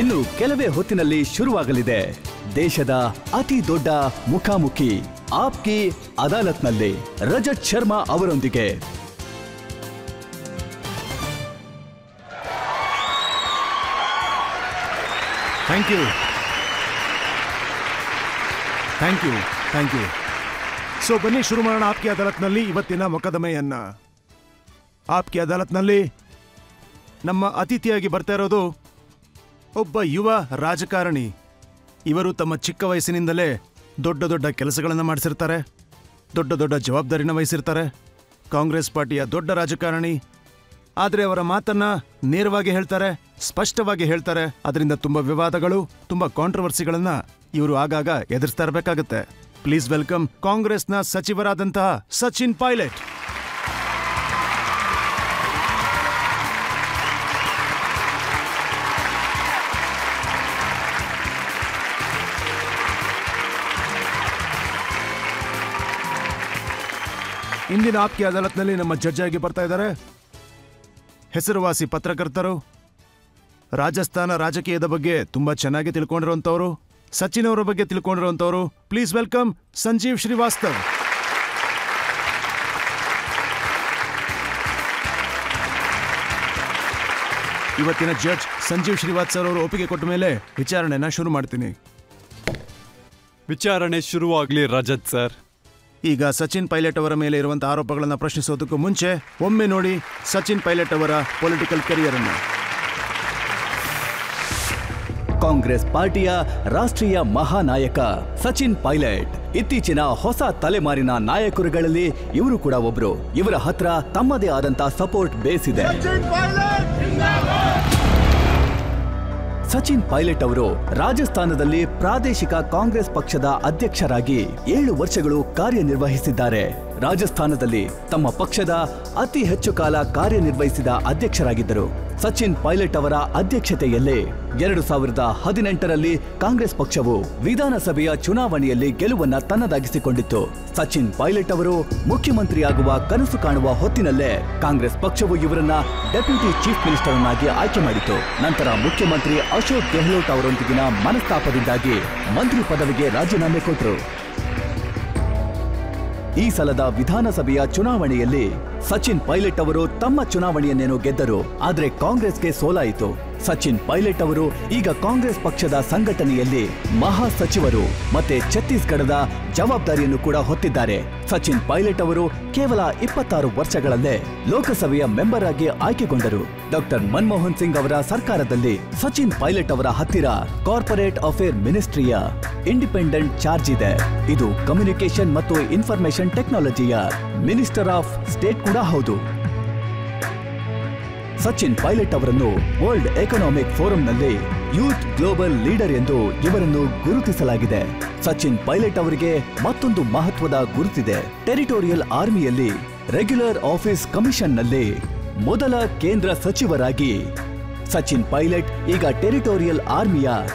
ಇನ್ನು ಕೆಲವೇ ಹೊತ್ತಿನಲ್ಲಿ ಶುರುವಾಗಲಿದೆ ದೇಶದ ಅತಿ ದೊಡ್ಡ ಮುಖಾಮುಖಿ ಆಪ್ಕಿ ಅದಾಲತ್ನಲ್ಲಿ ರಜತ್ ಶರ್ಮಾ ಅವರೊಂದಿಗೆ. Thank you. ಸೊ ಬನ್ನಿ ಶುರು ಮಾಡೋಣ ಆಪ್ಕಿ ಅದಾಲತ್ನಲ್ಲಿ ಇವತ್ತಿನ ಮೊಕದ್ದಮೆಯನ್ನ. ಆಪ್ಕಿ ಅದಾಲತ್ನಲ್ಲಿ ನಮ್ಮ ಅತಿಥಿಯಾಗಿ ಬರ್ತಾ ಇರೋದು ಒಬ್ಬ ಯುವ ರಾಜಕಾರಣಿ. ಇವರು ತಮ್ಮ ಚಿಕ್ಕ ವಯಸ್ಸಿನಿಂದಲೇ ದೊಡ್ಡ ದೊಡ್ಡ ಕೆಲಸಗಳನ್ನು ಮಾಡಿಸಿರ್ತಾರೆ, ದೊಡ್ಡ ದೊಡ್ಡ ಜವಾಬ್ದಾರಿನ ವಹಿಸಿರ್ತಾರೆ. ಕಾಂಗ್ರೆಸ್ ಪಾರ್ಟಿಯ ದೊಡ್ಡ ರಾಜಕಾರಣಿ. ಆದರೆ ಅವರ ಮಾತನ್ನ ನೇರವಾಗಿ ಹೇಳ್ತಾರೆ, ಸ್ಪಷ್ಟವಾಗಿ ಹೇಳ್ತಾರೆ. ಅದರಿಂದ ತುಂಬ ವಿವಾದಗಳು, ತುಂಬ ಕಾಂಟ್ರವರ್ಸಿಗಳನ್ನ ಇವರು ಆಗಾಗ ಎದುರಿಸ್ತಾ ಇರಬೇಕಾಗತ್ತೆ. ಪ್ಲೀಸ್ ವೆಲ್ಕಮ್ ಕಾಂಗ್ರೆಸ್ನ ಸಚಿವರಾದಂತಹ ಸಚಿನ್ ಪೈಲಟ್. ಇಂದಿನ ಆಪ್ಕಿ ಅದಾಲತ್ನಲ್ಲಿ ನಮ್ಮ ಜಡ್ಜ್ ಆಗಿ ಬರ್ತಾ ಇದ್ದಾರೆ ಹೆಸರುವಾಸಿ ಪತ್ರಕರ್ತರು, ರಾಜಸ್ಥಾನ ರಾಜಕೀಯದ ಬಗ್ಗೆ ತುಂಬಾ ಚೆನ್ನಾಗಿ ತಿಳ್ಕೊಂಡಿರುವಂತವರು, ಸಚಿನ್ ಅವರ ಬಗ್ಗೆ ತಿಳ್ಕೊಂಡಿರುವಂತವರು. Please welcome Sanjeev Srivastav. ಇವತ್ತಿನ ಜಡ್ಜ್ ಸಂಜೀವ್ ಶ್ರೀವಾಸ್ತವ್ ಅವರು ಒಪ್ಪಿಗೆ ಕೊಟ್ಟ ಮೇಲೆ ವಿಚಾರಣೆನ ಶುರು ಮಾಡ್ತೀನಿ. ವಿಚಾರಣೆ ಶುರುವಾಗ್ಲಿ ರಜತ್ ಸರ್. ಈಗ ಸಚಿನ್ ಪೈಲಟ್ ಅವರ ಮೇಲೆ ಇರುವಂತಹ ಆರೋಪಗಳನ್ನು ಪ್ರಶ್ನಿಸೋದಕ್ಕೂ ಮುಂಚೆ ಒಮ್ಮೆ ನೋಡಿ ಸಚಿನ್ ಪೈಲಟ್ ಅವರ ಪೊಲಿಟಿಕಲ್ ಕೆರಿಯರ್ ಅನ್ನು. ಕಾಂಗ್ರೆಸ್ ಪಾರ್ಟಿಯ ರಾಷ್ಟ್ರೀಯ ಮಹಾನಾಯಕ ಸಚಿನ್ ಪೈಲಟ್ ಇತ್ತೀಚಿನ ಹೊಸ ತಲೆಮಾರಿನ ನಾಯಕರುಗಳಲ್ಲಿ ಇವರು ಕೂಡ ಒಬ್ರು. ಇವರ ಹತ್ರ ತಮ್ಮದೇ ಆದಂತ ಸಪೋರ್ಟ್ ಬೇಸ್ ಇದೆ. ಸಚಿನ್ ಪೈಲಟ್ ಅವರು ರಾಜಸ್ಥಾನದಲ್ಲಿ ಪ್ರಾದೇಶಿಕ ಕಾಂಗ್ರೆಸ್ ಪಕ್ಷದ ಅಧ್ಯಕ್ಷರಾಗಿ 7 ವರ್ಷಗಳು ಕಾರ್ಯನಿರ್ವಹಿಸಿದ್ದಾರೆ. ರಾಜಸ್ಥಾನದಲ್ಲಿ ತಮ್ಮ ಪಕ್ಷದ ಅತಿ ಹೆಚ್ಚು ಕಾಲ ಕಾರ್ಯನಿರ್ವಹಿಸಿದ ಅಧ್ಯಕ್ಷರಾಗಿದ್ದರು. ಸಚಿನ್ ಪೈಲಟ್ ಅವರ ಅಧ್ಯಕ್ಷತೆಯಲ್ಲೇ 2018ರಲ್ಲಿ ಕಾಂಗ್ರೆಸ್ ಪಕ್ಷವು ವಿಧಾನಸಭೆಯ ಚುನಾವಣೆಯಲ್ಲಿ ಗೆಲುವನ್ನ ತನ್ನದಾಗಿಸಿಕೊಂಡಿತ್ತು. ಸಚಿನ್ ಪೈಲಟ್ ಅವರು ಮುಖ್ಯಮಂತ್ರಿಯಾಗುವ ಕನಸು ಕಾಣುವ ಹೊತ್ತಿನಲ್ಲೇ ಕಾಂಗ್ರೆಸ್ ಪಕ್ಷವು ಇವರನ್ನ ಡೆಪ್ಯೂಟಿ ಚೀಫ್ ಮಿನಿಸ್ಟರ್ ಅನ್ನಾಗಿ ಆಯ್ಕೆ ಮಾಡಿತು. ನಂತರ ಮುಖ್ಯಮಂತ್ರಿ ಅಶೋಕ್ ಗೆಹ್ಲೋಟ್ ಅವರೊಂದಿಗಿನ ಮನಸ್ತಾಪದಿಂದಾಗಿ ಮಂತ್ರಿ ಪದವಿಗೆ ರಾಜೀನಾಮೆ ಕೊಟ್ಟರು. ಈ ಸಲದ ವಿಧಾನಸಭೆಯ ಚುನಾವಣೆಯಲ್ಲಿ ಸಚಿನ್ ಪೈಲಟ್ ಅವರು ತಮ್ಮ ಚುನಾವಣೆಯನ್ನೇನೋ ಗೆದ್ದರು, ಆದರೆ ಕಾಂಗ್ರೆಸ್ಗೆ ಸೋಲಾಯಿತು. ಸಚಿನ್ ಪೈಲಟ್ ಅವರು ಈಗ ಕಾಂಗ್ರೆಸ್ ಪಕ್ಷದ ಸಂಘಟನೆಯಲ್ಲಿ ಮಹಾ ಸಚಿವರು ಮತ್ತೆ ಛತ್ತೀಸ್ಗಢದ ಜವಾಬ್ದಾರಿಯನ್ನು ಕೂಡ ಹೊತ್ತಿದ್ದಾರೆ. ಸಚಿನ್ ಪೈಲಟ್ ಅವರು ಕೇವಲ 26 ವರ್ಷಗಳಲ್ಲೇ ಲೋಕಸಭೆಯ ಮೆಂಬರ್ ಆಗಿ ಆಯ್ಕೆಗೊಂಡರು. ಡಾಕ್ಟರ್ ಮನಮೋಹನ್ ಸಿಂಗ್ ಅವರ ಸರ್ಕಾರದಲ್ಲಿ ಸಚಿನ್ ಪೈಲಟ್ ಅವರ ಹತ್ತಿರ ಕಾರ್ಪೊರೇಟ್ ಅಫೇರ್ ಮಿನಿಸ್ಟ್ರಿಯ ಇಂಡಿಪೆಂಡೆಂಟ್ ಚಾರ್ಜ್ ಇದೆ. ಇದು ಕಮ್ಯುನಿಕೇಶನ್ ಮತ್ತು ಇನ್ಫಾರ್ಮೇಶನ್ ಟೆಕ್ನಾಲಜಿಯ ಮಿನಿಸ್ಟರ್ ಆಫ್ ಸ್ಟೇಟ್ ಕೂಡ ಹೌದು. ಸಚಿನ್ ಪೈಲಟ್ ಅವರನ್ನು ವರ್ಲ್ಡ್ ಎಕನಾಮಿಕ್ ಫೋರಂನಲ್ಲಿ ಯೂತ್ ಗ್ಲೋಬಲ್ ಲೀಡರ್ ಎಂದು ಇವರನ್ನು ಗುರುತಿಸಲಾಗಿದೆ. ಸಚಿನ್ ಪೈಲಟ್ ಅವರಿಗೆ ಮತ್ತೊಂದು ಮಹತ್ವದ ಗುರುತಿದೆ. ಟೆರಿಟೋರಿಯಲ್ ಆರ್ಮಿಯಲ್ಲಿ ರೆಗ್ಯುಲರ್ ಆಫೀಸ್ ಕಮಿಷನ್ನಲ್ಲಿ ಮೊದಲ ಕೇಂದ್ರ ಸಚಿವರಾಗಿ ಸಚಿನ್ ಪೈಲಟ್ ಈಗ ಟೆರಿಟೋರಿಯಲ್ ಆರ್ಮಿಯ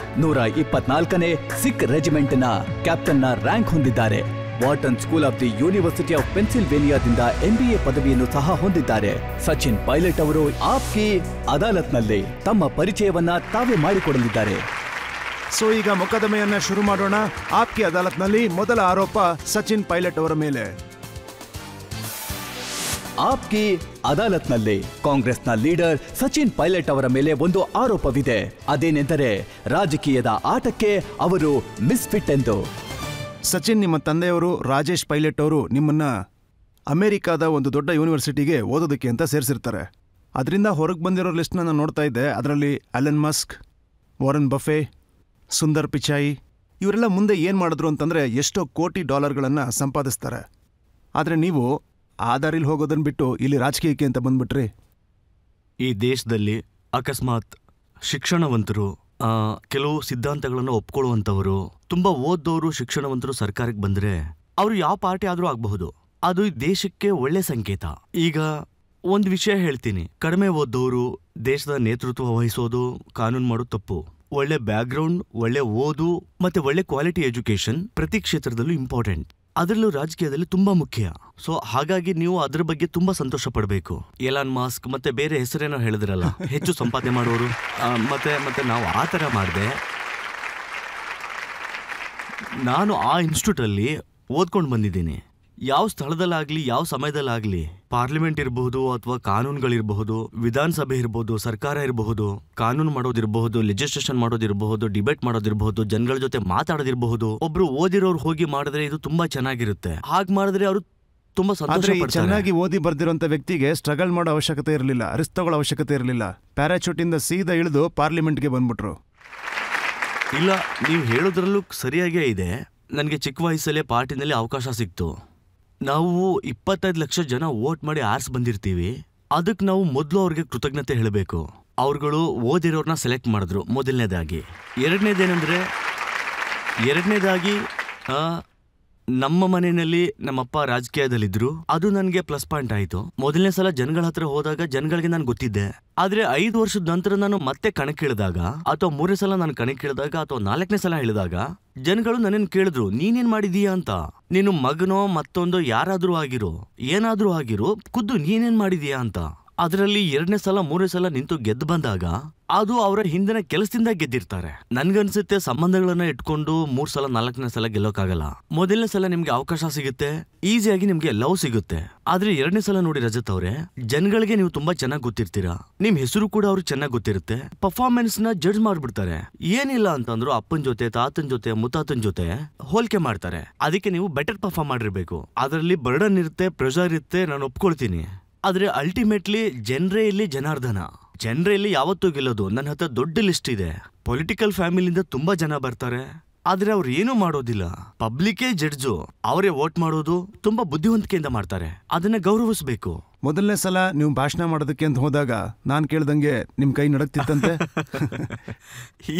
124ನೇ ಸಿಖ್ ರೆಜಿಮೆಂಟ್ನ ಕ್ಯಾಪ್ಟನ್ನ ರ್ಯಾಂಕ್ ಹೊಂದಿದ್ದಾರೆ. Wharton school of the university of ಪೆನ್ಸಿಲ್ವೇನಿಯಾದಿಂದ MBA ಪದವಿಯನ್ನು ಸಹ ಹೊಂದಿದ್ದಾರೆ. ಸಚಿನ್ ಪೈಲಟ್ ಅವರು ಆಪ್ಕಿ ಅದಾಲತ್ನಲ್ಲಿ ತಮ್ಮ ಪರಿಚಯವನ್ನ ತಾವೇ ಮಾಡಿಕೊಡಲಿದ್ದಾರೆ. ಸೊ ಈಗ ಮೊಕದ್ದಮೆಯನ್ನ ಶುರು ಮಾಡೋಣ. ಆಪ್ಕಿ ಅದಾಲತ್ನಲ್ಲಿ ಮೊದಲ ಆರೋಪ ಸಚಿನ್ ಪೈಲಟ್ ಅವರ ಮೇಲೆ. ಆಪ್ಕಿ ಅದಾಲತ್ನಲ್ಲಿ ಕಾಂಗ್ರೆಸ್ನ ಲೀಡರ್ ಸಚಿನ್ ಪೈಲಟ್ ಅವರ ಮೇಲೆ ಒಂದು ಆರೋಪವಿದೆ. ಅದೇನೆಂದರೆ ರಾಜಕೀಯದ ಆಟಕ್ಕೆ ಅವರು ಮಿಸ್ಫಿಟ್ ಎಂದು. ಸಚಿನ್, ನಿಮ್ಮ ತಂದೆಯವರು ರಾಜೇಶ್ ಪೈಲಟ್ ಅವರು ನಿಮ್ಮನ್ನ ಅಮೆರಿಕಾದ ಒಂದು ದೊಡ್ಡ ಯೂನಿವರ್ಸಿಟಿಗೆ ಓದೋದಕ್ಕೆ ಅಂತ ಸೇರಿಸಿರ್ತಾರೆ. ಅದರಿಂದ ಹೊರಗೆ ಬಂದಿರೋ ಲಿಸ್ಟ್ನ ನಾನು ನೋಡ್ತಾ ಇದ್ದೆ. ಅದರಲ್ಲಿ Elon Musk, Warren Buffett, Sundar Pichai ಇವರೆಲ್ಲ ಮುಂದೆ ಏನು ಮಾಡಿದ್ರು ಅಂತಂದರೆ ಎಷ್ಟೋ ಕೋಟಿ ಡಾಲರ್ಗಳನ್ನು ಸಂಪಾದಿಸ್ತಾರೆ. ಆದರೆ ನೀವು ಆ ದಾರಿಲಿ ಹೋಗೋದನ್ನು ಬಿಟ್ಟು ಇಲ್ಲಿ ರಾಜಕೀಯಕ್ಕೆ ಅಂತ ಬಂದ್ಬಿಟ್ರಿ. ಈ ದೇಶದಲ್ಲಿ ಅಕಸ್ಮಾತ್ ಶಿಕ್ಷಣವಂತರು, ಕೆಲವು ಸಿದ್ಧಾಂತಗಳನ್ನು ಒಪ್ಕೊಳ್ಳುವಂಥವರು, ತುಂಬ ಓದ್ದವರು, ಶಿಕ್ಷಣವಂತರು ಸರ್ಕಾರಕ್ಕೆ ಬಂದರೆ ಅವರು ಯಾವ ಪಾರ್ಟಿ ಆದರೂ ಆಗಬಹುದು. ಅದು ದೇಶಕ್ಕೆ ಒಳ್ಳೆ ಸಂಕೇತ. ಈಗ ಒಂದು ವಿಷಯ ಹೇಳ್ತೀನಿ, ಕಡಿಮೆ ಓದ್ದವರು ದೇಶದ ನೇತೃತ್ವ ವಹಿಸೋದು, ಕಾನೂನು ಮಾಡೋದು ತಪ್ಪು. ಒಳ್ಳೆ ಬ್ಯಾಕ್ಗ್ರೌಂಡ್, ಒಳ್ಳೆ ಓದು ಮತ್ತೆ ಒಳ್ಳೆ ಕ್ವಾಲಿಟಿ ಎಜುಕೇಶನ್ ಪ್ರತಿ ಕ್ಷೇತ್ರದಲ್ಲೂ ಇಂಪಾರ್ಟೆಂಟ್. ಅದರಲ್ಲೂ ರಾಜಕೀಯದಲ್ಲಿ ತುಂಬಾ ಮುಖ್ಯ. ಸೊ ಹಾಗಾಗಿ ನೀವು ಅದ್ರ ಬಗ್ಗೆ ತುಂಬಾ ಸಂತೋಷ ಪಡಬೇಕು. ಎಲಾನ್ ಮಾಸ್ಕ್ ಮತ್ತೆ ಬೇರೆ ಹೆಸರೇನೋ ಹೇಳಿದ್ರಲ್ಲ, ಹೆಚ್ಚು ಸಂಪಾದನೆ ಮಾಡೋರು. ಮತ್ತೆ ನಾವು ಆ ಥರ ಮಾಡಿದೆ. ನಾನು ಆ ಇನ್ಸ್ಟಿಟ್ಯೂಟಲ್ಲಿ ಓದ್ಕೊಂಡು ಬಂದಿದ್ದೀನಿ. ಯಾವ ಸ್ಥಳದಲ್ಲಾಗ್ಲಿ, ಯಾವ ಸಮಯದಲ್ಲಾಗ್ಲಿ, ಪಾರ್ಲಿಮೆಂಟ್ ಇರಬಹುದು ಅಥವಾ ಕಾನೂನುಗಳಿರಬಹುದು, ವಿಧಾನಸಭೆ ಇರಬಹುದು, ಸರ್ಕಾರ ಇರಬಹುದು, ಕಾನೂನು ಮಾಡೋದಿರಬಹುದು, ಲೆಜಿಸ್ಲೇಷನ್ ಮಾಡೋದಿರಬಹುದು, ಡಿಬೇಟ್ ಮಾಡೋದಿರಬಹುದು, ಜನಗಳ ಜೊತೆ ಮಾತಾಡೋದಿರಬಹುದು. ಒಬ್ರು ಓದಿರೋರು ಹೋಗಿ ಮಾಡಿದ್ರೆ ಇದು ತುಂಬಾ ಚೆನ್ನಾಗಿರುತ್ತೆ. ಹಾಗೆ ಮಾಡಿದ್ರೆ ಅವರು ತುಂಬಾ ಸಂತೋಷ ಪಡ್ತಾರೆ. ಚೆನ್ನಾಗಿ ಓದಿ ಬರ್ದಿರೋಂಥ ವ್ಯಕ್ತಿಗೆ ಸ್ಟ್ರಗಲ್ ಮಾಡೋ ಅವಶ್ಯಕತೆ ಇರಲಿಲ್ಲ, ರಿಸ್ಕ್ ತಗೊಳ್ಳೋ ಅವಶ್ಯಕತೆ ಇರಲಿಲ್ಲ. ಪ್ಯಾರಾಚೂಟ್ ಇಂದ ಸೀದಾ ಇಳಿದು ಪಾರ್ಲಿಮೆಂಟ್ಗೆ ಬಂದ್ಬಿಟ್ರು. ಇಲ್ಲ, ನೀವು ಹೇಳೋದ್ರಲ್ಲೂ ಸರಿಯಾಗೇ ಇದೆ. ನನಗೆ ಚಿಕ್ಕ ವಯಸ್ಸಲ್ಲೇ ಪಾರ್ಟಿನಲ್ಲಿ ಅವಕಾಶ ಸಿಕ್ತು. ನಾವು 25 ಲಕ್ಷ ಜನ ವೋಟ್ ಮಾಡಿ ಆರ್ಸ್ ಬಂದಿರ್ತೀವಿ. ಅದಕ್ಕೆ ನಾವು ಮೊದಲು ಅವ್ರಿಗೆ ಕೃತಜ್ಞತೆ ಹೇಳಬೇಕು. ಅವ್ರುಗಳು ಓದಿರೋರ್ನ ಸೆಲೆಕ್ಟ್ ಮಾಡಿದ್ರು ಮೊದಲನೇದಾಗಿ. ಎರಡನೇದಾಗಿ ನಮ್ಮ ಮನೆಯಲ್ಲಿ ನಮ್ಮಪ್ಪ ರಾಜಕೀಯದಲ್ಲಿದ್ರು. ಅದು ನನಗೆ ಪ್ಲಸ್ ಪಾಯಿಂಟ್ ಆಯಿತು. ಮೊದಲನೇ ಸಲ ಜನಗಳ ಹತ್ರ ಹೋದಾಗ ಜನಗಳಿಗೆ ನಾನು ಗೊತ್ತಿದ್ದೆ. ಆದ್ರೆ 5 ವರ್ಷದ ನಂತರ ನಾನು ಮತ್ತೆ ಕಣಕ್ಕಿಳಿದಾಗ, ಅಥವಾ 3ನೇ ಸಲ ನಾನು ಕಣಕ್ಕಿಳಿದಾಗ, ಅಥವಾ 4ನೇ ಸಲ ಹೇಳಿದಾಗ ಜನಗಳು ನನ್ನನ್ನು ಕೇಳಿದ್ರು, ನೀನೇನ್ ಮಾಡಿದೀಯಾ ಅಂತ. ನೀನು ಮಗನೋ ಮತ್ತೊಂದು ಯಾರಾದ್ರೂ ಆಗಿರೋ, ಏನಾದ್ರೂ ಆಗಿರೋ, ಖುದ್ದು ನೀನೇನ್ ಮಾಡಿದೀಯಾ ಅಂತ. ಅದರಲ್ಲಿ 2ನೇ ಸಲ 3ನೇ ಸಲ ನಿಂತು ಗೆದ್ದು ಬಂದಾಗ ಅದು ಅವರ ಹಿಂದಿನ ಕೆಲಸದಿಂದ ಗೆದ್ದಿರ್ತಾರೆ. ನನ್ಗನ್ಸುತ್ತೆ ಸಂಬಂಧಗಳನ್ನ ಇಟ್ಕೊಂಡು 3 ಸಲ 4ನೇ ಸಲ ಗೆಲ್ಲೋಕ್ಕಾಗಲ್ಲ. ಮೊದಲನೇ ಸಲ ನಿಮ್ಗೆ ಅವಕಾಶ ಸಿಗುತ್ತೆ, ಈಸಿಯಾಗಿ ನಿಮ್ಗೆ ಲವ್ ಸಿಗುತ್ತೆ. ಆದ್ರೆ 2ನೇ ಸಲ ನೋಡಿ ರಜತ್ ಅವ್ರೆ, ಜನಗಳಿಗೆ ನೀವು ತುಂಬಾ ಚೆನ್ನಾಗಿ ಗೊತ್ತಿರ್ತೀರಾ. ನಿಮ್ ಹೆಸರು ಕೂಡ ಅವ್ರಿಗೆ ಚೆನ್ನಾಗಿ ಗೊತ್ತಿರುತ್ತೆ. ಪರ್ಫಾರ್ಮೆನ್ಸ್ ನ ಜಡ್ಜ್ ಮಾಡ್ಬಿಡ್ತಾರೆ. ಏನಿಲ್ಲ ಅಂತಂದ್ರು ಅಪ್ಪನ ಜೊತೆ, ತಾತನ ಜೊತೆ, ಮುತ್ತಾತನ ಜೊತೆ ಹೋಲಿಕೆ ಮಾಡ್ತಾರೆ. ಅದಕ್ಕೆ ನೀವು ಬೆಟರ್ ಪರ್ಫಾರ್ಮ್ ಮಾಡಿರ್ಬೇಕು. ಅದರಲ್ಲಿ ಬರ್ಡನ್ ಇರುತ್ತೆ, ಪ್ರೆಷರ್ ಇರುತ್ತೆ, ನಾನು ಒಪ್ಕೊಳ್ತೀನಿ. ಆದ್ರೆ ಅಲ್ಟಿಮೇಟ್ಲಿ ಜನರೇ ಇಲ್ಲಿ ಜನಾರ್ದನ. ಜನರೇ ಇಲ್ಲಿ ಯಾವತ್ತೂ ಗೆಲ್ಲೋದು. ನನ್ನ ಹತ್ರ ದೊಡ್ಡ ಲಿಸ್ಟ್ ಇದೆ. ಪೊಲಿಟಿಕಲ್ ಫ್ಯಾಮಿಲಿಯಿಂದ ತುಂಬಾ ಜನ ಬರ್ತಾರೆ, ಆದ್ರೆ ಅವ್ರು ಏನೂ ಮಾಡೋದಿಲ್ಲ. ಪಬ್ಲಿಕೇ ಜಡ್ಜು, ಅವರೇ ವೋಟ್ ಮಾಡೋದು. ತುಂಬಾ ಬುದ್ಧಿವಂತಿಕೆಯಿಂದ ಮಾಡ್ತಾರೆ. ಅದನ್ನ ಗೌರವಿಸಬೇಕು. ಮೊದಲನೇ ಸಲ ನೀವು ಭಾಷಣ ಮಾಡೋದಕ್ಕೆ ಅಂತ ಹೋದಾಗ ನಾನ್ ಕೇಳ್ದಂಗೆ ನಿಮ್ ಕೈ ನಡಕ್ತಿತ್ತಂತೆ.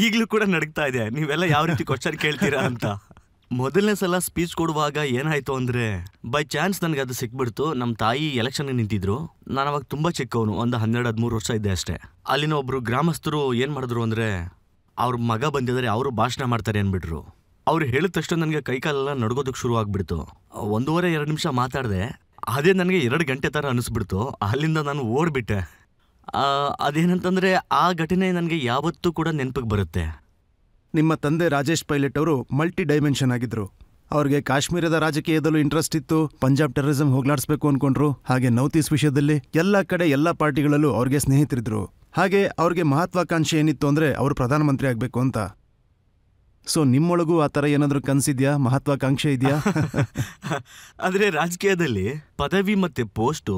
ಈಗ್ಲೂ ಕೂಡ ನಡಕ್ತಾ ಇದೆ. ನೀವೆಲ್ಲ ಯಾವ ರೀತಿ ಕ್ವಶನ್ ಕೇಳ್ತೀರಾ ಅಂತ. ಮೊದಲನೇ ಸಲ ಸ್ಪೀಚ್ ಕೊಡುವಾಗ ಏನಾಯ್ತು ಅಂದ್ರೆ, ಬೈ ಚಾನ್ಸ್ ನನಗೆ ಅದು ಸಿಕ್ಬಿಡ್ತು. ನಮ್ಮ ತಾಯಿ ಎಲೆಕ್ಷನ್ಗೆ ನಿಂತಿದ್ರು. ನಾನು ಅವಾಗ ತುಂಬಾ ಚಿಕ್ಕವನು, ಒಂದು 12-13 ವರ್ಷ ಇದ್ದೆ ಅಷ್ಟೇ. ಅಲ್ಲಿನ ಒಬ್ರು ಗ್ರಾಮಸ್ಥರು ಏನ್ ಮಾಡಿದ್ರು ಅಂದ್ರೆ, ಅವ್ರ ಮಗ ಬಂದಿದ್ದಾರೆ, ಅವರು ಭಾಷಣ ಮಾಡ್ತಾರೆ ಅನ್ಬಿಟ್ರು. ಅವ್ರು ಹೇಳಿದ ತಕ್ಷಣ ನನಗೆ ಕೈಕಾಲೆಲ್ಲ ನಡ್ಗೋದಕ್ಕೆ ಶುರು ಆಗ್ಬಿಡ್ತು. 1.5-2 ನಿಮಿಷ ಮಾತಾಡಿದೆ. ಅದೇ ನನಗೆ 2 ಗಂಟೆ ತರ ಅನಿಸ್ಬಿಡ್ತು. ಅಲ್ಲಿಂದ ನಾನು ಓಡ್ಬಿಟ್ಟೆ. ಅದೇನಂತಂದ್ರೆ, ಆ ಘಟನೆ ನನಗೆ ಯಾವತ್ತೂ ಕೂಡ ನೆನಪಿಗೆ ಬರುತ್ತೆ. ನಿಮ್ಮ ತಂದೆ ರಾಜೇಶ್ ಪೈಲಟ್ ಅವರು ಮಲ್ಟಿ ಡೈಮೆನ್ಷನ್ ಆಗಿದ್ರು. ಅವ್ರಿಗೆ ಕಾಶ್ಮೀರದ ರಾಜಕೀಯದಲ್ಲೂ ಇಂಟ್ರೆಸ್ಟ್ ಇತ್ತು. ಪಂಜಾಬ್ ಟೆರರಿಸಂ ಹೋಗ್ಲಾಡಿಸ್ಬೇಕು ಅನ್ಕೊಂಡ್ರು. ಹಾಗೆ ನಾರ್ತ್ ಈಸ್ಟ್ ವಿಷಯದಲ್ಲಿ ಎಲ್ಲ ಕಡೆ ಎಲ್ಲ ಪಾರ್ಟಿಗಳಲ್ಲೂ ಅವ್ರಿಗೆ ಸ್ನೇಹಿತರಿದ್ರು. ಹಾಗೆ ಅವ್ರಿಗೆ ಮಹತ್ವಾಕಾಂಕ್ಷೆ ಏನಿತ್ತು ಅಂದ್ರೆ ಅವರು ಪ್ರಧಾನಮಂತ್ರಿ ಆಗ್ಬೇಕು ಅಂತ. ಸೊ ನಿಮ್ಮೊಳಗೂ ಆ ಥರ ಏನಾದರೂ ಕನಸಿದ್ಯಾ, ಮಹತ್ವಾಕಾಂಕ್ಷೆ ಇದೆಯಾ? ಆದ್ರೆ ರಾಜಕೀಯದಲ್ಲಿ ಪದವಿ ಮತ್ತೆ ಪೋಸ್ಟು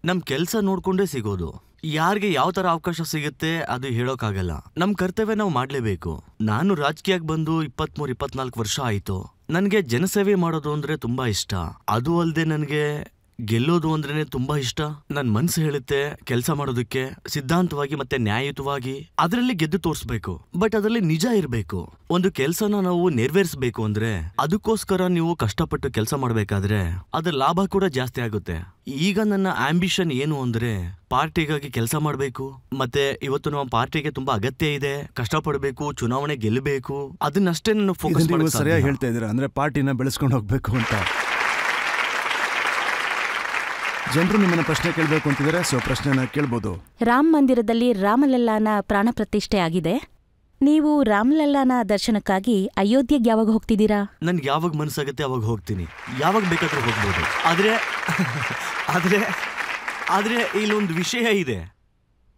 ನಮ್ ಕೆಲ್ಸ ನೋಡ್ಕೊಂಡೇ ಸಿಗೋದು. ಯಾರಿಗೆ ಯಾವ ತರ ಅವಕಾಶ ಸಿಗುತ್ತೆ ಅದು ಹೇಳೋಕ್ಕಾಗಲ್ಲ. ನಮ್ ಕರ್ತವ್ಯ ನಾವು ಮಾಡ್ಲೇಬೇಕು. ನಾನು ರಾಜಕೀಯಕ್ಕೆ ಬಂದು 23-24 ವರ್ಷ ಆಯ್ತು. ನನ್ಗೆ ಜನಸೇವೆ ಮಾಡೋದು ಅಂದ್ರೆ ತುಂಬಾ ಇಷ್ಟ. ಅದು ಅಲ್ಲದೆ ನನ್ಗೆ ಗೆಲ್ಲೋದು ಅಂದ್ರೇನೆ ತುಂಬಾ ಇಷ್ಟ. ನನ್ ಮನ್ಸು ಹೇಳುತ್ತೆ ಕೆಲಸ ಮಾಡೋದಕ್ಕೆ ಸಿದ್ಧಾಂತವಾಗಿ ಮತ್ತೆ ನ್ಯಾಯಯುತವಾಗಿ ಅದರಲ್ಲಿ ಗೆದ್ದು ತೋರಿಸ್ಬೇಕು. ಬಟ್ ಅದರಲ್ಲಿ ನಿಜ ಇರಬೇಕು. ಒಂದು ಕೆಲಸನ ನಾವು ನೆರವೇರಿಸಬೇಕು ಅಂದ್ರೆ ಅದಕ್ಕೋಸ್ಕರ ನೀವು ಕಷ್ಟಪಟ್ಟು ಕೆಲಸ ಮಾಡ್ಬೇಕಾದ್ರೆ ಅದ್ರ ಲಾಭ ಕೂಡ ಜಾಸ್ತಿ ಆಗುತ್ತೆ. ಈಗ ನನ್ನ ಆಂಬಿಷನ್ ಏನು ಅಂದ್ರೆ ಪಾರ್ಟಿಗಾಗಿ ಕೆಲಸ ಮಾಡಬೇಕು. ಮತ್ತೆ ಇವತ್ತು ನಮ್ಮ ಪಾರ್ಟಿಗೆ ತುಂಬಾ ಅಗತ್ಯ ಇದೆ, ಕಷ್ಟಪಡಬೇಕು, ಚುನಾವಣೆ ಗೆಲ್ಲಬೇಕು. ಅದನ್ನಷ್ಟೇ ನಾನು ಫೋಕಸ್ ಮಾಡಿ. ಸರಿಯಾಗಿ ಹೇಳ್ತಾ ಇದ್ದೀರಾ. ಅಂದ್ರೆ ಪಾರ್ಟಿನ ಬೆಳೆಸ್ಕೊಂಡು ಹೋಗ್ಬೇಕು ಅಂತ. ಜನರು ನಿಮ್ಮನ್ನ ಪ್ರಶ್ನೆ ಕೇಳಬೇಕು ಅಂತಿದ್ದಾರೆ. ಸೊ ಪ್ರಶ್ನೆನ ಕೇಳ್ಬೋದು. ರಾಮ ಮಂದಿರದಲ್ಲಿ ರಾಮಲಲ್ಲಾನ ಪ್ರಾಣ ಪ್ರತಿಷ್ಠೆ ಆಗಿದೆ. ನೀವು ರಾಮಲಲ್ಲಾನ ದರ್ಶನಕ್ಕಾಗಿ ಅಯೋಧ್ಯೆಗೆ ಯಾವಾಗ ಹೋಗ್ತಿದ್ದೀರಾ? ನನ್ಗೆ ಯಾವಾಗ ಮನಸ್ಸಾಗುತ್ತೆ ಅವಾಗ ಹೋಗ್ತೀನಿ. ಯಾವಾಗ ಬೇಕಾದ್ರೂ ಹೋಗ್ಬೋದು. ಆದ್ರೆ ಇಲ್ಲೊಂದು ವಿಷಯ ಇದೆ.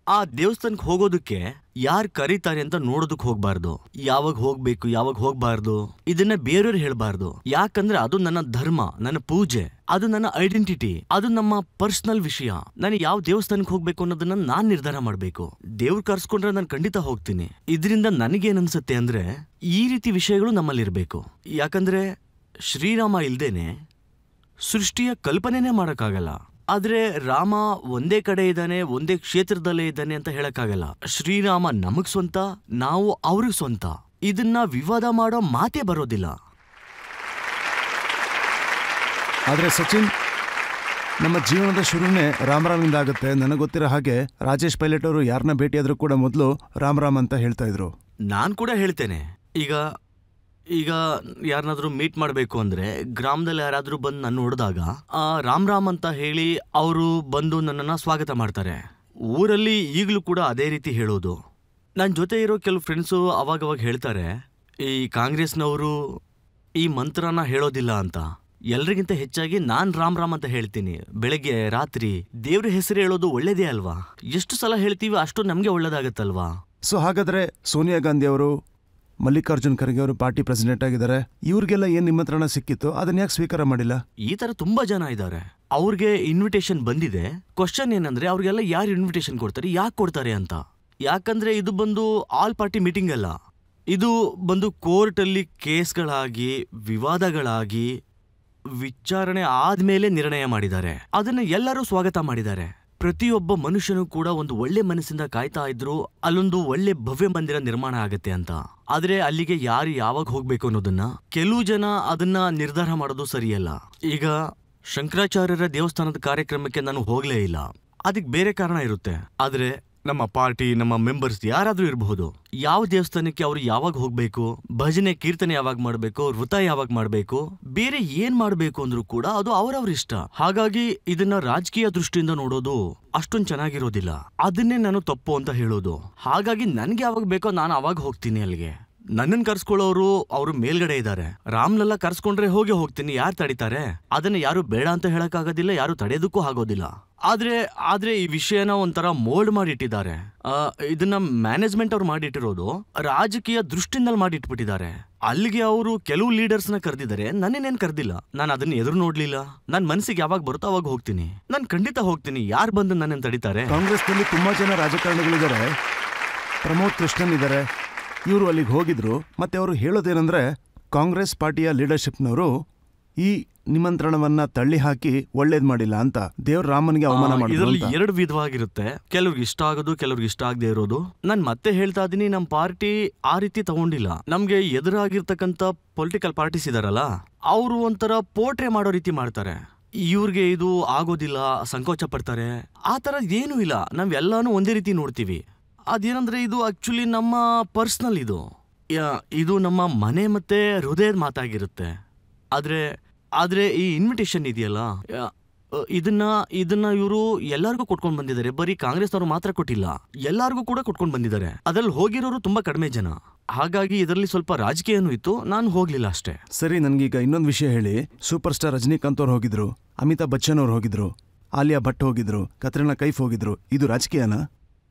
ಆ ದೇವಸ್ಥಾನಕ್ಕೆ ಹೋಗೋದಕ್ಕೆ ಯಾರು ಕರೀತಾರೆ ಅಂತ ನೋಡೋದಕ್ಕೆ ಹೋಗ್ಬಾರ್ದು. ಯಾವಾಗ ಹೋಗ್ಬೇಕು, ಯಾವಾಗ ಹೋಗ್ಬಾರ್ದು ಇದನ್ನ ಬೇರೆಯವ್ರು ಹೇಳ್ಬಾರ್ದು. ಯಾಕಂದ್ರೆ ಅದು ನನ್ನ ಧರ್ಮ, ನನ್ನ ಪೂಜೆ, ಅದು ನನ್ನ ಐಡೆಂಟಿಟಿ, ಅದು ನಮ್ಮ ಪರ್ಸನಲ್ ವಿಷಯ. ನಾನು ಯಾವ ದೇವಸ್ಥಾನಕ್ಕೆ ಹೋಗ್ಬೇಕು ಅನ್ನೋದನ್ನ ನಾನ್ ನಿರ್ಧಾರ ಮಾಡ್ಬೇಕು. ದೇವ್ರು ಕರ್ಸ್ಕೊಂಡ್ರೆ ನಾನು ಖಂಡಿತ ಹೋಗ್ತೀನಿ. ಇದರಿಂದ ನನಗೇನ್ ಅನ್ಸುತ್ತೆ ಅಂದ್ರೆ ಈ ರೀತಿ ವಿಷಯಗಳು ನಮ್ಮಲ್ಲಿರ್ಬೇಕು. ಯಾಕಂದ್ರೆ ಶ್ರೀರಾಮ ಇಲ್ದೇನೆ ಸೃಷ್ಟಿಯ ಕಲ್ಪನೆನೇ ಮಾಡಕ್ಕಾಗಲ್ಲ. ಆದ್ರೆ ರಾಮ ಒಂದೇ ಕಡೆ ಇದ್ದಾನೆ, ಒಂದೇ ಕ್ಷೇತ್ರದಲ್ಲೇ ಇದ್ದಾನೆ ಅಂತ ಹೇಳಕ್ಕಾಗಲ್ಲ. ಶ್ರೀರಾಮ ನಮಗ್ ಸ್ವಂತ, ನಾವು ಅವ್ರಿಗೆ ಸ್ವಂತ. ಇದನ್ನ ವಿವಾದ ಮಾಡೋ ಮಾತೇ ಬರೋದಿಲ್ಲ. ಆದ್ರೆ ಸಚಿನ್, ನಮ್ಮ ಜೀವನದ ಶುರುನೇ ರಾಮರಾಮಿಂದ ಆಗುತ್ತೆ. ನನಗೆ ಗೊತ್ತಿರೋ ಹಾಗೆ ರಾಜೇಶ್ ಪೈಲಟ್ ಅವರು ಯಾರನ್ನ ಭೇಟಿಯಾದ್ರೂ ಕೂಡ ಮೊದಲು ರಾಮ್ ರಾಮ್ ಅಂತ ಹೇಳ್ತಾ ಇದ್ರು. ನಾನ್ ಕೂಡ ಹೇಳ್ತೇನೆ. ಈಗ ಈಗ ಯಾರನ್ನಾದ್ರೂ ಮೀಟ್ ಮಾಡಬೇಕು ಅಂದ್ರೆ ಗ್ರಾಮದಲ್ಲಿ ಯಾರಾದ್ರೂ ಬಂದು ನನ್ನ ನೋಡಿದಾಗ ರಾಮ್ ರಾಮ್ ಅಂತ ಹೇಳಿ ಅವರು ಬಂದು ನನ್ನನ್ನು ಸ್ವಾಗತ ಮಾಡ್ತಾರೆ. ಊರಲ್ಲಿ ಈಗಲೂ ಕೂಡ ಅದೇ ರೀತಿ ಹೇಳೋದು. ನನ್ನ ಜೊತೆ ಇರೋ ಕೆಲವು ಫ್ರೆಂಡ್ಸು ಅವಾಗವಾಗ ಹೇಳ್ತಾರೆ, ಈ ಕಾಂಗ್ರೆಸ್ನವರು ಈ ಮಂತ್ರನ ಹೇಳೋದಿಲ್ಲ ಅಂತ. ಎಲ್ರಿಗಿಂತ ಹೆಚ್ಚಾಗಿ ನಾನ್ ರಾಮ್ ರಾಮ್ ಅಂತ ಹೇಳ್ತೀನಿ. ಬೆಳಗ್ಗೆ ರಾತ್ರಿ ದೇವ್ರ ಹೆಸರು ಹೇಳೋದು ಒಳ್ಳೇದೇ ಅಲ್ವಾ? ಎಷ್ಟು ಸಲ ಹೇಳ್ತೀವಿ ಅಷ್ಟು ನಮ್ಗೆ ಒಳ್ಳೇದಾಗತ್ತಲ್ವಾ? ಸೊ ಹಾಗಾದ್ರೆ ಸೋನಿಯಾ ಗಾಂಧಿ ಅವರು, ಮಲ್ಲಿಕಾರ್ಜುನ್ ಖರ್ಗೆ ಅವರು ಪಾರ್ಟಿ ಪ್ರೆಸಿಡೆಂಟ್ ಆಗಿದ್ದಾರೆ. ಇವ್ರಿಗೆಲ್ಲ ಏನ್ ನಿಮಂತ್ರಣ ಸಿಕ್ಕಿತ್ತು, ಅದನ್ನ ಯಾಕೆ ಸ್ವೀಕಾರ ಮಾಡಿಲ್ಲ? ಈ ತರ ತುಂಬಾ ಜನ ಇದ್ದಾರೆ. ಅವ್ರಿಗೆ ಇನ್ವಿಟೇಷನ್ ಬಂದಿದೆ. ಕ್ವಶನ್ ಏನಂದ್ರೆ ಅವ್ರಿಗೆಲ್ಲ ಯಾರು ಇನ್ವಿಟೇಷನ್ ಕೊಡ್ತಾರೆ, ಯಾಕೆ ಕೊಡ್ತಾರೆ ಅಂತ. ಯಾಕಂದ್ರೆ ಇದು ಬಂದು ಆಲ್ ಪಾರ್ಟಿ ಮೀಟಿಂಗ್ ಅಲ್ಲ. ಇದು ಬಂದು ಕೋರ್ಟಲ್ಲಿ ಕೇಸ್ಗಳಾಗಿ ವಿವಾದಗಳಾಗಿ ವಿಚಾರಣೆ ಆದ್ಮೇಲೆ ನಿರ್ಣಯ ಮಾಡಿದ್ದಾರೆ. ಅದನ್ನ ಎಲ್ಲರೂ ಸ್ವಾಗತ ಮಾಡಿದ್ದಾರೆ. ಪ್ರತಿಯೊಬ್ಬ ಮನುಷ್ಯನು ಕೂಡ ಒಂದು ಒಳ್ಳೆ ಮನಸ್ಸಿಂದ ಕಾಯ್ತಾ ಇದ್ರು ಅಲ್ಲೊಂದು ಒಳ್ಳೆ ಭವ್ಯ ಮಂದಿರ ನಿರ್ಮಾಣ ಆಗತ್ತೆ ಅಂತ. ಆದ್ರೆ ಅಲ್ಲಿಗೆ ಯಾರು ಯಾವಾಗ ಹೋಗ್ಬೇಕು ಅನ್ನೋದನ್ನ ಕೆಲವು ಜನ ಅದನ್ನ ನಿರ್ಧಾರ ಮಾಡೋದು ಸರಿಯಲ್ಲ. ಈಗ ಶಂಕರಾಚಾರ್ಯರ ದೇವಸ್ಥಾನದ ಕಾರ್ಯಕ್ರಮಕ್ಕೆ ನಾನು ಹೋಗ್ಲೇ ಇಲ್ಲ. ಅದಕ್ಕೆ ಬೇರೆ ಕಾರಣ ಇರುತ್ತೆ. ಆದ್ರೆ ನಮ್ಮ ಪಾರ್ಟಿ, ನಮ್ಮ ಮೆಂಬರ್ಸ್ ಯಾರಾದ್ರೂ ಇರಬಹುದು, ಯಾವ ದೇವಸ್ಥಾನಕ್ಕೆ ಅವ್ರು ಯಾವಾಗ ಹೋಗ್ಬೇಕು, ಭಜನೆ ಕೀರ್ತನೆ ಯಾವಾಗ ಮಾಡ್ಬೇಕು, ವೃತ ಯಾವಾಗ ಮಾಡ್ಬೇಕು, ಬೇರೆ ಏನ್ ಮಾಡ್ಬೇಕು ಅಂದ್ರೂ ಕೂಡ ಅದು ಅವರವ್ರ ಇಷ್ಟ. ಹಾಗಾಗಿ ಇದನ್ನ ರಾಜಕೀಯ ದೃಷ್ಟಿಯಿಂದ ನೋಡೋದು ಅಷ್ಟೊಂದು ಚೆನ್ನಾಗಿರೋದಿಲ್ಲ. ಅದನ್ನೇ ನಾನು ತಪ್ಪು ಅಂತ ಹೇಳೋದು. ಹಾಗಾಗಿ ನನ್ಗೆ ಯಾವಾಗ ಬೇಕೋ ನಾನು ಅವಾಗ ಹೋಗ್ತೀನಿ ಅಲ್ಲಿಗೆ. ನನ್ನನ್ನು ಕರ್ಸ್ಕೊಳ್ಳೋರು ಅವರು ಮೇಲ್ಗಡೆ ಇದ್ದಾರೆ. ರಾಮ್ಲಲ್ಲ ಕರ್ಸ್ಕೊಂಡ್ರೆ ಹೋಗ್ತೀನಿ, ಯಾರು ತಡಿತಾರೆ? ಅದನ್ನ ಯಾರು ಬೇಡ ಅಂತ ಹೇಳಕ್ಕಾಗೋದಿಲ್ಲ, ಯಾರು ತಡೆಯೋದಕ್ಕೂ ಆಗೋದಿಲ್ಲ. ಆದ್ರೆ ಈ ವಿಷಯನ ಒಂಥರ ಮೋಲ್ಡ್ ಮಾಡಿಟ್ಟಿದ್ದಾರೆ. ಇದನ್ನ ಮ್ಯಾನೇಜ್ಮೆಂಟ್ ಅವ್ರು ಮಾಡಿಟ್ಟಿರೋದು ರಾಜಕೀಯ ದೃಷ್ಟಿನಲ್ಲಿ ಮಾಡಿಟ್ಬಿಟ್ಟಿದ್ದಾರೆ. ಅಲ್ಲಿಗೆ ಅವರು ಕೆಲವು ಲೀಡರ್ಸ್ನ ಕರೆದಿದ್ದಾರೆ, ನನ್ನೇನೇನ್ ಕರೆದಿಲ್ಲ. ನಾನು ಅದನ್ನ ಎದುರು ನೋಡ್ಲಿಲ್ಲ. ನನ್ ಮನಸ್ಸಿಗೆ ಯಾವಾಗ ಬರುತ್ತೋ ಅವಾಗ ಹೋಗ್ತೀನಿ. ನಾನು ಖಂಡಿತ ಹೋಗ್ತೀನಿ. ಯಾರು ಬಂದು ನನ್ನನ್ನು ತಡಿತಾರೆ? ಕಾಂಗ್ರೆಸ್ನಲ್ಲಿ ತುಂಬಾ ಜನ ರಾಜಕಾರಣಿಗಳಿದ್ದಾರೆ. ಪ್ರಮೋದ್ ಕೃಷ್ಣನ್ ಇದ್ದಾರೆ. ಇವರು ಅಲ್ಲಿಗೆ ಹೋಗಿದ್ರು. ಮತ್ತೆ ಅವರು ಹೇಳೋದೇನೆಂದ್ರೆ, ಕಾಂಗ್ರೆಸ್ ಪಾರ್ಟಿಯ ಲೀಡರ್ಶಿಪ್ನವರು ಈ ನಿಮಂತ್ರಣವನ್ನ ತಳ್ಳಿ ಹಾಕಿ ಒಳ್ಳೇದ್ ಮಾಡಿಲ್ಲ ಅಂತ. ದೇವ್ರ ರಾಮನಿಗೆ ಅವಮಾನ ಮಾಡಿದ್ರು. ಇದರಲ್ಲಿ ಎರಡು ವಿಧವಾಗಿರುತ್ತೆ. ಕೆಲವ್ರಿಗೆ ಇಷ್ಟ ಆಗೋದು, ಕೆಲವ್ರಿಗೆ ಇಷ್ಟ ಆಗದೆ ಇರೋದು. ನಾನ್ ಮತ್ತೆ ಹೇಳ್ತಾ ಇದೀನಿ, ನಮ್ ಪಾರ್ಟಿ ಆ ರೀತಿ ತಗೊಂಡಿಲ್ಲ. ನಮ್ಗೆ ಎದುರಾಗಿರ್ತಕ್ಕಂಥ ಪೊಲಿಟಿಕಲ್ ಪಾರ್ಟೀಸ್ ಇದಾರಲ್ಲ, ಅವರು ಒಂಥರ ಪೋರ್ಟ್ರೇ ಮಾಡೋ ರೀತಿ ಮಾಡ್ತಾರೆ. ಇವ್ರಿಗೆ ಇದು ಆಗೋದಿಲ್ಲ, ಸಂಕೋಚ ಪಡ್ತಾರೆ. ಆ ತರ ಏನೂ ಇಲ್ಲ. ನಾವೆಲ್ಲಾನು ಒಂದೇ ರೀತಿ ನೋಡ್ತೀವಿ. ಅದೇನಂದ್ರೆ ಇದು ಆಕ್ಚುಲಿ ನಮ್ಮ ಪರ್ಸನಲ್, ಇದು ನಮ್ಮ ಮನೆ ಮತ್ತೆ ಹೃದಯದ ಮಾತಾಗಿರುತ್ತೆ. ಆದ್ರೆ ಈ ಇನ್ವಿಟೇಷನ್ ಇದೆಯಲ್ಲ, ಇದನ್ನ ಇವರು ಎಲ್ಲರಿಗೂ ಕೊಟ್ಕೊಂಡು ಬಂದಿದ್ದಾರೆ. ಬರೀ ಕಾಂಗ್ರೆಸ್ನವರು ಮಾತ್ರ ಕೊಟ್ಟಿಲ್ಲ, ಎಲ್ಲರಿಗೂ ಕೂಡ ಕೊಟ್ಕೊಂಡು ಬಂದಿದ್ದಾರೆ. ಅದ್ರಲ್ಲಿ ಹೋಗಿರೋರು ತುಂಬಾ ಕಡಿಮೆ ಜನ. ಹಾಗಾಗಿ ಇದರಲ್ಲಿ ಸ್ವಲ್ಪ ರಾಜಕೀಯನೂ ಇತ್ತು. ನಾನು ಹೋಗ್ಲಿಲ್ಲ ಅಷ್ಟೇ. ಸರಿ, ನನ್ಗೀಗ ಇನ್ನೊಂದು ವಿಷಯ ಹೇಳಿ. ಸೂಪರ್ ಸ್ಟಾರ್ ರಜನಿಕಾಂತ್ ಅವ್ರು ಹೋಗಿದ್ರು, ಅಮಿತಾಬ್ ಬಚ್ಚನ್ ಅವ್ರು ಹೋಗಿದ್ರು, ಆಲಿಯಾ ಭಟ್ ಹೋಗಿದ್ರು, ಕತ್ರಿನಾ ಕೈಫ್ ಹೋಗಿದ್ರು. ಇದು ರಾಜಕೀಯನಾ?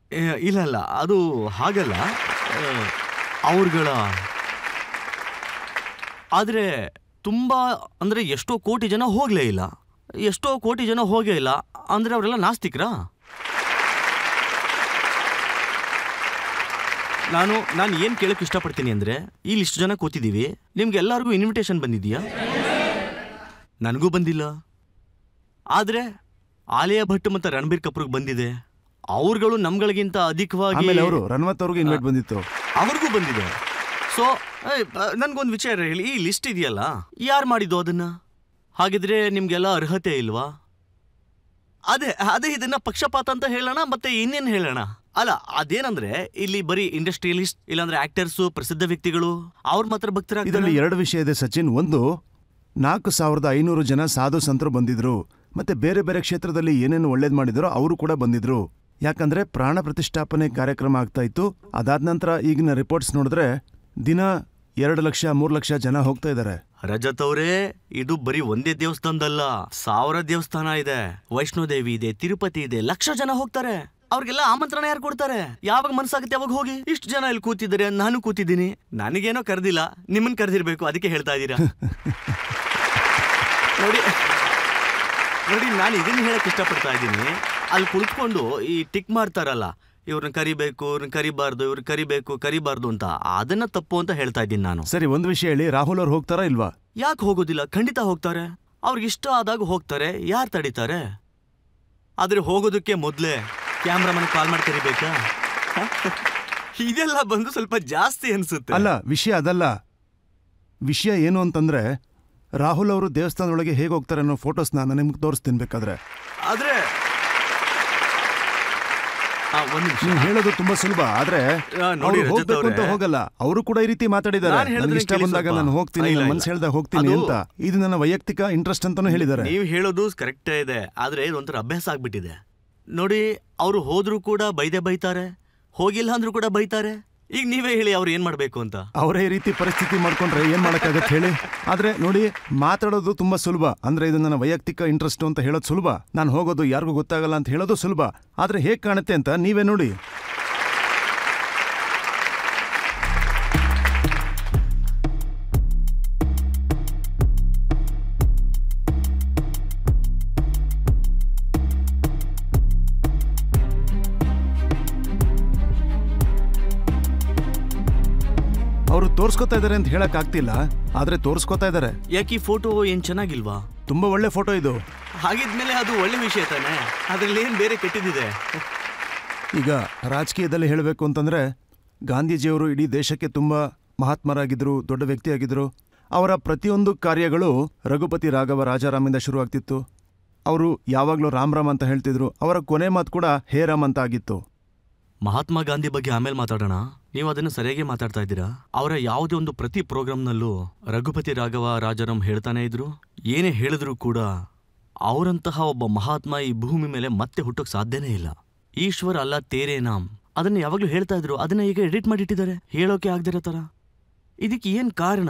ಇಲ್ಲ, ಅದು ಹಾಗಲ್ಲ. ಅವ್ರಗಳ ಆದ್ರೆ ತುಂಬಾ ಅಂದ್ರೆ ಎಷ್ಟೋ ಕೋಟಿ ಜನ ಹೋಗ್ಲೇ ಇಲ್ಲ. ಎಷ್ಟೋ ಕೋಟಿ ಜನ ಹೋಗೇ ಇಲ್ಲ ಅಂದ್ರೆ ಅವರೆಲ್ಲ ನಾಸ್ತಿಕರಾ? ನಾನು ಏನ್ ಕೇಳಕ್ ಇಷ್ಟಪಡ್ತೀನಿ ಅಂದ್ರೆ, ಇಲ್ಲಿ ಇಷ್ಟು ಜನ ಕೂತಿದೀವಿ, ನಿಮ್ಗೆಲ್ಲರಿಗೂ ಇನ್ವಿಟೇಷನ್ ಬಂದಿದೆಯಾ? ನನಗೂ ಬಂದಿಲ್ಲ. ಆದ್ರೆ ಆಲಿಯಾ ಭಟ್ ಮತ್ತೆ ರಣಬೀರ್ ಕಪೂರ್ಗೆ ಬಂದಿದೆ. ಅವ್ರುಗಳು ನಮ್ಗಳಿಗಿಂತ ಅಧಿಕವಾಗಿ ರನ್ವತ್ ಅವ್ರಿಗೆ ಇನ್ವೈಟ್ ಬಂದಿತ್ತು, ಅವ್ರಿಗೂ ಬಂದಿದೆ. ಸೊ ನನ್ಗೊಂದು ವಿಚಾರ ಹೇಳಿ, ಈ ಲಿಸ್ಟ್ ಇದೆಯಲ್ಲ, ಯಾರು ಮಾಡಿದ್ದು ಅದನ್ನ? ಹಾಗಿದ್ರೆ ನಿಮ್ಗೆಲ್ಲ ಅರ್ಹತೆ ಇಲ್ವಾ? ಅದೇ ಇದನ್ನ ಪಕ್ಷಪಾತ ಅಂತ ಹೇಳೋಣ, ಮತ್ತೆ ಇನ್ನೇನು ಹೇಳೋಣ? ಅಲ್ಲ, ಅದೇನಂದ್ರೆ ಇಲ್ಲಿ ಬರೀ ಇಂಡಸ್ಟ್ರಿಯಲಿಸ್ಟ್ ಇಲ್ಲಾಂದ್ರೆ ಆಕ್ಟರ್ಸು, ಪ್ರಸಿದ್ಧ ವ್ಯಕ್ತಿಗಳು ಅವ್ರ ಮಾತ್ರ ಭಕ್ತರಾಗ್ತಾರೆ. ಇದರಲ್ಲಿ ಎರಡು ವಿಷಯ ಇದೆ ಸಚಿನ್. ಒಂದು, 4500 ಜನ ಸಾಧು ಸಂತರು ಬಂದಿದ್ರು. ಮತ್ತೆ ಬೇರೆ ಬೇರೆ ಕ್ಷೇತ್ರದಲ್ಲಿ ಏನೇನು ಒಳ್ಳೇದ್ ಮಾಡಿದ್ರು ಅವರು ಕೂಡ ಬಂದಿದ್ರು. ಯಾಕಂದ್ರೆ ಪ್ರಾಣ ಪ್ರತಿಷ್ಠಾಪನೆ ಕಾರ್ಯಕ್ರಮ ಆಗ್ತಾ ಇತ್ತು. ಅದಾದ ನಂತರ ಈಗಿನ ರಿಪೋರ್ಟ್ಸ್ ನೋಡಿದ್ರೆ ದಿನ 2 ಲಕ್ಷ 3 ಲಕ್ಷ ಜನ ಹೋಗ್ತಾ ಇದ್ದಾರೆ. ರಜತ್ ಅವರೇ, ಇದು ಬರೀ ಒಂದೇ ದೇವಸ್ಥಾನದಲ್ಲ, 1000 ದೇವಸ್ಥಾನ ಇದೆ, ವೈಷ್ಣೋದೇವಿ ಇದೆ, ತಿರುಪತಿ ಇದೆ, ಲಕ್ಷ ಜನ ಹೋಗ್ತಾರೆ. ಅವ್ರಿಗೆಲ್ಲ ಆಮಂತ್ರಣ ಯಾರು ಕೊಡ್ತಾರೆ? ಯಾವಾಗ ಮನ್ಸಾಗುತ್ತೆ ಅವಾಗ ಹೋಗಿ. ಇಷ್ಟು ಜನ ಇಲ್ಲಿ ಕೂತಿದ್ದಾರೆ, ನಾನು ಕೂತಿದ್ದೀನಿ. ನನಗೇನೋ ಕರೆದಿಲ್ಲ, ನಿಮ್ಮನ್ನ ಕರೆದಿರ್ಬೇಕು, ಅದಕ್ಕೆ ಹೇಳ್ತಾ ಇದ್ದೀರಾ. ನೋಡಿ, ನಾನು ಇದನ್ನ ಹೇಳಕ್ ಇಷ್ಟಪಡ್ತಾ ಇದ್ದೀನಿ. ಅಲ್ಲಿ ಕುಳಿತುಕೊಂಡು ಈ ಟಿಕ್ ಮಾಡ್ತಾರಲ್ಲ, ಇವ್ರನ್ನ ಕರಿಬೇಕು, ಇವ್ರನ್ನ ಕರಿಬಾರ್ದು, ಇವ್ರನ್ನ ಕರಿಬಾರ್ದು ಅಂತ, ಅದನ್ನ ತಪ್ಪು ಅಂತ ಹೇಳ್ತಾ ಇದ್ದೀನಿ ನಾನು. ಸರಿ, ಒಂದು ವಿಷಯ ಹೇಳಿ, ರಾಹುಲ್ ಅವ್ರು ಹೋಗ್ತಾರಾ ಇಲ್ವಾ? ಯಾಕೆ ಹೋಗೋದಿಲ್ಲ? ಖಂಡಿತ ಹೋಗ್ತಾರೆ. ಅವ್ರಿಗೆ ಇಷ್ಟ ಆದಾಗ ಹೋಗ್ತಾರೆ, ಯಾರು ತಡೀತಾರೆ? ಆದ್ರೆ ಹೋಗೋದಕ್ಕೆ ಮೊದಲೇ ಕ್ಯಾಮ್ರಾಮನ್ ಕಾಲ್ ಮಾಡಿ ಕರಿಬೇಕಾ? ಇದೆಲ್ಲ ಬಂದು ಸ್ವಲ್ಪ ಜಾಸ್ತಿ ಅನ್ಸುತ್ತೆ. ಅಲ್ಲ, ವಿಷಯ ಅದಲ್ಲ. ವಿಷಯ ಏನು ಅಂತಂದ್ರೆ, ರಾಹುಲ್ ಅವರು ದೇವಸ್ಥಾನದೊಳಗೆ ಹೇಗೆ ಹೋಗ್ತಾರೆ ಅನ್ನೋ ಫೋಟೋಸ್ನ ನಾನು ನಿಮ್ಗೆ ತೋರಿಸ್ತೀನಿ ಬೇಕಾದ್ರೆ. ಒಂದ್ ನಿಮಿಷ. ನೀವು ಹೇಳೋದು ತುಂಬಾ ಸುಲಭ, ಆದ್ರೆ ನೋಡಿ ಅವ್ರು ರಜತ್ ಹೋಗ್ಬೇಕು ಅಂತ ಅವ್ರೆ, ಹೋಗಲ್ಲ. ಅವರು ಕೂಡ ಈ ರೀತಿ ಮಾತಾಡಿದ್ದಾರೆ. ನಾನ್ ಹೇಳಿದ್ರೆ ನನಗೆ ಇಷ್ಟ ಕೇಳಿ ಬಂದಾಗ ಸ್ವಲ್ಪ. ನಾನು ಹೋಗ್ತೀನಿ, ಇಲ್ಲ, ನನ್ನ ಇಲ್ಲ. ಮನ್ಸು ಹೇಳ್ದಾಗ ಹೋಗ್ತೀನಿ ಅದು- ಅಂತ. ಇದು ನನ್ನ ವೈಯಕ್ತಿಕ ಇಂಟ್ರೆಸ್ಟ್ ಅಂತಾನೂ ಹೇಳಿದ್ದಾರೆ. ನೀವು ಹೇಳೋದು ಕರೆಕ್ಟೇ ಇದೆ, ಆದ್ರೆ ಇದೊಂಥರ ಅಭ್ಯಾಸ ಆಗ್ಬಿಟ್ಟಿದೆ. ನೋಡಿ, ಅವರು ಹೋದ್ರೂ ಕೂಡ ಬೈತಾರೆ, ಹೋಗಿಲ್ಲ ಅಂದ್ರೂ ಕೂಡ ಬೈತಾರೆ. ಈಗ ನೀವೇ ಹೇಳಿ ಅವ್ರು ಏನ್ ಮಾಡ್ಬೇಕು ಅಂತ. ಅವರೇ ಈ ರೀತಿ ಪರಿಸ್ಥಿತಿ ಮಾಡ್ಕೊಂಡ್ರೆ ಏನ್ ಮಾಡಕ್ಕಾಗತ್ತೆ ಹೇಳಿ. ಆದ್ರೆ ನೋಡಿ, ಮಾತಾಡೋದು ತುಂಬಾ ಸುಲಭ. ಅಂದ್ರೆ ಇದು ನನ್ನ ವೈಯಕ್ತಿಕ ಇಂಟ್ರೆಸ್ಟ್ ಅಂತ ಹೇಳೋದು ಸುಲಭ. ನಾನು ಹೋಗೋದು ಯಾರಿಗೂ ಗೊತ್ತಾಗಲ್ಲ ಅಂತ ಹೇಳೋದು ಸುಲಭ. ಆದ್ರೆ ಹೇಗ್ ಕಾಣುತ್ತೆ ಅಂತ ನೀವೇ ನೋಡಿ. ಅವರು ತೋರ್ಸ್ಕೊತಾ ಇದಾರೆ ಅಂತ ಹೇಳಕ್ ಆಗ್ತಿಲ್ಲ, ಆದ್ರೆ ತೋರ್ಸ್ಕೊತಾ ಇದಾರೆ. ಯಾಕೆ ಈ ಫೋಟೋ ಏನ್ ಚೆನ್ನಾಗಿಲ್ವಾ? ತುಂಬಾ ಒಳ್ಳೆ ಫೋಟೋ ಇದು. ಹಾಗಿದ್ಮೇಲೆ ಅದು ಒಳ್ಳೆ ವಿಷಯ ತಾನೆ, ಅದ್ರಲ್ಲಿ ಏನ್ ಬೇರೆ ಕೆಟ್ಟಿದ್ದಿದೆ? ಈಗ ರಾಜಕೀಯದಲ್ಲಿ ಹೇಳಬೇಕು ಅಂತಂದ್ರೆ, ಗಾಂಧೀಜಿಯವರು ಇಡೀ ದೇಶಕ್ಕೆ ತುಂಬಾ ಮಹಾತ್ಮರಾಗಿದ್ರು, ದೊಡ್ಡ ವ್ಯಕ್ತಿಯಾಗಿದ್ರು. ಅವರ ಪ್ರತಿಯೊಂದು ಕಾರ್ಯಗಳು ರಘುಪತಿ ರಾಘವ ರಾಜಾರಾಮಿಂದ ಶುರುವಾಗ್ತಿತ್ತು. ಅವರು ಯಾವಾಗಲೂ ರಾಮ್ ರಾಮ್ ಅಂತ ಹೇಳ್ತಿದ್ರು. ಅವರ ಕೊನೆ ಮಾತು ಕೂಡ ಹೇ ರಾಮ್ ಅಂತ ಆಗಿತ್ತು. ಮಹಾತ್ಮ ಗಾಂಧಿ ಬಗ್ಗೆ ಆಮೇಲೆ ಮಾತಾಡೋಣ. ನೀವು ಅದನ್ನು ಸರಿಯಾಗಿ ಮಾತಾಡ್ತಾ ಇದ್ದೀರಾ. ಅವರ ಯಾವುದೇ ಒಂದು ಪ್ರತಿ ಪ್ರೋಗ್ರಾಂನಲ್ಲೂ ರಘುಪತಿ ರಾಘವ ರಾಜಾರಾಮ್ ಹೇಳ್ತಾನೆ ಇದ್ರು. ಏನೇ ಹೇಳಿದ್ರು ಕೂಡ ಅವರಂತಹ ಒಬ್ಬ ಮಹಾತ್ಮ ಈ ಭೂಮಿ ಮೇಲೆ ಮತ್ತೆ ಹುಟ್ಟೋಕ್ ಸಾಧ್ಯನೇ ಇಲ್ಲ. ಈಶ್ವರ್ ಅಲ್ಲ ತೇರೇ ನಾಮ್, ಅದನ್ನ ಯಾವಾಗ್ಲೂ ಹೇಳ್ತಾ ಇದ್ರು. ಅದನ್ನ ಈಗ ಎಡಿಟ್ ಮಾಡಿಟ್ಟಿದ್ದಾರೆ, ಹೇಳೋಕೆ ಆಗದಿರೋ ತರ. ಇದಕ್ಕೆ ಏನ್ ಕಾರಣ?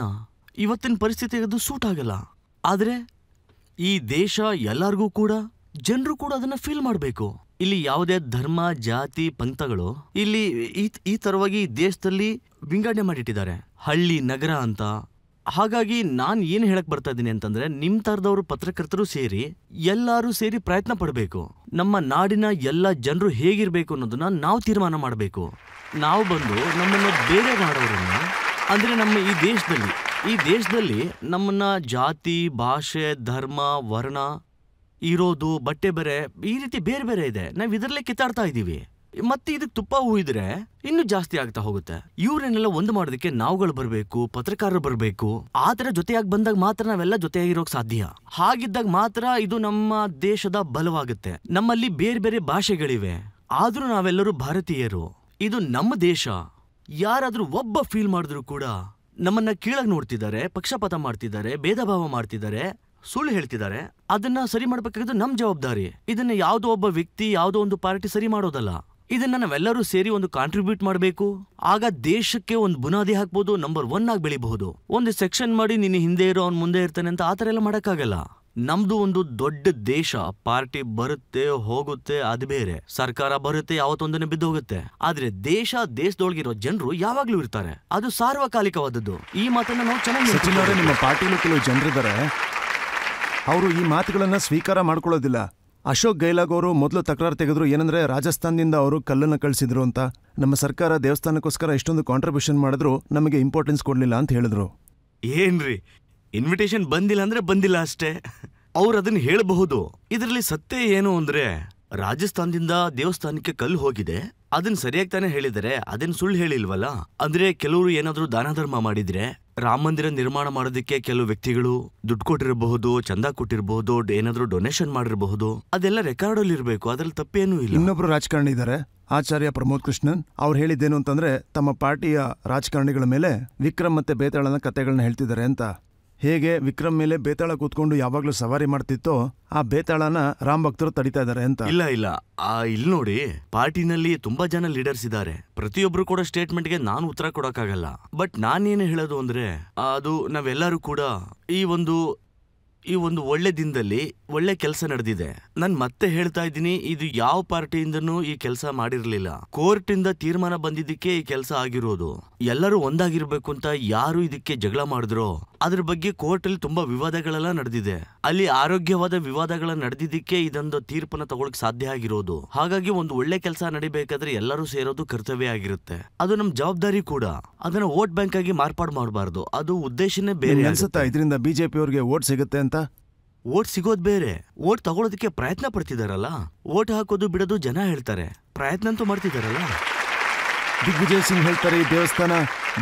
ಇವತ್ತಿನ ಪರಿಸ್ಥಿತಿಗೆ ಅದು ಸೂಟ್ ಆಗಲ್ಲ. ಆದ್ರೆ ಈ ದೇಶ ಎಲ್ಲರಿಗೂ ಕೂಡ, ಜನರು ಕೂಡ ಅದನ್ನ ಫೀಲ್ ಮಾಡಬೇಕು. ಇಲ್ಲಿ ಯಾವುದೇ ಧರ್ಮ, ಜಾತಿ, ಪಂಥಗಳು ಇಲ್ಲಿ ಈ ತರವಾಗಿ ದೇಶದಲ್ಲಿ ವಿಂಗಡಣೆ ಮಾಡಿಟ್ಟಿದ್ದಾರೆ, ಹಳ್ಳಿ ನಗರ ಅಂತ. ಹಾಗಾಗಿ ನಾನು ಏನು ಹೇಳಕ್ ಬರ್ತಾ ಇದ್ದೀನಿ ಅಂತಂದ್ರೆ, ನಿಮ್ ತರದವರು ಪತ್ರಕರ್ತರು ಸೇರಿ ಎಲ್ಲರೂ ಸೇರಿ ಪ್ರಯತ್ನ ಪಡಬೇಕು. ನಮ್ಮ ನಾಡಿನ ಎಲ್ಲ ಜನರು ಹೇಗಿರ್ಬೇಕು ಅನ್ನೋದನ್ನ ನಾವು ತೀರ್ಮಾನ ಮಾಡಬೇಕು. ನಾವು ಬಂದು ನಮ್ಮನ್ನ ಬೇರೆ ಮಾಡೋರನ್ನ, ಅಂದ್ರೆ ನಮ್ಮ ಈ ದೇಶದಲ್ಲಿ ನಮ್ಮನ್ನ ಜಾತಿ, ಭಾಷೆ, ಧರ್ಮ, ವರ್ಣ ಇರೋದು, ಬಟ್ಟೆ ಬೇರೆ, ಈ ರೀತಿ ಬೇರೆ ಬೇರೆ ಇದೆ. ನಾವ್ ಇದರಲ್ಲೇ ಕಿತ್ತಾಡ್ತಾ ಇದೀವಿ. ಮತ್ತೆ ಇದಕ್ಕೆ ತುಪ್ಪ ಹೂಯಿದ್ರೆ ಇನ್ನೂ ಜಾಸ್ತಿ ಆಗ್ತಾ ಹೋಗುತ್ತೆ. ಇವ್ರನ್ನೆಲ್ಲ ಒಂದು ಮಾಡೋದಕ್ಕೆ ನಾವುಗಳು ಬರ್ಬೇಕು, ಪತ್ರಕಾರರು ಬರ್ಬೇಕು. ಆ ತರ ಜೊತೆಯಾಗಿ ಬಂದಾಗ ಮಾತ್ರ ನಾವೆಲ್ಲ ಜೊತೆಯಾಗಿರೋಕ್ ಸಾಧ್ಯ. ಹಾಗಿದ್ದಾಗ ಮಾತ್ರ ಇದು ನಮ್ಮ ದೇಶದ ಬಲವಾಗುತ್ತೆ. ನಮ್ಮಲ್ಲಿ ಬೇರೆ ಬೇರೆ ಭಾಷೆಗಳಿವೆ, ಆದ್ರೂ ನಾವೆಲ್ಲರೂ ಭಾರತೀಯರು. ಇದು ನಮ್ಮ ದೇಶ. ಯಾರಾದ್ರೂ ಒಬ್ಬ ಫೀಲ್ ಮಾಡಿದ್ರು ಕೂಡ ನಮ್ಮನ್ನ ಕೀಳಾಗಿ ನೋಡ್ತಿದ್ದಾರೆ, ಪಕ್ಷಪಾತ ಮಾಡ್ತಿದ್ದಾರೆ, ಭೇದ ಭಾವ ಮಾಡ್ತಿದ್ದಾರೆ, ಸುಳ್ಳು ಹೇಳ್ತಿದ್ದಾರೆ. ಅದನ್ನ ಸರಿ ಮಾಡ್ಬೇಕಾಗಿದ್ದು ನಮ್ ಜವಾಬ್ದಾರಿ. ಇದನ್ನ ಯಾವುದೋ ಒಬ್ಬ ವ್ಯಕ್ತಿ, ಯಾವುದೋ ಒಂದು ಪಾರ್ಟಿ ಸರಿ ಮಾಡೋದಲ್ಲ. ಇದನ್ನ ನಾವೆಲ್ಲರೂ ಸೇರಿ ಒಂದು ಕಾಂಟ್ರಿಬ್ಯೂಟ್ ಮಾಡಬೇಕು. ಆಗ ದೇಶಕ್ಕೆ ಒಂದು ಬುನಾದಿ ಹಾಕ್ಬೋದು, ನಂಬರ್ 1 ಆಗಿ ಬೆಳಿಬಹುದು. ಒಂದು ಸೆಕ್ಷನ್ ಮಾಡಿ ನೀನು ಹಿಂದೆ ಇರೋ, ಅವ್ನು ಮುಂದೆ ಇರ್ತಾನೆ ಅಂತ ಆತರ ಎಲ್ಲ ಮಾಡಕ್ಕಾಗಲ್ಲ. ನಮ್ದು ಒಂದು ದೊಡ್ಡ ದೇಶ. ಪಾರ್ಟಿ ಬರುತ್ತೆ ಹೋಗುತ್ತೆ, ಅದು ಬೇರೆ. ಸರ್ಕಾರ ಬರುತ್ತೆ, ಯಾವತ್ತೊಂದನೆ ಬಿದ್ದು ಹೋಗುತ್ತೆ. ಆದ್ರೆ ದೇಶದೊಳಗಿರೋ ಜನರು ಯಾವಾಗ್ಲೂ ಇರ್ತಾರೆ. ಅದು ಸಾರ್ವಕಾಲಿಕವಾದದ್ದು. ಈ ಮಾತನ್ನ ನಾವು ಚೆನ್ನಾಗಿ ಸಚಿನ್ ಅವರೇ, ನಿಮ್ಮ ಪಾರ್ಟಿಲೂ ಕೆಲವು ಜನರಿದ್ದಾರೆ, ಅವರು ಈ ಮಾತುಗಳನ್ನ ಸ್ವೀಕಾರ ಮಾಡ್ಕೊಳ್ಳೋದಿಲ್ಲ. ಅಶೋಕ್ ಗೈಲಾಗ್ ಅವರು ಮೊದಲು ತಕರಾರು ತೆಗೆದ್ರು. ಏನಂದ್ರೆ, ರಾಜಸ್ಥಾನದಿಂದ ಅವರು ಕಲ್ಲನ್ನ ಕಳಿಸಿದ್ರು ಅಂತ. ನಮ್ಮ ಸರ್ಕಾರ ದೇವಸ್ಥಾನಕ್ಕೋಸ್ಕರ ಇಷ್ಟೊಂದು ಕಾಂಟ್ರಿಬ್ಯೂಷನ್ ಮಾಡಿದ್ರು, ನಮಗೆ ಇಂಪಾರ್ಟೆನ್ಸ್ ಕೊಡ್ಲಿಲ್ಲ ಅಂತ ಹೇಳಿದ್ರು. ಏನ್ರಿ, ಇನ್ವಿಟೇಷನ್ ಬಂದಿಲ್ಲ ಅಂದ್ರೆ ಬಂದಿಲ್ಲ ಅಷ್ಟೇ. ಅವ್ರು ಅದನ್ನ ಹೇಳಬಹುದು. ಇದರಲ್ಲಿ ಸತ್ಯ ಏನು ಅಂದ್ರೆ, ರಾಜಸ್ಥಾನದಿಂದ ದೇವಸ್ಥಾನಕ್ಕೆ ಕಲ್ಲು ಹೋಗಿದೆ, ಅದನ್ನ ಸರಿಯಾಗಿ ತಾನೇ ಹೇಳಿದರೆ, ಅದನ್ನ ಸುಳ್ಳು ಹೇಳಿಲ್ವಲ್ಲ. ಅಂದ್ರೆ ಕೆಲವರು ಏನಾದ್ರೂ ದಾನ ಧರ್ಮ ಮಾಡಿದ್ರೆ, ರಾಮ ಮಂದಿರ ನಿರ್ಮಾಣ ಮಾಡೋದಕ್ಕೆ ಕೆಲವು ವ್ಯಕ್ತಿಗಳು ದುಡ್ಡು ಕೊಟ್ಟಿರಬಹುದು, ಚಂದ ಕೊಟ್ಟಿರಬಹುದು, ಏನಾದ್ರೂ ಡೊನೇಷನ್ ಮಾಡಿರಬಹುದು. ಅದೆಲ್ಲ ರೆಕಾರ್ಡ್ ಅಲ್ಲಿ ಇರಬೇಕು, ಅದ್ರಲ್ಲಿ ತಪ್ಪೇನೂ ಇಲ್ಲ. ಇನ್ನೊಬ್ರು ರಾಜಕಾರಣಿ ಇದ್ದಾರೆ, ಆಚಾರ್ಯ ಪ್ರಮೋದ್ ಕೃಷ್ಣನ್. ಅವ್ರು ಹೇಳಿದ್ದೇನು ಅಂತಂದ್ರೆ, ತಮ್ಮ ಪಾರ್ಟಿಯ ರಾಜಕಾರಣಿಗಳ ಮೇಲೆ ವಿಕ್ರಮ್ ಮತ್ತೆ ಬೇತಾಳನ ಕತೆಗಳನ್ನ ಹೇಳ್ತಿದ್ದಾರೆ ಅಂತ. ಹೇಗೆ ವಿಕ್ರಮ್ ಮೇಲೆ ಬೇತಾಳ ಕೂತ್ಕೊಂಡು ಯಾವಾಗ್ಲೂ ಸವಾರಿ ಮಾಡ್ತಿತ್ತೋ, ಆ ಬೇತಾಳನ ರಾಮ್ ಭಕ್ತರು ತಡಿತಾ ಇದಾರೆ ಅಂತ. ಇಲ್ಲ ಇಲ್ಲಿ ನೋಡಿ, ಪಾರ್ಟಿನಲ್ಲಿ ತುಂಬಾ ಜನ ಲೀಡರ್ಸ್ ಇದ್ದಾರೆ. ಪ್ರತಿಯೊಬ್ರು ಕೂಡ ಸ್ಟೇಟ್ಮೆಂಟ್ಗೆ ನಾನು ಉತ್ತರ ಕೊಡಕ್ಕಾಗಲ್ಲ. ಬಟ್ ನಾನೇನು ಹೇಳೋದು ಅಂದ್ರೆ, ಅದು ನಾವೆಲ್ಲರೂ ಕೂಡ ಈ ಒಂದು ಒಳ್ಳೆ ದಿನದಲ್ಲಿ ಒಳ್ಳೆ ಕೆಲಸ ನಡೆದಿದೆ. ನಾನ್ ಮತ್ತೆ ಹೇಳ್ತಾ ಇದ್ದೀನಿ, ಇದು ಯಾವ ಪಾರ್ಟಿಯಿಂದನೂ ಈ ಕೆಲಸ ಮಾಡಿರ್ಲಿಲ್ಲ. ಕೋರ್ಟ್ ಇಂದ ತೀರ್ಮಾನ ಬಂದಿದ್ದಕ್ಕೆ ಈ ಕೆಲಸ ಆಗಿರೋದು. ಎಲ್ಲರೂ ಒಂದಾಗಿರ್ಬೇಕು ಅಂತ ಯಾರು ಇದಕ್ಕೆ ಜಗಳ ಮಾಡಿದ್ರೋ, ಅದ್ರ ಬಗ್ಗೆ ಕೋರ್ಟ್ ಅಲ್ಲಿ ತುಂಬಾ ವಿವಾದಗಳೆಲ್ಲ ನಡೆದಿದೆ. ಅಲ್ಲಿ ಆರೋಗ್ಯವಾದ ವಿವಾದಗಳ ನಡೆದಿದ್ದಕ್ಕೆ ಇದೊಂದು ತೀರ್ಪನ್ನ ತಗೊಳಕ್ ಸಾಧ್ಯ ಆಗಿರೋದು. ಹಾಗಾಗಿ ಒಂದು ಒಳ್ಳೆ ಕೆಲಸ ನಡಿಬೇಕಾದ್ರೆ ಎಲ್ಲರೂ ಸೇರೋದು ಕರ್ತವ್ಯ ಆಗಿರುತ್ತೆ. ಅದು ನಮ್ ಜವಾಬ್ದಾರಿ ಕೂಡ. ಅದನ್ನ ವೋಟ್ ಬ್ಯಾಂಕ್ ಆಗಿ ಮಾರ್ಪಾಡು ಮಾಡಬಾರ್ದು. ಅದು ಉದ್ದೇಶನೇ ಬೇರೆ. ಅನ್ಸುತ್ತಾ ಇದರಿಂದ ಬಿಜೆಪಿ ಅವ್ರಿಗೆ ವೋಟ್ ಸಿಗುತ್ತೆ ಅಂತ? ವೋಟ್ ಸಿಗೋದ್ ಬೇರೆ, ವೋಟ್ ತಗೊಳೋದಕ್ಕೆ ಪ್ರಯತ್ನ ಪಡ್ತಿದಾರಲ್ಲ. ವೋಟ್ ಹಾಕೋದು ಬಿಡೋದು ಜನ ಹೇಳ್ತಾರೆ, ಪ್ರಯತ್ನ ಅಂತೂ ಮಾಡ್ತಿದಾರಲ್ಲ. ದಿಗ್ವಿಜಯ್ ಸಿಂಗ್ ಹೇಳ್ತಾರೆ, ಈ ದೇವಸ್ಥಾನ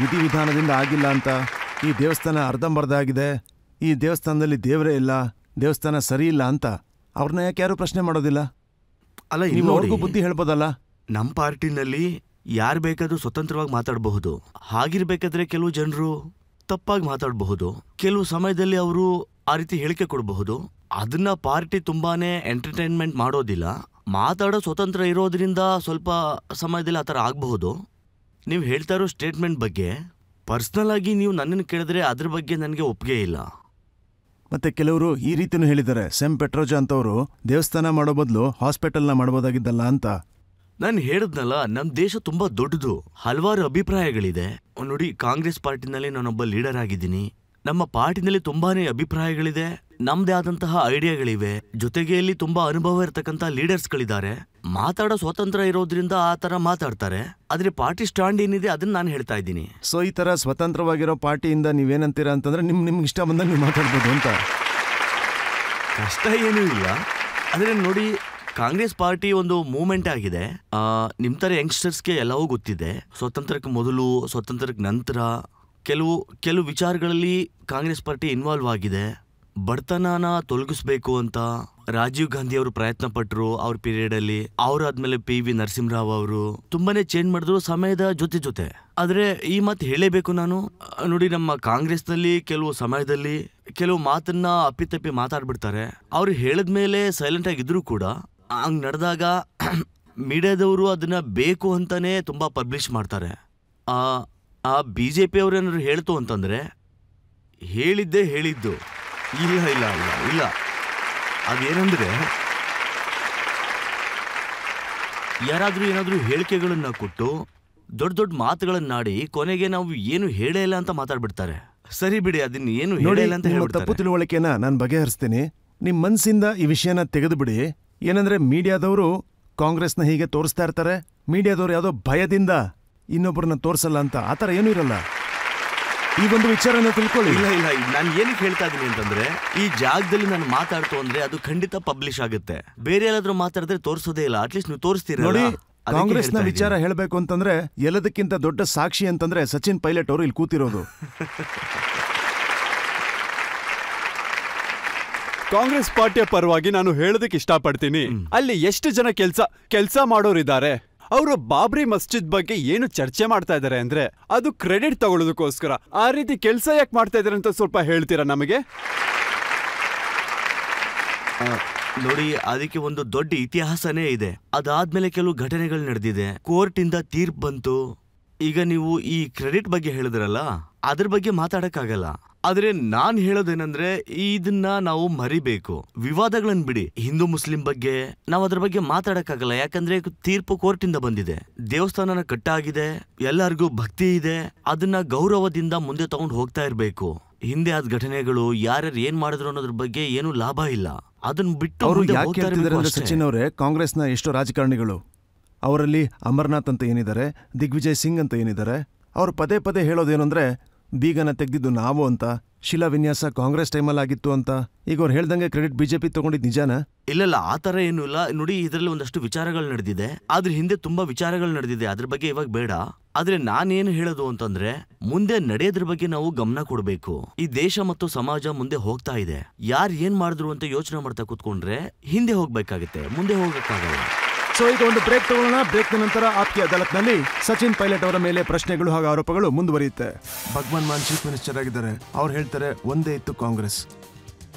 ವಿಧಿವಿಧಾನದಿಂದ ಆಗಿಲ್ಲ ಅಂತ. ಈ ದೇವಸ್ಥಾನ ಅರ್ಧಂಬರ್ಧ ಆಗಿದೆ, ಈ ದೇವಸ್ಥಾನದಲ್ಲಿ ದೇವರೇ ಇಲ್ಲ, ದೇವಸ್ಥಾನ ಸರಿ ಇಲ್ಲ ಅಂತ. ಅವ್ರನ್ನ ಯಾಕೆ ಯಾರು ಪ್ರಶ್ನೆ ಮಾಡೋದಿಲ್ಲ? ಅಲ್ಲ, ನೀವು ಅವ್ರಿಗೂ ಬುದ್ಧಿ ಹೇಳ್ಬೋದಲ್ಲ. ನಮ್ಮ ಪಾರ್ಟಿನಲ್ಲಿ ಯಾರು ಬೇಕಾದ್ರೂ ಸ್ವತಂತ್ರವಾಗಿ ಮಾತಾಡಬಹುದು. ಹಾಗಿರ್ಬೇಕಾದ್ರೆ ಕೆಲವು ಜನರು ತಪ್ಪಾಗಿ ಮಾತಾಡಬಹುದು, ಕೆಲವು ಸಮಯದಲ್ಲಿ ಅವರು ಆ ರೀತಿ ಹೇಳಿಕೆ ಕೊಡಬಹುದು. ಅದನ್ನ ಪಾರ್ಟಿ ತುಂಬಾನೇ ಎಂಟರ್ಟೈನ್ಮೆಂಟ್ ಮಾಡೋದಿಲ್ಲ. ಮಾತಾಡೋ ಸ್ವತಂತ್ರ ಇರೋದ್ರಿಂದ ಸ್ವಲ್ಪ ಸಮಯದಲ್ಲಿ ಆ ಥರ ಆಗಬಹುದು. ನೀವು ಹೇಳ್ತಾ ಇರೋ ಸ್ಟೇಟ್ಮೆಂಟ್ ಬಗ್ಗೆ ಪರ್ಸ್ನಲ್ ಆಗಿ ನೀವು ನನ್ನನ್ನು ಕೇಳಿದ್ರೆ ಅದ್ರ ಬಗ್ಗೆ ನನಗೆ ಒಪ್ಪಿಗೆ ಇಲ್ಲ. ಮತ್ತೆ ಕೆಲವರು ಈ ರೀತಿನೂ ಹೇಳಿದ್ದಾರೆ, ಸೆಮ್ ಪೆಟ್ರೋಜ ಅಂತವರು ದೇವಸ್ಥಾನ ಮಾಡೋ ಬದಲು ಹಾಸ್ಪಿಟಲ್ನ ಮಾಡ್ಬೋದಾಗಿದ್ದಲ್ಲ ಅಂತ. ನಾನು ಹೇಳಿದ್ನಲ್ಲ, ನಮ್ಮ ದೇಶ ತುಂಬಾ ದೊಡ್ಡದು, ಹಲವಾರು ಅಭಿಪ್ರಾಯಗಳಿದೆ. ನೋಡಿ, ಕಾಂಗ್ರೆಸ್ ಪಾರ್ಟಿನಲ್ಲಿ ನಾನೊಬ್ಬ ಲೀಡರ್ ಆಗಿದ್ದೀನಿ. ನಮ್ಮ ಪಾರ್ಟಿನಲ್ಲಿ ತುಂಬಾನೇ ಅಭಿಪ್ರಾಯಗಳಿದೆ, ನಮ್ದೇ ಆದಂತಹ ಐಡಿಯಾಗಳಿವೆ. ಜೊತೆಗೆ ಇಲ್ಲಿ ತುಂಬಾ ಅನುಭವ ಇರತಕ್ಕಂತ ಲೀಡರ್ಸ್ಗಳಿದ್ದಾರೆ. ಮಾತಾಡೋ ಸ್ವಾತಂತ್ರ್ಯ ಇರೋದ್ರಿಂದ ಆ ತರ ಮಾತಾಡ್ತಾರೆ. ಆದ್ರೆ ಪಾರ್ಟಿ ಸ್ಟ್ಯಾಂಡ್ ಏನಿದೆ ಅದನ್ನ ನಾನು ಹೇಳ್ತಾ ಇದ್ದೀನಿ. ಸೊ ಈ ತರ ಸ್ವತಂತ್ರವಾಗಿರೋ ಪಾರ್ಟಿಯಿಂದ ನೀವೇನಂತೀರಾ ಅಂತಂದ್ರೆ ನಿಮ್ಗೆ ಇಷ್ಟ ಬಂದಂಗೆ ನೀವು ಮಾತಾಡ್ಬೋದು ಅಂತ. ಕಷ್ಟ ಏನೂ ಇಲ್ಲ. ಆದ್ರೆ ನೋಡಿ, ಕಾಂಗ್ರೆಸ್ ಪಾರ್ಟಿ ಒಂದು ಮೂವ್ಮೆಂಟ್ ಆಗಿದೆ. ನಿಮ್ ತರ ಯಂಗ್ಸ್ಟರ್ಸ್ಗೆ ಎಲ್ಲವೂ ಗೊತ್ತಿದೆ. ಸ್ವಾತಂತ್ರ್ಯಕ್ಕೆ ಮೊದಲು, ಸ್ವಾತಂತ್ರ್ಯಕ್ಕೆ ನಂತರ ಕೆಲವು ವಿಚಾರಗಳಲ್ಲಿ ಕಾಂಗ್ರೆಸ್ ಪಾರ್ಟಿ ಇನ್ವಾಲ್ವ್ ಆಗಿದೆ. ಬಡತನನ ತೊಲಗಿಸ್ಬೇಕು ಅಂತ ರಾಜೀವ್ ಗಾಂಧಿ ಅವರು ಪ್ರಯತ್ನ ಪಟ್ಟರು ಅವ್ರ ಪೀರಿಯಡ್ ಅಲ್ಲಿ. ಅವರಾದ್ಮೇಲೆ PV ನರಸಿಂಹರಾವ್ ಅವರು ತುಂಬಾನೇ ಚೇಂಜ್ ಮಾಡಿದ್ರು ಸಮಯದ ಜೊತೆ. ಆದ್ರೆ ಈ ಮಾತು ಹೇಳಲೇಬೇಕು ನಾನು. ನೋಡಿ, ನಮ್ಮ ಕಾಂಗ್ರೆಸ್ನಲ್ಲಿ ಕೆಲವು ಸಮಯದಲ್ಲಿ ಕೆಲವು ಮಾತನ್ನ ಅಪ್ಪಿತಪ್ಪಿ ಮಾತಾಡ್ಬಿಡ್ತಾರೆ. ಅವ್ರು ಹೇಳಿದ್ಮೇಲೆ ಸೈಲೆಂಟ್ ಆಗಿದ್ರು ಕೂಡ ಹಂಗ್ ನಡೆದಾಗ ಮೀಡಿಯಾದವರು ಅದನ್ನ ಬೇಕು ಅಂತಾನೆ ತುಂಬಾ ಪಬ್ಲಿಷ್ ಮಾಡ್ತಾರೆ. BJP ಅವ್ರೇನಾದ್ರು ಹೇಳ್ತು ಅಂತಂದ್ರೆ ಹೇಳಿದ್ದೇ ಹೇಳಿದ್ದು. ಇಲ್ಲ ಇಲ್ಲ ಇಲ್ಲ ಇಲ್ಲ ಅದೇನಂದ್ರೆ, ಯಾರಾದ್ರೂ ಏನಾದ್ರೂ ಹೇಳಿಕೆಗಳನ್ನ ಕೊಟ್ಟು ದೊಡ್ಡ ದೊಡ್ಡ ಮಾತುಗಳನ್ನಾಡಿ ಕೊನೆಗೆ ನಾವು ಏನು ಹೇಳೇ ಇಲ್ಲ ಅಂತ ಮಾತಾಡ್ಬಿಡ್ತಾರೆ. ಸರಿ ಬಿಡಿ, ಅದನ್ನ ಏನು ಹೇಳೇ ಇಲ್ಲ ಅಂತ ಹೇಳ್ಬಿಡ್ತಾರೆ. ತಪ್ಪು ತಿಳುವಳಿಕೆನ ನಾನು ಬಗೆಹರಿಸ್ತೀನಿ. ನಿಮ್ ಮನ್ಸಿಂದ ಈ ವಿಷಯನ ತೆಗೆದು ಬಿಡಿ. ಏನಂದ್ರೆ ಮೀಡಿಯಾದವರು ಕಾಂಗ್ರೆಸ್ನ ಹೀಗೆ ತೋರಿಸ್ತಾ ಇರ್ತಾರೆ. ಮೀಡಿಯಾದವರು ಯಾವುದೋ ಭಯದಿಂದ ಇನ್ನೊಬ್ಬರನ್ನ ತೋರಿಸಲ್ಲ ಅಂತ ಆ ಥರ ಏನೂ ಇರಲ್ಲ. ಈ ಒಂದು ವಿಚಾರನ ತಿಳ್ಕೊಳ್ಳಿ. ಇಲ್ಲ ಇಲ್ಲ, ನಾನು ಏನಕ್ಕೆ ಹೇಳ್ತಾ ಇದ್ದೀನಿ ಅಂತಂದ್ರೆ, ಈ ಜಾಗದಲ್ಲಿ ನಾನು ಮಾತಾಡ್ತು ಅಂದ್ರೆ ಅದು ಖಂಡಿತ ಪಬ್ಲಿಷ್ ಆಗುತ್ತೆ. ಬೇರೆ ಎಲ್ಲಾದ್ರೂ ಮಾತಾಡಿದ್ರೆ ತೋರಿಸೋದೇ ಇಲ್ಲ. ಅಟ್ಲೀಸ್ಟ್ ನೀವು ತೋರಿಸ್ತೀರ. ನೋಡಿ, ಕಾಂಗ್ರೆಸ್ನ ವಿಚಾರ ಹೇಳಬೇಕು ಅಂತಂದ್ರೆ ಎಲ್ಲದಕ್ಕಿಂತ ದೊಡ್ಡ ಸಾಕ್ಷಿ ಅಂತಂದ್ರೆ ಸಚಿನ್ ಪೈಲಟ್ ಅವರು ಇಲ್ಲಿ ಕೂತಿರೋದು. ಕಾಂಗ್ರೆಸ್ ಪಾರ್ಟಿಯ ಪರವಾಗಿ ನಾನು ಹೇಳೋದಕ್ಕೆ ಇಷ್ಟಪಡ್ತೀನಿ. ಅಲ್ಲಿ ಎಷ್ಟು ಜನ ಕೆಲ್ಸ ಮಾಡೋರಿದ್ದಾರೆ. ಅವರು ಬಾಬ್ರಿ ಮಸ್ಜಿದ್ ಬಗ್ಗೆ ಏನು ಚರ್ಚೆ ಮಾಡ್ತಾ ಇದ್ದಾರೆ ಅಂದ್ರೆ ಅದು ಕ್ರೆಡಿಟ್ ತಗೊಳ್ಳೋದಕ್ಕೋಸ್ಕರ. ಆ ರೀತಿ ಕೆಲಸ ಯಾಕೆ ಮಾಡ್ತಾ ಇದ್ದಾರೆ ಅಂತ ಸ್ವಲ್ಪ ಹೇಳ್ತೀರಾ ನಮಗೆ? ನೋಡಿ, ಅದಕ್ಕೆ ಒಂದು ದೊಡ್ಡ ಇತಿಹಾಸನೇ ಇದೆ. ಅದಾದ್ಮೇಲೆ ಕೆಲವು ಘಟನೆಗಳು ನಡೆದಿದೆ. ಕೋರ್ಟ್ ಇಂದ ತೀರ್ಪು ಬಂತು. ಈಗ ನೀವು ಈ ಕ್ರೆಡಿಟ್ ಬಗ್ಗೆ ಹೇಳಿದ್ರಲ್ಲ, ಅದ್ರ ಬಗ್ಗೆ ಮಾತಾಡಕ್ಕಾಗಲ್ಲ. ಆದ್ರೆ ನಾನ್ ಹೇಳೋದೇನಂದ್ರೆ, ಇದನ್ನ ನಾವು ಮರಿಬೇಕು. ವಿವಾದಗಳನ್ನ ಬಿಡಿ. ಹಿಂದೂ ಮುಸ್ಲಿಂ ಬಗ್ಗೆ ನಾವು ಅದ್ರ ಬಗ್ಗೆ ಮಾತಾಡಕ್ಕಾಗಲ್ಲ. ಯಾಕಂದ್ರೆ ತೀರ್ಪು ಕೋರ್ಟ್ ಇಂದ ಬಂದಿದೆ. ದೇವಸ್ಥಾನನ ಕಟ್ಟಾಗಿದೆ, ಎಲ್ಲರಿಗೂ ಭಕ್ತಿ ಇದೆ. ಅದನ್ನ ಗೌರವದಿಂದ ಮುಂದೆ ತಗೊಂಡು ಹೋಗ್ತಾ ಇರ್ಬೇಕು. ಹಿಂದೆ ಆದ ಘಟನೆಗಳು ಯಾರ್ಯಾರು ಏನ್ ಮಾಡಿದ್ರು ಅನ್ನೋದ್ರ ಬಗ್ಗೆ ಏನು ಲಾಭ ಇಲ್ಲ. ಅದನ್ನ ಬಿಟ್ಟು ಅವರು ಯಾಕೆ ಹೇಳ್ತಿದ್ದಾರೆ ಅಂದ್ರೆ, ಸಚಿನ್ ಅವರೇ, ಕಾಂಗ್ರೆಸ್ನ ಎಷ್ಟೋ ರಾಜಕಾರಣಿಗಳು, ಅವರಲ್ಲಿ ಅಮರ್ನಾಥ್ ಅಂತ ಏನಿದ್ದಾರೆ, ದಿಗ್ವಿಜಯ್ ಸಿಂಗ್ ಅಂತ ಏನಿದ್ದಾರೆ, ಅವ್ರು ಪದೇ ಪದೇ ಹೇಳೋದೇನಂದ್ರೆ ಬೀಗನ ತೆಗ್ದಿದ್ದು ನಾವು ಅಂತ, ಶಿಲಾವಿನ್ಯಾಸ ಕಾಂಗ್ರೆಸ್ ಟೈಮಲ್ಲಿ ಆಗಿತ್ತು ಅಂತ. ಈಗ ಅವ್ರು ಹೇಳ್ದಂಗೆ ಕ್ರೆಡಿಟ್ BJP ತಗೊಂಡಿದ್ದು ನಿಜಾನಾ? ಇಲ್ಲ, ಆ ತರ ಏನು ಇಲ್ಲ. ನೋಡಿ, ಇದರಲ್ಲಿ ಒಂದಷ್ಟು ವಿಚಾರಗಳು ನಡೆದಿದೆ. ಆದ್ರೆ ಹಿಂದೆ ತುಂಬಾ ವಿಚಾರಗಳು ನಡೆದಿದೆ. ಅದ್ರ ಬಗ್ಗೆ ಇವಾಗ ಬೇಡ. ಆದ್ರೆ ನಾನೇನು ಹೇಳೋದು ಅಂತಂದ್ರೆ, ಮುಂದೆ ನಡೆಯೋದ್ರ ಬಗ್ಗೆ ನಾವು ಗಮನ ಕೊಡ್ಬೇಕು. ಈ ದೇಶ ಮತ್ತು ಸಮಾಜ ಮುಂದೆ ಹೋಗ್ತಾ ಇದೆ. ಯಾರು ಏನ್ ಮಾಡಿದ್ರು ಅಂತ ಯೋಚನೆ ಮಾಡ್ತಾ ಕೂತ್ಕೊಂಡ್ರೆ ಹಿಂದೆ ಹೋಗ್ಬೇಕಾಗತ್ತೆ, ಮುಂದೆ ಹೋಗಕ್ಕಾಗಲ್ಲ. ಸೊ ಈಗ ಒಂದು ಬ್ರೇಕ್ ತಗೊಳ್ಳೋಣ. ಬ್ರೇಕ್ನ ನಂತರ ಆಪ್ಕಿ ಅದಾಲತ್ನಲ್ಲಿ ಸಚಿನ್ ಪೈಲಟ್ ಅವರ ಮೇಲೆ ಪ್ರಶ್ನೆಗಳು ಹಾಗೂ ಆರೋಪಗಳು ಮುಂದುವರಿಯುತ್ತೆ. ಭಗವಾನ್ ಮಾನ್ ಚೀಫ್ ಮಿನಿಸ್ಟರ್ ಆಗಿದ್ದಾರೆ. ಅವ್ರು ಹೇಳ್ತಾರೆ ಒಂದೇ ಇತ್ತು ಕಾಂಗ್ರೆಸ್.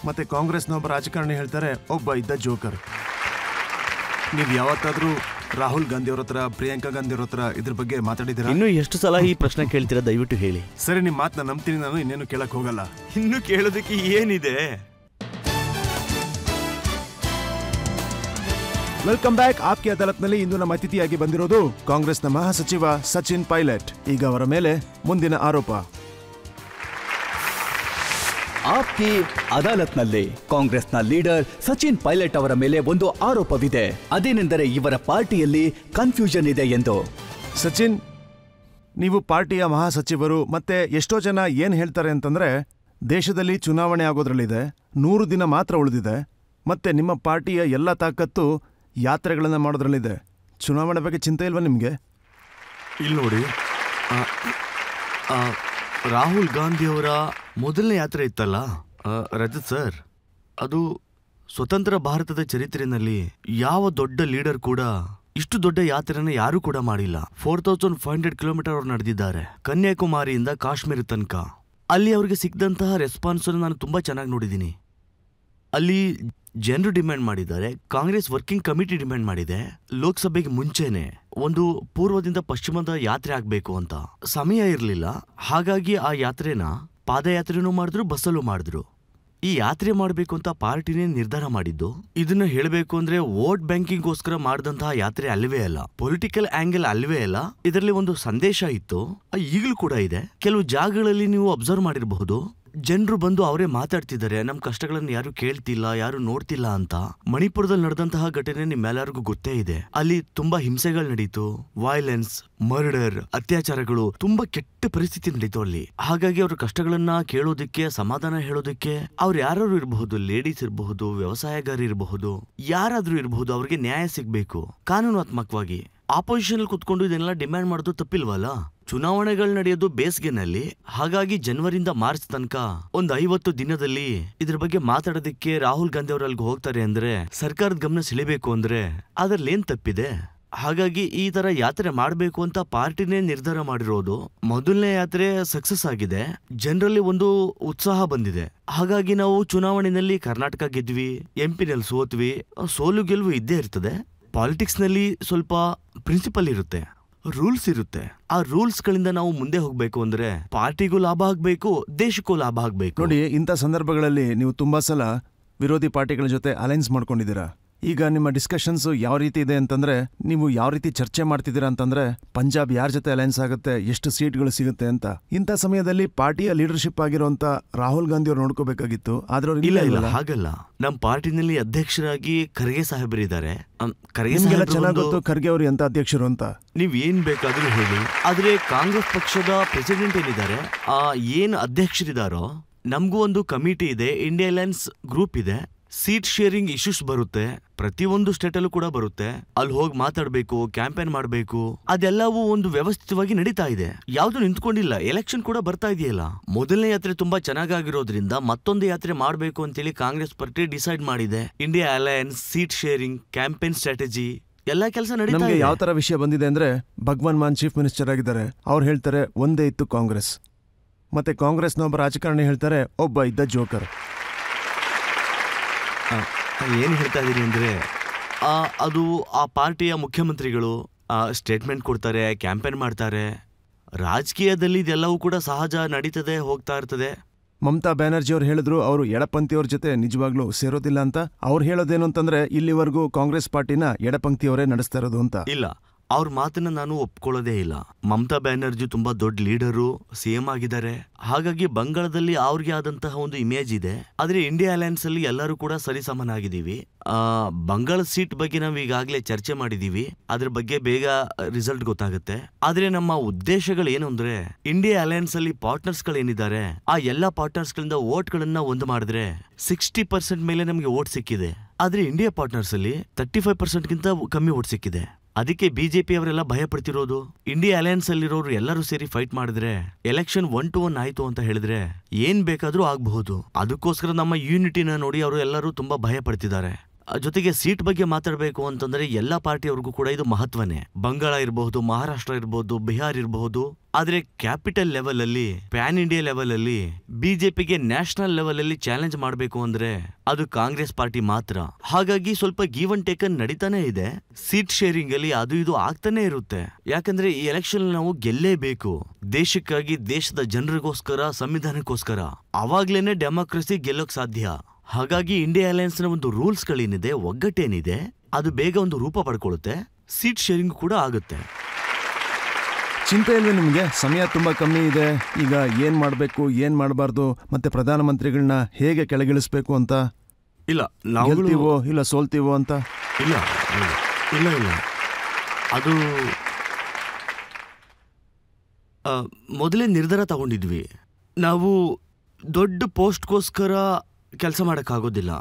ಮತ್ತೆ ಕಾಂಗ್ರೆಸ್ನ ಒಬ್ಬ ರಾಜಕಾರಣಿ ಹೇಳ್ತಾರೆ ಒಬ್ಬ ಇದ್ದ ಜೋಕರ್. ನೀವು ಯಾವತ್ತಾದ್ರೂ ರಾಹುಲ್ ಗಾಂಧಿ ಅವ್ರ ಹತ್ರ, ಪ್ರಿಯಾಂಕಾ ಗಾಂಧಿ ಅವ್ರ ಹತ್ರ ಇದ್ರ ಬಗ್ಗೆ ಮಾತಾಡಿದ್ದೀರಾ? ಇನ್ನು ಎಷ್ಟು ಸಲ ಈ ಪ್ರಶ್ನೆ ಕೇಳ್ತೀರಾ? ದಯವಿಟ್ಟು ಹೇಳಿ. ಸರಿ, ನಿಮ್ಮ ಮಾತನ್ನ ನಂಬ್ತೀನಿ ನಾನು. ಇನ್ನೇನು ಕೇಳಕ್ ಹೋಗಲ್ಲ. ಇನ್ನು ಕೇಳೋದಕ್ಕೆ ಏನಿದೆ? Welcome back. ಆಪ್ಕಿ ಅದಾಲತ್ನಲ್ಲಿ ಇಂದು ನಮ್ಮ ಅತಿಥಿಯಾಗಿ ಬಂದಿರೋದು ಕಾಂಗ್ರೆಸ್ನ ಮಹಾಸಚಿವ ಸಚಿನ್ ಪೈಲಟ್. ಈಗ ಅವರ ಮೇಲೆ ಮುಂದಿನ ಆರೋಪ. ಆಪ್ಕಿ ಅದಾಲತ್ನಲ್ಲಿ ಕಾಂಗ್ರೆಸ್ನ ಲೀಡರ್ ಸಚಿನ್ ಪೈಲಟ್ ಅವರ ಮೇಲೆ ಒಂದು ಆರೋಪವಿದೆ. ಅದೇನೆಂದರೆ ಇವರ ಪಾರ್ಟಿಯಲ್ಲಿ ಕನ್ಫ್ಯೂಷನ್ ಇದೆ ಎಂದು. ಸಚಿನ್, ನೀವು ಪಾರ್ಟಿಯ ಮಹಾಸಚಿವರು. ಮತ್ತೆ ಎಷ್ಟೋ ಜನ ಏನ್ ಹೇಳ್ತಾರೆ ಅಂತಂದ್ರೆ, ದೇಶದಲ್ಲಿ ಚುನಾವಣೆ ಆಗೋದ್ರಲ್ಲಿದೆ, 100 ದಿನ ಮಾತ್ರ ಉಳಿದಿದೆ. ಮತ್ತೆ ನಿಮ್ಮ ಪಾರ್ಟಿಯ ಎಲ್ಲ ತಾಕತ್ತು ಯಾತ್ರೆಗಳನ್ನ ಮಾಡೋದ್ರಲ್ಲಿದೆ. ಚುನಾವಣೆ ಬಗ್ಗೆ ಚಿಂತೆ ಇಲ್ವಾ ನಿಮ್ಗೆ? ಇಲ್ಲಿ ನೋಡಿ, ರಾಹುಲ್ ಗಾಂಧಿ ಅವರ ಮೊದಲನೇ ಯಾತ್ರೆ ಇತ್ತಲ್ಲ ರಜತ್ ಸರ್, ಅದು ಸ್ವತಂತ್ರ ಭಾರತದ ಚರಿತ್ರೆಯಲ್ಲಿ ಯಾವ ದೊಡ್ಡ ಲೀಡರ್ ಕೂಡ ಇಷ್ಟು ದೊಡ್ಡ ಯಾತ್ರೆನ ಯಾರೂ ಕೂಡ ಮಾಡಿಲ್ಲ. 4500 ಕಿಲೋಮೀಟರ್ ಅವ್ರು ನಡೆದಿದ್ದಾರೆ, ಕನ್ಯಾಕುಮಾರಿಯಿಂದ ಕಾಶ್ಮೀರ ತನಕ. ಅಲ್ಲಿ ಅವ್ರಿಗೆ ಸಿಕ್ಕಿದಂತಹ ರೆಸ್ಪಾನ್ಸ್ ನಾನು ತುಂಬಾ ಚೆನ್ನಾಗಿ ನೋಡಿದ್ದೀನಿ. ಅಲ್ಲಿ ಜನರು ಡಿಮ್ಯಾಂಡ್ ಮಾಡಿದ್ದಾರೆ, ಕಾಂಗ್ರೆಸ್ ವರ್ಕಿಂಗ್ ಕಮಿಟಿ ಡಿಮ್ಯಾಂಡ್ ಮಾಡಿದೆ, ಲೋಕಸಭೆಗೆ ಮುಂಚೆನೆ ಒಂದು ಪೂರ್ವದಿಂದ ಪಶ್ಚಿಮದ ಯಾತ್ರೆ ಆಗ್ಬೇಕು ಅಂತ. ಸಮಯ ಇರಲಿಲ್ಲ, ಹಾಗಾಗಿ ಆ ಯಾತ್ರೆನ ಪಾದಯಾತ್ರೆನೂ ಮಾಡಿದ್ರು, ಬಸ್ಸಲ್ಲೂ ಮಾಡಿದ್ರು. ಈ ಯಾತ್ರೆ ಮಾಡಬೇಕು ಅಂತ ಪಾರ್ಟಿನೇ ನಿರ್ಧಾರ ಮಾಡಿದ್ದು. ಇದನ್ನ ಹೇಳಬೇಕು ಅಂದ್ರೆ ವೋಟ್ ಬ್ಯಾಂಕಿಂಗ್ಗೋಸ್ಕರ ಮಾಡಿದಂತಹ ಯಾತ್ರೆ ಅಲ್ವೇ ಅಲ್ಲ, ಪೊಲಿಟಿಕಲ್ ಆಂಗಲ್ ಅಲ್ವೇ ಅಲ್ಲ. ಇದರಲ್ಲಿ ಒಂದು ಸಂದೇಶ ಇತ್ತು, ಈಗಲೂ ಕೂಡ ಇದೆ. ಕೆಲವು ಜಾಗಗಳಲ್ಲಿ ನೀವು ಅಬ್ಸರ್ವ್ ಮಾಡಿರಬಹುದು, ಜನರು ಬಂದು ಅವರೇ ಮಾತಾಡ್ತಿದ್ದಾರೆ, ನಮ್ ಕಷ್ಟಗಳನ್ನು ಯಾರು ಕೇಳ್ತಿಲ್ಲ, ಯಾರು ನೋಡ್ತಿಲ್ಲ ಅಂತ. ಮಣಿಪುರದಲ್ಲಿ ನಡೆದಂತಹ ಘಟನೆ ನಿಮ್ಮೆಲ್ಲರಿಗೂ ಗೊತ್ತೇ ಇದೆ. ಅಲ್ಲಿ ತುಂಬಾ ಹಿಂಸೆಗಳು ನಡೀತು, ವೈಲೆನ್ಸ್, ಮರ್ಡರ್, ಅತ್ಯಾಚಾರಗಳು, ತುಂಬಾ ಕೆಟ್ಟ ಪರಿಸ್ಥಿತಿ ನಡೀತು ಅಲ್ಲಿ. ಹಾಗಾಗಿ ಅವ್ರ ಕಷ್ಟಗಳನ್ನ ಕೇಳೋದಕ್ಕೆ, ಸಮಾಧಾನ ಹೇಳೋದಕ್ಕೆ ಅವ್ರು ಯಾರು ಇರಬಹುದು, ಲೇಡೀಸ್ ಇರಬಹುದು, ವ್ಯವಸಾಯಗಾರ ಇರಬಹುದು, ಯಾರಾದ್ರೂ ಇರಬಹುದು, ಅವ್ರಿಗೆ ನ್ಯಾಯ ಸಿಗ್ಬೇಕು ಕಾನೂನಾತ್ಮಕವಾಗಿ. ಆಪೋಸಿಷನ್ ಕುತ್ಕೊಂಡು ಇದನ್ನೆಲ್ಲ ಡಿಮ್ಯಾಂಡ್ ಮಾಡೋದು ತಪ್ಪಿಲ್ವಲ್ಲ? ಚುನಾವಣೆಗಳು ನಡೆಯೋದು ಬೇಸಿಗೆನಲ್ಲಿ, ಹಾಗಾಗಿ ಜನವರಿಂದ ಮಾರ್ಚ್ ತನಕ ಒಂದು 50 ದಿನದಲ್ಲಿ ಇದ್ರ ಬಗ್ಗೆ ಮಾತಾಡೋದಕ್ಕೆ ರಾಹುಲ್ ಗಾಂಧಿ ಅವರು ಅಲ್ಲಿಗೆ ಹೋಗ್ತಾರೆ ಅಂದ್ರೆ, ಸರ್ಕಾರದ ಗಮನ ಸೆಳಿಬೇಕು ಅಂದ್ರೆ ಅದ್ರಲ್ಲಿ ಏನ್ ತಪ್ಪಿದೆ? ಹಾಗಾಗಿ ಈ ತರ ಯಾತ್ರೆ ಮಾಡಬೇಕು ಅಂತ ಪಾರ್ಟಿನೇ ನಿರ್ಧಾರ ಮಾಡಿರೋದು. ಮೊದಲನೇ ಯಾತ್ರೆ ಸಕ್ಸಸ್ ಆಗಿದೆ, ಜನರಲ್ಲಿ ಒಂದು ಉತ್ಸಾಹ ಬಂದಿದೆ. ಹಾಗಾಗಿ ನಾವು ಚುನಾವಣೆಯಲ್ಲಿ ಕರ್ನಾಟಕ ಗೆದ್ವಿ, ಎಂಪಿನಲ್ಲಿ ಸೋತ್ವಿ. ಸೋಲು ಗೆಲುವು ಇದ್ದೇ ಇರ್ತದೆ. ಪಾಲಿಟಿಕ್ಸ್ ನಲ್ಲಿ ಸ್ವಲ್ಪ ಪ್ರಿನ್ಸಿಪಲ್ ಇರುತ್ತೆ, ರೂಲ್ಸ್ ಇರುತ್ತೆ. ಆ ರೂಲ್ಸ್ ಗಳಿಂದ ನಾವು ಮುಂದೆ ಹೋಗ್ಬೇಕು ಅಂದ್ರೆ ಪಾರ್ಟಿಗೂ ಲಾಭ ಆಗ್ಬೇಕು, ದೇಶಕ್ಕೂ ಲಾಭ ಆಗ್ಬೇಕು. ನೋಡಿ, ಇಂಥ ಸಂದರ್ಭಗಳಲ್ಲಿ ನೀವು ತುಂಬಾ ಸಲ ವಿರೋಧಿ ಪಾರ್ಟಿಗಳ ಜೊತೆ ಅಲೈನ್ಸ್ ಮಾಡ್ಕೊಂಡಿದ್ದೀರಾ. ಈಗ ನಿಮ್ಮ ಡಿಸ್ಕಷನ್ಸ್ ಯಾವ ರೀತಿ ಇದೆ ಅಂತಂದ್ರೆ, ನೀವು ಯಾವ ರೀತಿ ಚರ್ಚೆ ಮಾಡ್ತಿದ್ದೀರಾ ಅಂತಂದ್ರೆ, ಪಂಜಾಬ್ ಯಾರ ಜೊತೆ ಅಲೈನ್ಸ್ ಆಗುತ್ತೆ, ಎಷ್ಟು ಸೀಟ್ಗಳು ಸಿಗುತ್ತೆ ಅಂತ. ಇಂಥ ಸಮಯದಲ್ಲಿ ಪಾರ್ಟಿಯ ಲೀಡರ್ಶಿಪ್ ಆಗಿರುವಂತ ರಾಹುಲ್ ಗಾಂಧಿ ಅವ್ರು ನೋಡ್ಕೋಬೇಕಾಗಿತ್ತು. ಆದ್ರೆ ಅವ್ರು ಇಲ್ಲ, ಹಾಗಲ್ಲ. ನಮ್ಮ ಪಾರ್ಟಿನಲ್ಲಿ ಅಧ್ಯಕ್ಷರಾಗಿ ಖರ್ಗೆ ಸಾಹೇಬರಿದ್ದಾರೆ. ಚೆನ್ನಾಗಿ ಗೊತ್ತು ಖರ್ಗೆ ಅವರು ಎಂತ ಅಧ್ಯಕ್ಷರು ಅಂತ. ನೀವ್ ಏನ್ ಬೇಕಾದ್ರೂ ಹೇಳಿ. ಆದ್ರೆ ಕಾಂಗ್ರೆಸ್ ಪಕ್ಷದ ಪ್ರೆಸಿಡೆಂಟ್ ಏನಿದ್ದಾರೆ, ಏನ್ ಅಧ್ಯಕ್ಷರಿದಾರೋ, ನಮಗೂ ಒಂದು ಕಮಿಟಿ ಇದೆ, ಇಂಡಿಯಾ ಅಲೈನ್ಸ್ ಗ್ರೂಪ್ ಇದೆ. ಸೀಟ್ ಶೇರಿಂಗ್ ಇಶ್ಯೂಸ್ ಬರುತ್ತೆ, ಪ್ರತಿಯೊಂದು ಸ್ಟೇಟಲ್ಲೂ ಕೂಡ ಬರುತ್ತೆ. ಅಲ್ಲಿ ಹೋಗಿ ಮಾತಾಡ್ಬೇಕು, ಕ್ಯಾಂಪೇನ್ ಮಾಡಬೇಕು, ಅದೆಲ್ಲವೂ ಒಂದು ವ್ಯವಸ್ಥಿತವಾಗಿ ನಡೀತಾ ಇದೆ. ಯಾವ್ದು ನಿಂತ್ಕೊಂಡಿಲ್ಲ. ಎಲೆಕ್ಷನ್ ಕೂಡ ಬರ್ತಾ ಇದೆಯಲ್ಲ. ಮೊದಲನೇ ಯಾತ್ರೆ ತುಂಬಾ ಚೆನ್ನಾಗಿರೋದ್ರಿಂದ ಮತ್ತೊಂದು ಯಾತ್ರೆ ಮಾಡಬೇಕು ಅಂತೇಳಿ ಕಾಂಗ್ರೆಸ್ ಪಾರ್ಟಿ ಡಿಸೈಡ್ ಮಾಡಿದೆ. India alliance, seat sharing, campaign strategy ಎಲ್ಲಾ ಕೆಲಸ ನಡೀತಾ ಇದೆ. ಯಾವ ತರ ವಿಷಯ ಬಂದಿದೆ ಅಂದ್ರೆ, ಭಗವಾನ್ ಮಾನ್ ಚೀಫ್ ಮಿನಿಸ್ಟರ್ ಆಗಿದ್ದಾರೆ. ಅವ್ರು ಹೇಳ್ತಾರೆ ಒಂದೇ ಇತ್ತು ಕಾಂಗ್ರೆಸ್, ಮತ್ತೆ ಕಾಂಗ್ರೆಸ್ನ ಒಬ್ಬ ರಾಜಕಾರಣಿ ಹೇಳ್ತಾರೆ ಒಬ್ಬ ಇದ್ದ ಜೋಕರ್. ಏನ್ ಹೇಳ್ತಾ ಇದೀನಿ ಅಂದ್ರೆ, ಅದು ಆ ಪಾರ್ಟಿಯ ಮುಖ್ಯಮಂತ್ರಿಗಳು ಸ್ಟೇಟ್ಮೆಂಟ್ ಕೊಡ್ತಾರೆ, ಕ್ಯಾಂಪೇನ್ ಮಾಡ್ತಾರೆ. ರಾಜಕೀಯದಲ್ಲಿ ಇದೆಲ್ಲವೂ ಕೂಡ ಸಹಜ ನಡೀತದೆ, ಹೋಗ್ತಾ ಇರ್ತದೆ. ಮಮತಾ ಬ್ಯಾನರ್ಜಿ ಅವ್ರು ಹೇಳಿದ್ರು ಅವರು ಎಡಪಂಕ್ತಿಯವ್ರ ಜೊತೆ ನಿಜವಾಗ್ಲೂ ಸೇರೋದಿಲ್ಲ ಅಂತ. ಅವ್ರು ಹೇಳೋದೇನು ಅಂತಂದ್ರೆ, ಇಲ್ಲಿವರೆಗೂ ಕಾಂಗ್ರೆಸ್ ಪಾರ್ಟಿನ ಎಡಪಂಕ್ತಿಯವರೇ ನಡೆಸ್ತಾ ಇರೋದು ಅಂತ. ಇಲ್ಲ, ಅವ್ರ ಮಾತನ್ನ ನಾನು ಒಪ್ಕೊಳ್ಳೋದೇ ಇಲ್ಲ. ಮಮತಾ ಬ್ಯಾನರ್ಜಿ ತುಂಬಾ ದೊಡ್ಡ ಲೀಡರು, ಸಿಎಂ ಆಗಿದ್ದಾರೆ. ಹಾಗಾಗಿ ಬಂಗಾಳದಲ್ಲಿ ಅವ್ರಿಗೆ ಆದಂತಹ ಒಂದು ಇಮೇಜ್ ಇದೆ. ಆದ್ರೆ ಇಂಡಿಯಾ ಅಲೈನ್ಸ್ ಅಲ್ಲಿ ಎಲ್ಲರೂ ಕೂಡ ಸರಿಸಮನಾಗಿದ್ದೀವಿ. ಬಂಗಾಳ ಸೀಟ್ ಬಗ್ಗೆ ನಾವು ಈಗಾಗಲೇ ಚರ್ಚೆ ಮಾಡಿದೀವಿ, ಅದ್ರ ಬಗ್ಗೆ ಬೇಗ ರಿಸಲ್ಟ್ ಗೊತ್ತಾಗುತ್ತೆ. ಆದ್ರೆ ನಮ್ಮ ಉದ್ದೇಶಗಳು ಏನು ಅಂದ್ರೆ, ಇಂಡಿಯಾ ಅಲೈನ್ಸ್ ಅಲ್ಲಿ ಪಾರ್ಟ್ನರ್ಸ್ ಗಳೇನಿದ್ದಾರೆ, ಆ ಎಲ್ಲಾ ಪಾರ್ಟ್ನರ್ಸ್ ಗಳಿಂದ ವೋಟ್ ಗಳನ್ನ ಒಂದು ಮಾಡಿದ್ರೆ 60% ಮೇಲೆ ನಮಗೆ ವೋಟ್ ಸಿಕ್ಕಿದೆ. ಆದ್ರೆ ಇಂಡಿಯಾ ಪಾರ್ಟ್ನರ್ಸ್ ಅಲ್ಲಿ 35% ಗಿಂತ ಕಮ್ಮಿ ವೋಟ್ ಸಿಕ್ಕಿದೆ. ಅದಕ್ಕೆ ಬಿಜೆಪಿ ಅವರೆಲ್ಲ ಭಯ ಪಡ್ತಿರೋದು. ಇಂಡಿಯಾ ಅಲೈನ್ಸ್ ಅಲ್ಲಿರೋರು ಎಲ್ಲರೂ ಸೇರಿ ಫೈಟ್ ಮಾಡಿದ್ರೆ ಎಲೆಕ್ಷನ್ 1-1 ಆಯ್ತು ಅಂತ ಹೇಳಿದ್ರೆ ಏನ್ ಬೇಕಾದ್ರೂ ಆಗಬಹುದು. ಅದಕ್ಕೋಸ್ಕರ ನಮ್ಮ ಯೂನಿಟಿನ ನೋಡಿ ಅವರು ಎಲ್ಲರೂ ತುಂಬಾ ಭಯ ಪಡ್ತಿದ್ದಾರೆ. ಜೊತೆಗೆ ಸೀಟ್ ಬಗ್ಗೆ ಮಾತಾಡಬೇಕು ಅಂತಂದ್ರೆ ಎಲ್ಲಾ ಪಾರ್ಟಿಯವ್ರಿಗೂ ಕೂಡ ಇದು ಮಹತ್ವನೇ. ಬಂಗಾಳ ಇರಬಹುದು, ಮಹಾರಾಷ್ಟ್ರ ಇರಬಹುದು, ಬಿಹಾರ್ ಇರಬಹುದು. ಆದ್ರೆ ಕ್ಯಾಪಿಟಲ್ ಲೆವೆಲ್ ಅಲ್ಲಿ, ಪ್ಯಾನ್ ಇಂಡಿಯಾ ಲೆವೆಲ್ ಅಲ್ಲಿ ಬಿಜೆಪಿಗೆ ನ್ಯಾಷನಲ್ ಲೆವೆಲ್ ಅಲ್ಲಿ ಚಾಲೆಂಜ್ ಮಾಡಬೇಕು ಅಂದ್ರೆ ಅದು ಕಾಂಗ್ರೆಸ್ ಪಾರ್ಟಿ ಮಾತ್ರ. ಹಾಗಾಗಿ ಸ್ವಲ್ಪ ಗಿವ್ ಅಂಡ್ ಟೇಕನ್ ನಡೀತಾನೆ ಇದೆ. ಸೀಟ್ ಶೇರಿಂಗ್ ಅಲ್ಲಿ ಅದು ಇದು ಆಗ್ತಾನೆ ಇರುತ್ತೆ. ಯಾಕಂದ್ರೆ ಈ ಎಲೆಕ್ಷನ್ ನಾವು ಗೆಲ್ಲೇಬೇಕು, ದೇಶಕ್ಕಾಗಿ, ದೇಶದ ಜನರಿಗೋಸ್ಕರ, ಸಂವಿಧಾನಕ್ಕೋಸ್ಕರ. ಅವಾಗ್ಲೇನೆ ಡೆಮಾಕ್ರಸಿ ಗೆಲ್ಲೋಕ್ ಸಾಧ್ಯ. ಹಾಗಾಗಿ ಇಂಡಿಯಾ ಅಲೈನ್ಸ್ ನ ಒಂದು ರೂಲ್ಸ್ ಗಳೇನಿದೆ, ಒಗ್ಗಟ್ಟೇನಿದೆ, ಅದು ಬೇಗ ಒಂದು ರೂಪ ಪಡ್ಕೊಳ್ಳುತ್ತೆ. ಸೀಟ್ ಶೇರಿಂಗ್ ಕೂಡ ಆಗುತ್ತೆ. ಚಿಂತೆ ಇಲ್ವೇ ನಿಮಗೆ? ಸಮಯ ತುಂಬಾ ಕಮ್ಮಿ ಇದೆ. ಈಗ ಏನ್ ಮಾಡ್ಬೇಕು, ಏನ್ ಮಾಡಬಾರ್ದು, ಮತ್ತೆ ಪ್ರಧಾನಮಂತ್ರಿಗಳನ್ನ ಹೇಗೆ ಕೆಳಗಿಳಿಸ್ಬೇಕು ಅಂತ? ಇಲ್ಲ, ಗೆಲ್ತೀವೋ ಇಲ್ಲ ಸೋಲ್ತೀವೋ ಅಂತ? ಇಲ್ಲ ಇಲ್ಲ ಇಲ್ಲ ಅದು ಮೊದಲೇ ನಿರ್ಧಾರ ತಗೊಂಡಿದ್ವಿ. ನಾವು ದೊಡ್ಡ ಪೋಸ್ಟ್ಗೋಸ್ಕರ ಕೆಲಸ ಮಾಡೋಕ್ಕಾಗೋದಿಲ್ಲ.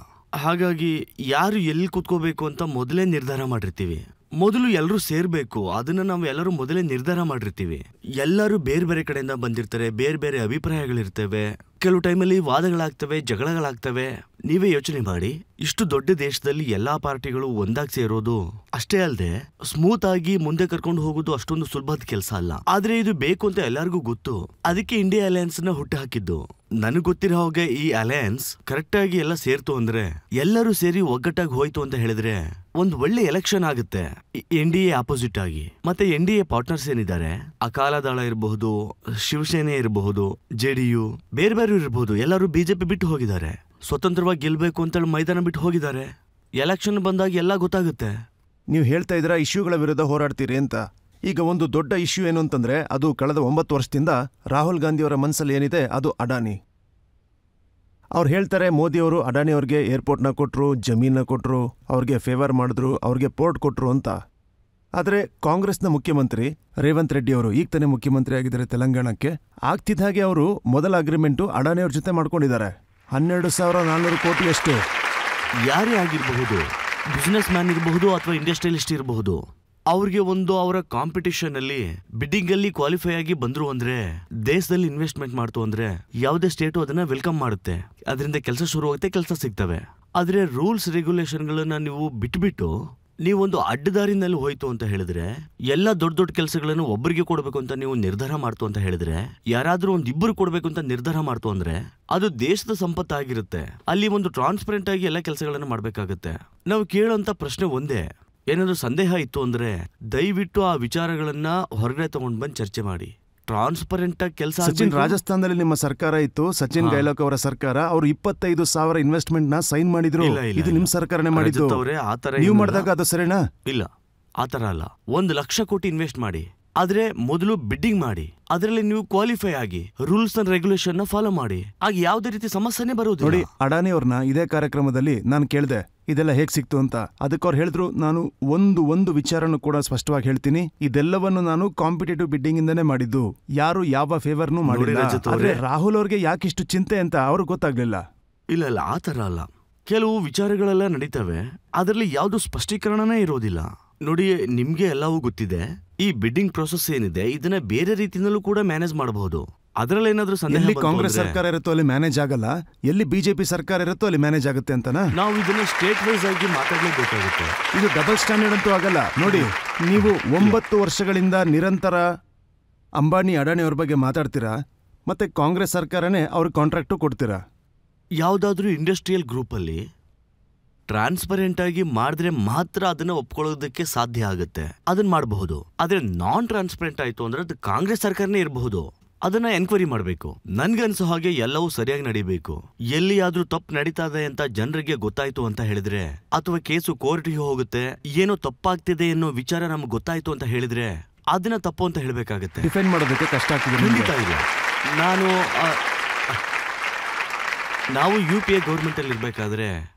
ಹಾಗಾಗಿ ಯಾರು ಎಲ್ಲಿ ಕೂತ್ಕೋಬೇಕು ಅಂತ ಮೊದಲೇ ನಿರ್ಧಾರ ಮಾಡಿರ್ತೀವಿ. ಮೊದಲು ಎಲ್ಲರೂ ಸೇರ್ಬೇಕು. ಅದನ್ನ ನಾವು ಎಲ್ಲರೂ ಮೊದಲೇ ನಿರ್ಧಾರ ಮಾಡಿರ್ತೀವಿ. ಎಲ್ಲರೂ ಬೇರೆ ಬೇರೆ ಕಡೆಯಿಂದ ಬಂದಿರ್ತಾರೆ, ಬೇರೆ ಬೇರೆ ಅಭಿಪ್ರಾಯಗಳಿರ್ತವೆ, ಕೆಲವು ಟೈಮಲ್ಲಿ ವಾದಗಳಾಗ್ತವೆ, ಜಗಳಗಳಾಗ್ತವೆ. ನೀವೇ ಯೋಚನೆ ಮಾಡಿ, ಇಷ್ಟು ದೊಡ್ಡ ದೇಶದಲ್ಲಿ ಎಲ್ಲಾ ಪಾರ್ಟಿಗಳು ಒಂದಾಗಿ ಸೇರೋದು ಅಷ್ಟೇ ಅಲ್ಲದೆ ಸ್ಮೂತ್ ಆಗಿ ಮುಂದೆ ಕರ್ಕೊಂಡು ಹೋಗೋದು ಅಷ್ಟೊಂದು ಸುಲಭದ ಕೆಲಸ ಅಲ್ಲ. ಆದ್ರೆ ಇದು ಬೇಕು ಅಂತ ಎಲ್ಲರಿಗೂ ಗೊತ್ತು. ಅದಕ್ಕೆ ಇಂಡಿಯಾ ಅಲಯನ್ಸ್ ನ ಹುಟ್ಟು ಹಾಕಿದ್ದು. ನನಗ್ ಗೊತ್ತಿರೋ ಹಾಗೆ ಈ ಅಲಯನ್ಸ್ ಕರೆಕ್ಟ್ ಆಗಿ ಎಲ್ಲ ಸೇರ್ತು ಅಂದ್ರೆ, ಎಲ್ಲರೂ ಸೇರಿ ಒಗ್ಗಟ್ಟಾಗಿ ಹೋಯ್ತು ಅಂತ ಹೇಳಿದ್ರೆ ಒಂದು ಒಳ್ಳೆ ಎಲೆಕ್ಷನ್ ಆಗುತ್ತೆ. NDA ಆಪೋಸಿಟ್ ಆಗಿ. ಮತ್ತೆ NDA ಪಾರ್ಟ್ನರ್ಸ್ ಏನಿದ್ದಾರೆ, ಅಕಾಲದಳ ಇರಬಹುದು, ಶಿವಸೇನೆ ಇರಬಹುದು, JDU, ಬೇರೆ ಬೇರೆ ಇರಬಹುದು, ಎಲ್ಲರೂ BJP ಬಿಟ್ಟು ಹೋಗಿದ್ದಾರೆ. ಸ್ವತಂತ್ರವಾಗಿ ಗೆಲ್ಬೇಕು ಅಂತೇಳಿ ಮೈದಾನ ಬಿಟ್ಟು ಹೋಗಿದ್ದಾರೆ. ಎಲೆಕ್ಷನ್ ಬಂದಾಗ ಎಲ್ಲ ಗೊತ್ತಾಗುತ್ತೆ. ನೀವು ಹೇಳ್ತಾ ಇದ್ದೀರಾ ಇಶ್ಯೂಗಳ ವಿರುದ್ಧ ಹೋರಾಡ್ತೀರಿ ಅಂತ. ಈಗ ಒಂದು ದೊಡ್ಡ ಇಶ್ಯೂ ಏನು ಅಂತಂದ್ರೆ, ಅದು ಕಳೆದ 9 ವರ್ಷದಿಂದ ರಾಹುಲ್ ಗಾಂಧಿಯವರ ಮನಸ್ಸಲ್ಲಿ ಏನಿದೆ ಅದು ಅಡಾನಿ. ಅವ್ರು ಹೇಳ್ತಾರೆ ಮೋದಿಯವರು ಅಡಾನಿಯವ್ರಿಗೆ ಏರ್ಪೋರ್ಟ್ನ ಕೊಟ್ಟರು, ಜಮೀನ ಕೊಟ್ಟರು, ಅವ್ರಿಗೆ ಫೇವರ್ ಮಾಡಿದ್ರು, ಅವ್ರಿಗೆ ಪೋರ್ಟ್ ಕೊಟ್ಟರು ಅಂತ. ಆದರೆ ಕಾಂಗ್ರೆಸ್ನ ಮುಖ್ಯಮಂತ್ರಿ ರೇವಂತ್ ರೆಡ್ಡಿ ಅವರು ಈಗ ತಾನೇ ಮುಖ್ಯಮಂತ್ರಿ ಆಗಿದ್ದಾರೆ ತೆಲಂಗಾಣಕ್ಕೆ. ಆಗ್ತಿದ್ದ ಹಾಗೆ ಅವರು ಮೊದಲ ಅಗ್ರಿಮೆಂಟು ಅಡಾನಿಯವ್ರ ಜೊತೆ ಮಾಡ್ಕೊಂಡಿದ್ದಾರೆ. 12,400 ಕೋಟಿಯಷ್ಟು. ಯಾರೇ ಆಗಿರಬಹುದು, ಬಿಸ್ನೆಸ್ ಮ್ಯಾನ್ ಇರಬಹುದು ಅಥವಾ ಇಂಡಸ್ಟ್ರಿಯಲಿಸ್ಟ್ ಇರಬಹುದು, ಅವ್ರಿಗೆ ಒಂದು ಅವರ ಕಾಂಪಿಟಿಷನ್ ಅಲ್ಲಿ ಬಿಡ್ಡಿಂಗ್ ಅಲ್ಲಿ ಕ್ವಾಲಿಫೈ ಆಗಿ ಬಂದ್ರು ಅಂದ್ರೆ, ದೇಶದಲ್ಲಿ ಇನ್ವೆಸ್ಟ್ಮೆಂಟ್ ಮಾಡ್ತು ಅಂದ್ರೆ ಯಾವುದೇ ಸ್ಟೇಟು ಅದನ್ನ ವೆಲ್ಕಮ್ ಮಾಡುತ್ತೆ. ಅದರಿಂದ ಕೆಲಸ ಶುರು ಆಗುತ್ತೆ, ಕೆಲಸ ಸಿಗ್ತವೆ. ಆದ್ರೆ ರೂಲ್ಸ್ ರೆಗ್ಯುಲೇಷನ್ಗಳನ್ನ ನೀವು ಬಿಟ್ಬಿಟ್ಟು ನೀವೊಂದು ಅಡ್ಡದಾರಿನಲ್ಲಿ ಹೋಯ್ತು ಅಂತ ಹೇಳಿದ್ರೆ, ಎಲ್ಲ ದೊಡ್ಡ ದೊಡ್ಡ ಕೆಲಸಗಳನ್ನು ಒಬ್ಬರಿಗೆ ಕೊಡಬೇಕು ಅಂತ ನೀವು ನಿರ್ಧಾರ ಮಾಡ್ತು ಅಂತ ಹೇಳಿದ್ರೆ, ಯಾರಾದ್ರೂ ಒಂದಿಬ್ಬರು ಕೊಡಬೇಕು ಅಂತ ನಿರ್ಧಾರ ಮಾಡ್ತು ಅಂದ್ರೆ ಅದು ದೇಶದ ಸಂಪತ್ತಾಗಿರುತ್ತೆ. ಅಲ್ಲಿ ಒಂದು ಟ್ರಾನ್ಸ್ಪರೆಂಟ್ ಆಗಿ ಎಲ್ಲ ಕೆಲಸಗಳನ್ನು ಮಾಡ್ಬೇಕಾಗತ್ತೆ. ನಾವು ಕೇಳೋಂತ ಪ್ರಶ್ನೆ ಒಂದೇ, ಏನಾದ್ರು ಸಂದೇಹ ಇತ್ತು ಅಂದ್ರೆ ದಯವಿಟ್ಟು ಆ ವಿಚಾರಗಳನ್ನ ಹೊರಗಡೆ ತಗೊಂಡ್ ಬಂದು ಚರ್ಚೆ ಮಾಡಿ. ಟ್ರಾನ್ಸ್ಪರೆಂಟ್ ಆಗಿ ಕೆಲಸ. ಸಚಿನ್, ರಾಜಸ್ಥಾನದಲ್ಲಿ ನಿಮ್ಮ ಸರ್ಕಾರ ಇತ್ತು, ಸಚಿನ್ ಗೈಲಾಕ್ ಅವರ ಸರ್ಕಾರ. ಅವರು 25,000 ಇನ್ವೆಸ್ಟ್ಮೆಂಟ್ ನ ಸೈನ್ ಮಾಡಿದ್ರು. ಇದು ನಿಮ್ ಸರ್ಕಾರನೇ ಮಾಡಿದ್ದು. ನೀವು ಮಾಡಿದಾಗ ಅದು ಸರಿನಾ? ಇಲ್ಲ, ಆತರ ಅಲ್ಲ. 1,00,000 ಕೋಟಿ ಇನ್ವೆಸ್ಟ್ ಮಾಡಿ, ಆದ್ರೆ ಮೊದಲು ಬಿಡ್ಡಿಂಗ್ ಮಾಡಿ, ಅದರಲ್ಲಿ ನೀವು ಕ್ವಾಲಿಫೈ ಆಗಿ ರೂಲ್ಸ್ ಅಂಡ್ ರೆಗ್ಯುಲೇಷನ್ ನ ಫಾಲೋ ಮಾಡಿ. ಆಗ ಯಾವುದೇ ರೀತಿ ಸಮಸ್ಯೆನೇ ಬರೋದು. ನೋಡಿ, ಅಡಾನಿ ಅವ್ರನ್ನ ಇದೇ ಕಾರ್ಯಕ್ರಮದಲ್ಲಿ ನಾನು ಕೇಳಿದೆ ಇದೆಲ್ಲ ಹೇಗ್ ಸಿಕ್ತು ಅಂತ. ಅದಕ್ಕೆ ಅವ್ರು ಹೇಳಿದ್ರು, ನಾನು ಒಂದು ವಿಚಾರನು ಕೂಡ ಸ್ಪಷ್ಟವಾಗಿ ಹೇಳ್ತೀನಿ, ಇದೆಲ್ಲವನ್ನು ನಾನು ಕಾಂಪಿಟೇಟಿವ್ ಬಿಡ್ಡಿಂಗ್ ಇಂದಾನೆ ಮಾಡಿದ್ದು, ಯಾರು ಯಾವ ಫೇವರ್ನು ಮಾಡಿಲ್ಲ. ಆದ್ರೆ ರಾಹುಲ್ ಅವ್ರಿಗೆ ಯಾಕಿಷ್ಟು ಚಿಂತೆ ಅಂತ ಅವ್ರಿಗೆ ಗೊತ್ತಾಗ್ಲಿಲ್ಲ. ಇಲ್ಲ, ಆತರ ಅಲ್ಲ. ಕೆಲವು ವಿಚಾರಗಳೆಲ್ಲ ನಡೀತವೆ, ಅದರಲ್ಲಿ ಯಾವ್ದು ಸ್ಪಷ್ಟೀಕರಣನೇ ಇರೋದಿಲ್ಲ. ನೋಡಿ, ನಿಮ್ಗೆ ಎಲ್ಲವೂ ಗೊತ್ತಿದೆ, ಈ ಬಿಡ್ಡಿಂಗ್ ಪ್ರೊಸೆಸ್ ಏನಿದೆ ಇದನ್ನ ಬೇರೆ ರೀತಿಯಲ್ಲೂ ಕೂಡ ಮ್ಯಾನೇಜ್ ಮಾಡಬಹುದು. ಅದರಲ್ಲಿ ಏನಾದ್ರೂ ಎಲ್ಲಿ ಕಾಂಗ್ರೆಸ್ ಸರ್ಕಾರ ಇರುತ್ತೋ ಅಲ್ಲಿ ಮ್ಯಾನೇಜ್ ಆಗಲ್ಲ, ಎಲ್ಲಿ BJP ಸರ್ಕಾರ ಇರುತ್ತೋ ಅಲ್ಲಿ ಮ್ಯಾನೇಜ್ ಆಗುತ್ತೆ ಅಂತನಾ? ನಾವು ಇದನ್ನ ಸ್ಟೇಟ್ ವೈಸ್ ಆಗಿ ಮಾತಾಡಲೇಬೇಕಾಗುತ್ತೆ. ಇದು ಡಬಲ್ ಸ್ಟ್ಯಾಂಡರ್ಡ್ ಅಂತೂ ಆಗಲ್ಲ. ನೋಡಿ, ನೀವು 9 ವರ್ಷಗಳಿಂದ ನಿರಂತರ ಅಂಬಾನಿ ಅಡಾನಿ ಅವ್ರ ಬಗ್ಗೆ ಮಾತಾಡ್ತೀರಾ, ಮತ್ತೆ ಕಾಂಗ್ರೆಸ್ ಸರ್ಕಾರನೇ ಅವ್ರಿಗೆ ಕಾಂಟ್ರಾಕ್ಟು ಕೊಡ್ತೀರಾ. ಯಾವ್ದಾದ್ರೂ ಇಂಡಸ್ಟ್ರಿಯಲ್ ಗ್ರೂಪ್ ಅಲ್ಲಿ ಟ್ರಾನ್ಸ್ಪರೆಂಟ್ ಆಗಿ ಮಾಡಿದ್ರೆ ಮಾತ್ರ ಅದನ್ನ ಒಪ್ಕೊಳ್ಳೋದಕ್ಕೆ ಸಾಧ್ಯ ಆಗುತ್ತೆ, ಅದನ್ನ ಮಾಡಬಹುದು. ಆದ್ರೆ ನಾನ್ ಟ್ರಾನ್ಸ್ಪರೆಂಟ್ ಆಯ್ತು ಅಂದ್ರೆ ಅದು ಕಾಂಗ್ರೆಸ್ ಸರ್ಕಾರನೇ ಇರಬಹುದು. ಅದನ್ನ ಎನ್ಕ್ವೈರಿ ಮಾಡಬೇಕು. ನನ್ಗನ್ಸೋ ಹಾಗೆ ಎಲ್ಲವೂ ಸರಿಯಾಗಿ ನಡೀಬೇಕು. ಎಲ್ಲಿಯಾದ್ರೂ ತಪ್ಪು ನಡೀತಾ ಇದೆ ಅಂತ ಜನರಿಗೆ ಗೊತ್ತಾಯ್ತು ಅಂತ ಹೇಳಿದ್ರೆ, ಅಥವಾ ಕೇಸು ಕೋರ್ಟ್ಗೆ ಹೋಗುತ್ತೆ, ಏನೋ ತಪ್ಪಾಗ್ತಿದೆ ಅನ್ನೋ ವಿಚಾರ ನಮ್ಗೆ ಗೊತ್ತಾಯ್ತು ಅಂತ ಹೇಳಿದ್ರೆ ಅದನ್ನ ತಪ್ಪು ಅಂತ ಹೇಳ್ಬೇಕಾಗತ್ತೆ. ಡಿಫೆಂಡ್ ಮಾಡೋದಕ್ಕೆ ಕಷ್ಟ ಆಗ್ತಿದೆ. ಖಂಡಿತ ಇಲ್ಲ. ನಾವು UPA ಗೌರ್ಮೆಂಟ್ ಅಲ್ಲಿ ಇರ್ಬೇಕಾದ್ರೆ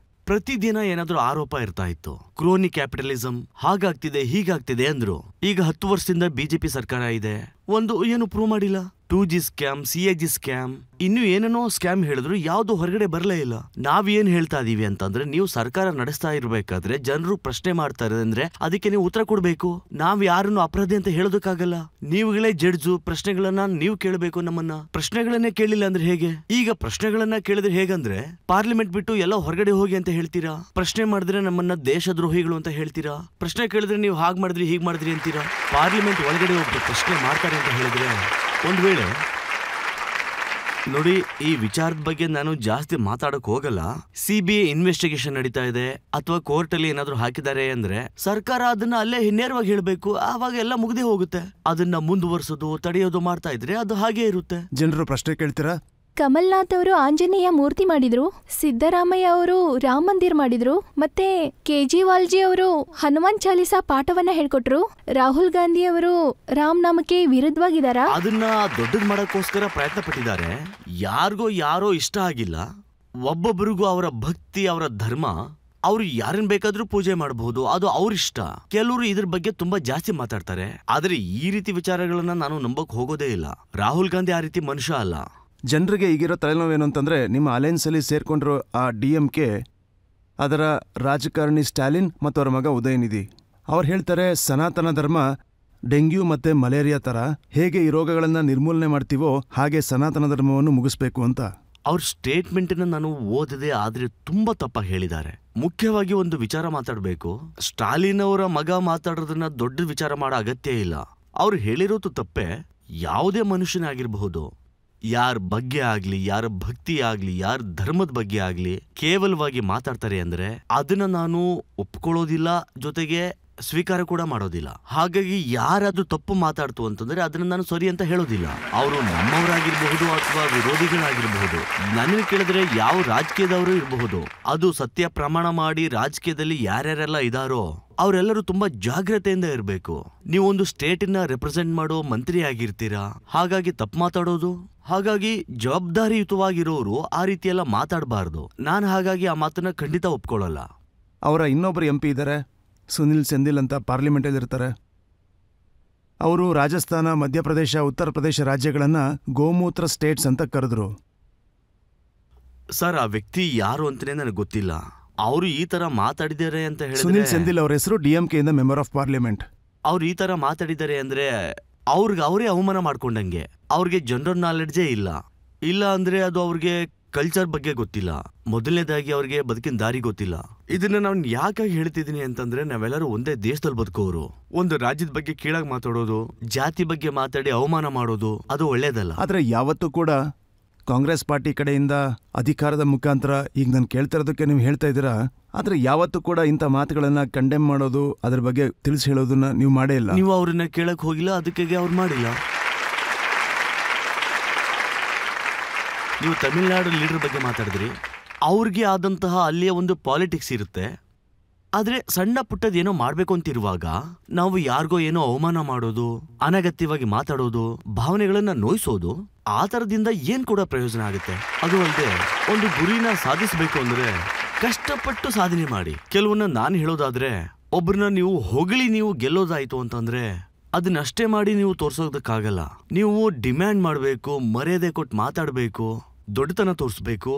ಪ್ರತಿದಿನ ಏನಾದ್ರೂ ಆರೋಪ ಇರ್ತಾ ಇತ್ತು. ಕ್ರೋನಿ ಕ್ಯಾಪಿಟಲಿಸಂ ಹಾಗಾಗ್ತಿದೆ, ಹೀಗಾಗ್ತಿದೆ ಅಂದ್ರು. ಈಗ 10 ವರ್ಷದಿಂದ BJP ಸರ್ಕಾರ ಇದೆ, ಒಂದು ಏನು ಪ್ರೂವ್ ಮಾಡಿಲ್ಲ. 2G ಸ್ಕ್ಯಾಮ್, CAG ಸ್ಕ್ಯಾಮ್, ಇನ್ನು ಏನೇನೋ ಸ್ಕ್ಯಾಮ್ ಹೇಳಿದ್ರು, ಯಾವ್ದು ಹೊರಗಡೆ ಬರಲೇ ಇಲ್ಲ. ನಾವೇನ್ ಹೇಳ್ತಾ ಇದೀವಿ ಅಂತಂದ್ರೆ, ನೀವು ಸರ್ಕಾರ ನಡೆಸ್ತಾ ಇರ್ಬೇಕಾದ್ರೆ ಜನರು ಪ್ರಶ್ನೆ ಮಾಡ್ತಾರೆ ಅಂದ್ರೆ ಅದಕ್ಕೆ ನೀವು ಉತ್ತರ ಕೊಡ್ಬೇಕು. ನಾವ್ ಯಾರನ್ನು ಅಪರಾಧಿ ಅಂತ ಹೇಳೋದಕ್ಕಾಗಲ್ಲ. ನೀವುಗಳೇ ಜಡ್ಜು, ಪ್ರಶ್ನೆಗಳನ್ನ ನೀವು ಕೇಳಬೇಕು. ನಮ್ಮನ್ನ ಪ್ರಶ್ನೆಗಳನ್ನೇ ಕೇಳಿಲ್ಲ ಅಂದ್ರೆ ಹೇಗೆ? ಈಗ ಪ್ರಶ್ನೆಗಳನ್ನ ಕೇಳಿದ್ರೆ ಹೇಗಂದ್ರೆ, ಪಾರ್ಲಿಮೆಂಟ್ ಬಿಟ್ಟು ಎಲ್ಲ ಹೊರಗಡೆ ಹೋಗಿ ಅಂತ ಹೇಳ್ತೀರಾ, ಪ್ರಶ್ನೆ ಮಾಡಿದ್ರೆ ನಮ್ಮನ್ನ ದೇಶದ್ರೋಹಿಗಳು ಅಂತ ಹೇಳ್ತೀರಾ, ಪ್ರಶ್ನೆ ಕೇಳಿದ್ರೆ ನೀವು ಹಾಗ್ ಮಾಡಿದ್ರಿ ಹೀಗ್ ಮಾಡಿದ್ರಿ ಅಂತೀರಾ. ಪಾರ್ಲಿಮೆಂಟ್ ಒಳಗಡೆ ಹೋಗಿ ಪ್ರಶ್ನೆ ಮಾಡ್ತಾರೆ ಅಂತ ಹೇಳಿದ್ರೆ, ಒಂದ್ ವೇಳೆ ನೋಡಿ, ಈ ವಿಚಾರದ ಬಗ್ಗೆ ನಾನು ಜಾಸ್ತಿ ಮಾತಾಡಕ್ ಹೋಗಲ್ಲ. CBI ಇನ್ವೆಸ್ಟಿಗೇಷನ್ ನಡೀತಾ ಇದೆ ಅಥವಾ ಕೋರ್ಟ್ ಅಲ್ಲಿ ಏನಾದ್ರು ಹಾಕಿದ್ದಾರೆ ಅಂದ್ರೆ ಸರ್ಕಾರ ಅದನ್ನ ಅಲ್ಲೇ ನೇರವಾಗಿ ಹೇಳ್ಬೇಕು. ಆವಾಗ ಎಲ್ಲ ಮುಗ್ದೇ ಹೋಗುತ್ತೆ. ಅದನ್ನ ಮುಂದುವರ್ಸೋದು, ತಡೆಯೋದು ಮಾಡ್ತಾ ಇದ್ರೆ ಅದು ಹಾಗೆ ಇರುತ್ತೆ. ಜನರು ಪ್ರಶ್ನೆ ಕೇಳ್ತೀರಾ? ಕಮಲ್ನಾಥ್ ಅವರು ಆಂಜನೇಯ ಮೂರ್ತಿ ಮಾಡಿದ್ರು, ಸಿದ್ದರಾಮಯ್ಯ ಅವರು ರಾಮ ಮಂದಿರ್ ಮಾಡಿದ್ರು, ಮತ್ತೆ ಕೇಜ್ರಿವಾಲ್ಜಿ ಅವರು ಹನುಮಾನ್ ಚಾಲಿಸಾ ಪಾಠವನ್ನ ಹೇಳ್ಕೊಟ್ರು. ರಾಹುಲ್ ಗಾಂಧಿ ಅವರು ರಾಮ್ ನಾಮಕ್ಕೆ ವಿರುದ್ಧವಾಗಿದಾರ. ಅದನ್ನ ದೊಡ್ಡದ್ ಮಾಡಕ್ಕೋಸ್ಕರ ಪ್ರಯತ್ನ ಪಟ್ಟಿದ್ದಾರೆ. ಯಾರಿಗೋ ಯಾರೋ ಇಷ್ಟ ಆಗಿಲ್ಲ. ಒಬ್ಬೊಬ್ಬರಿಗೂ ಅವರ ಭಕ್ತಿ, ಅವರ ಧರ್ಮ, ಅವ್ರು ಯಾರನ್ನ ಬೇಕಾದ್ರೂ ಪೂಜೆ ಮಾಡಬಹುದು, ಅದು ಅವ್ರಿಷ್ಟ. ಕೆಲವರು ಇದ್ರ ಬಗ್ಗೆ ತುಂಬಾ ಜಾಸ್ತಿ ಮಾತಾಡ್ತಾರೆ. ಆದ್ರೆ ಈ ರೀತಿ ವಿಚಾರಗಳನ್ನ ನಾನು ನಂಬಕ್ ಹೋಗೋದೇ ಇಲ್ಲ. ರಾಹುಲ್ ಗಾಂಧಿ ಆ ರೀತಿ ಮನುಷ್ಯ ಅಲ್ಲ. ಜನರಿಗೆ ಈಗಿರೋ ತಲೆನೋವೇನು ಅಂತಂದ್ರೆ, ನಿಮ್ಮ ಅಲಯನ್ಸ್ ಅಲ್ಲಿ ಸೇರ್ಕೊಂಡಿರೋ ಆ DMK, ಅದರ ರಾಜಕಾರಣಿ ಸ್ಟಾಲಿನ್ ಮತ್ತು ಅವರ ಮಗ ಉದಯನಿಧಿ, ಅವ್ರು ಹೇಳ್ತಾರೆ ಸನಾತನ ಧರ್ಮ ಡೆಂಗ್ಯೂ ಮತ್ತೆ ಮಲೇರಿಯಾ ಥರ ಹೇಗೆ ಈ ರೋಗಗಳನ್ನು ನಿರ್ಮೂಲನೆ ಮಾಡ್ತೀವೋ ಹಾಗೆ ಸನಾತನ ಧರ್ಮವನ್ನು ಮುಗಿಸ್ಬೇಕು ಅಂತ. ಅವ್ರ ಸ್ಟೇಟ್ಮೆಂಟನ್ನ ನಾನು ಓದದೆ ಆದ್ರೆ ತುಂಬಾ ತಪ್ಪಾಗಿ ಹೇಳಿದ್ದಾರೆ. ಮುಖ್ಯವಾಗಿ ಒಂದು ವಿಚಾರ ಮಾತಾಡಬೇಕು. ಸ್ಟಾಲಿನ್ ಅವರ ಮಗ ಮಾತಾಡೋದನ್ನ ದೊಡ್ಡ ವಿಚಾರ ಮಾಡೋ ಅಗತ್ಯ ಇಲ್ಲ. ಅವ್ರು ಹೇಳಿರೋದು ತಪ್ಪೆ. ಯಾವುದೇ ಮನುಷ್ಯನೇ ಆಗಿರಬಹುದು, ಯಾರ ಬಗ್ಗೆ ಆಗ್ಲಿ, ಯಾರ ಭಕ್ತಿ ಆಗ್ಲಿ, ಯಾರ ಧರ್ಮದ ಬಗ್ಗೆ ಆಗ್ಲಿ ಕೇವಲವಾಗಿ ಮಾತಾಡ್ತಾರೆ ಅಂದ್ರೆ ಅದನ್ನ ನಾನು ಒಪ್ಕೊಳ್ಳೋದಿಲ್ಲ, ಜೊತೆಗೆ ಸ್ವೀಕಾರ ಕೂಡ ಮಾಡೋದಿಲ್ಲ. ಹಾಗಾಗಿ ಯಾರಾದ್ರೂ ತಪ್ಪು ಮಾತಾಡ್ತು ಅಂತಂದ್ರೆ ಅದನ್ನ ನಾನು ಸರಿ ಅಂತ ಹೇಳೋದಿಲ್ಲ. ಅವರು ನಮ್ಮವರಾಗಿರ್ಬಹುದು ಅಥವಾ ವಿರೋಧಿಗಳಾಗಿರ್ಬಹುದು. ನನಗೆ ಕೇಳಿದ್ರೆ ಯಾವ ರಾಜಕೀಯದವರು ಇರಬಹುದು, ಅದು ಸತ್ಯ ಪ್ರಮಾಣ ಮಾಡಿ ರಾಜಕೀಯದಲ್ಲಿ ಯಾರ್ಯಾರೆಲ್ಲ ಇದಾರೋ ಅವರೆಲ್ಲರೂ ತುಂಬಾ ಜಾಗ್ರತೆಯಿಂದ ಇರಬೇಕು. ನೀವು ಒಂದು ಸ್ಟೇಟಿನ ರೆಪ್ರೆಸೆಂಟ್ ಮಾಡೋ ಮಂತ್ರಿ ಆಗಿರ್ತೀರಾ, ಹಾಗಾಗಿ ತಪ್ಪು ಮಾತಾಡೋದು, ಹಾಗಾಗಿ ಜವಾಬ್ದಾರಿಯುತವಾಗಿರೋರು ಆ ರೀತಿ ಎಲ್ಲ ಮಾತಾಡಬಾರ್ದು. ನಾನು ಹಾಗಾಗಿ ಆ ಮಾತನ್ನ ಖಂಡಿತ ಒಪ್ಕೊಳ್ಳಲ್ಲ. ಅವರ ಇನ್ನೊಬ್ಬರು MP ಇದ್ದಾರೆ, ಸುನಿಲ್ ಸೆಂದಿಲ್ ಅಂತ, ಪಾರ್ಲಿಮೆಂಟಲ್ಲಿ ಇರ್ತಾರೆ. ಅವರು ರಾಜಸ್ಥಾನ, ಮಧ್ಯಪ್ರದೇಶ, ಉತ್ತರ ಪ್ರದೇಶ ರಾಜ್ಯಗಳನ್ನು ಗೋಮೂತ್ರ ಸ್ಟೇಟ್ಸ್ ಅಂತ ಕರೆದ್ರು. ಸರ್, ಆ ವ್ಯಕ್ತಿ ಯಾರು ಅಂತಾನೆ ನನಗೆ ಗೊತ್ತಿಲ್ಲ. ಅವರು ಈ ತರ ಮಾತಾಡಿದ್ದಾರೆ ಅಂತ ಹೇಳಿದ್ರೆ, ಸುನಿಲ್ ಸೆಂದಿಲ್ ಅವ್ರ ಹೆಸರು DMK ಇಂದ ಮೆಂಬರ್ ಆಫ್ ಪಾರ್ಲಿಮೆಂಟ್. ಅವ್ರು ಈ ತರ ಮಾತಾಡಿದ್ದಾರೆ ಅಂದ್ರೆ ಅವ್ರಿಗೆ ಅವರೇ ಅವಮಾನ ಮಾಡ್ಕೊಂಡಂಗೆ. ಅವ್ರಿಗೆ ಜನರಲ್ ನಾಲೆಡ್ಜೇ ಇಲ್ಲ. ಇಲ್ಲ ಅಂದ್ರೆ ಅದು ಅವ್ರಿಗೆ ಕಲ್ಚರ್ ಬಗ್ಗೆ ಗೊತ್ತಿಲ್ಲ. ಮೊದಲನೇದಾಗಿ ಅವ್ರಿಗೆ ಬದುಕಿನ ದಾರಿ ಗೊತ್ತಿಲ್ಲ. ಇದನ್ನ ನಾನು ಯಾಕಾಗಿ ಹೇಳ್ತಿದ್ದೀನಿ ಅಂತಂದ್ರೆ, ನಾವೆಲ್ಲರೂ ಒಂದೇ ದೇಶದಲ್ಲಿ ಬದುಕೋರು. ಒಂದು ರಾಜ್ಯದ ಬಗ್ಗೆ ಕೀಳಾಗಿ ಮಾತಾಡೋದು, ಜಾತಿ ಬಗ್ಗೆ ಮಾತಾಡಿ ಅವಮಾನ ಮಾಡೋದು ಅದು ಒಳ್ಳೇದಲ್ಲ. ಆದ್ರೆ ಯಾವತ್ತೂ ಕೂಡ ಕಾಂಗ್ರೆಸ್ ಪಾರ್ಟಿ ಕಡೆಯಿಂದ ಅಧಿಕಾರದ ಮುಖಾಂತರ, ಈಗ ನಾನು ಕೇಳ್ತಿರೋದಕ್ಕೆ ನೀವು ಹೇಳ್ತಾ ಇದ್ದೀರಾ, ಆದ್ರೆ ಯಾವತ್ತೂ ಕೂಡ ಇಂಥ ಮಾತುಗಳನ್ನ ಕಂಡೆಮ್ ಮಾಡೋದು, ಅದ್ರ ಬಗ್ಗೆ ತಿಳಿಸಿ ಹೇಳೋದನ್ನ ನೀವು ಮಾಡೇ ಇಲ್ಲ. ನೀವು ಅವ್ರನ್ನ ಕೇಳಕ್ ಹೋಗಿಲ್ಲ, ಅದಕ್ಕೆ ಅವ್ರು ಮಾಡಿಲ್ಲ. ನೀವು ತಮಿಳ್ನಾಡು ಲೀಡರ್ ಬಗ್ಗೆ ಮಾತಾಡಿದ್ರಿ. ಅವ್ರಿಗೆ ಆದಂತಹ ಅಲ್ಲಿಯ ಒಂದು ಪಾಲಿಟಿಕ್ಸ್ ಇರುತ್ತೆ. ಆದ್ರೆ ಸಣ್ಣ ಪುಟ್ಟದೇನೋ ಮಾಡ್ಬೇಕು ಅಂತಿರುವಾಗ ನಾವು ಯಾರಿಗೋ ಏನೋ ಅವಮಾನ ಮಾಡೋದು, ಅನಗತ್ಯವಾಗಿ ಮಾತಾಡೋದು, ಭಾವನೆಗಳನ್ನ ನೋಯಿಸೋದು, ಆ ಥರದಿಂದ ಏನ್ ಕೂಡ ಪ್ರಯೋಜನ ಆಗುತ್ತೆ? ಅದು ಅಲ್ಲದೆ ಒಂದು ಗುರಿನ ಸಾಧಿಸಬೇಕು ಅಂದ್ರೆ ಕಷ್ಟಪಟ್ಟು ಸಾಧನೆ ಮಾಡಿ. ಕೆಲವನ್ನ ನಾನು ಹೇಳೋದಾದ್ರೆ, ಒಬ್ರನ್ನ ನೀವು ಹೊಗಳಿ ನೀವು ಗೆಲ್ಲೋದಾಯ್ತು ಅಂತಂದ್ರೆ ಅದನ್ನಷ್ಟೇ ಮಾಡಿ ನೀವು ತೋರ್ಸೋದಕ್ಕಾಗಲ್ಲ. ನೀವು ಡಿಮ್ಯಾಂಡ್ ಮಾಡಬೇಕು, ಮರ್ಯಾದೆ ಕೊಟ್ಟು ಮಾತಾಡಬೇಕು, ದೊಡ್ಡತನ ತೋರಿಸ್ಬೇಕು.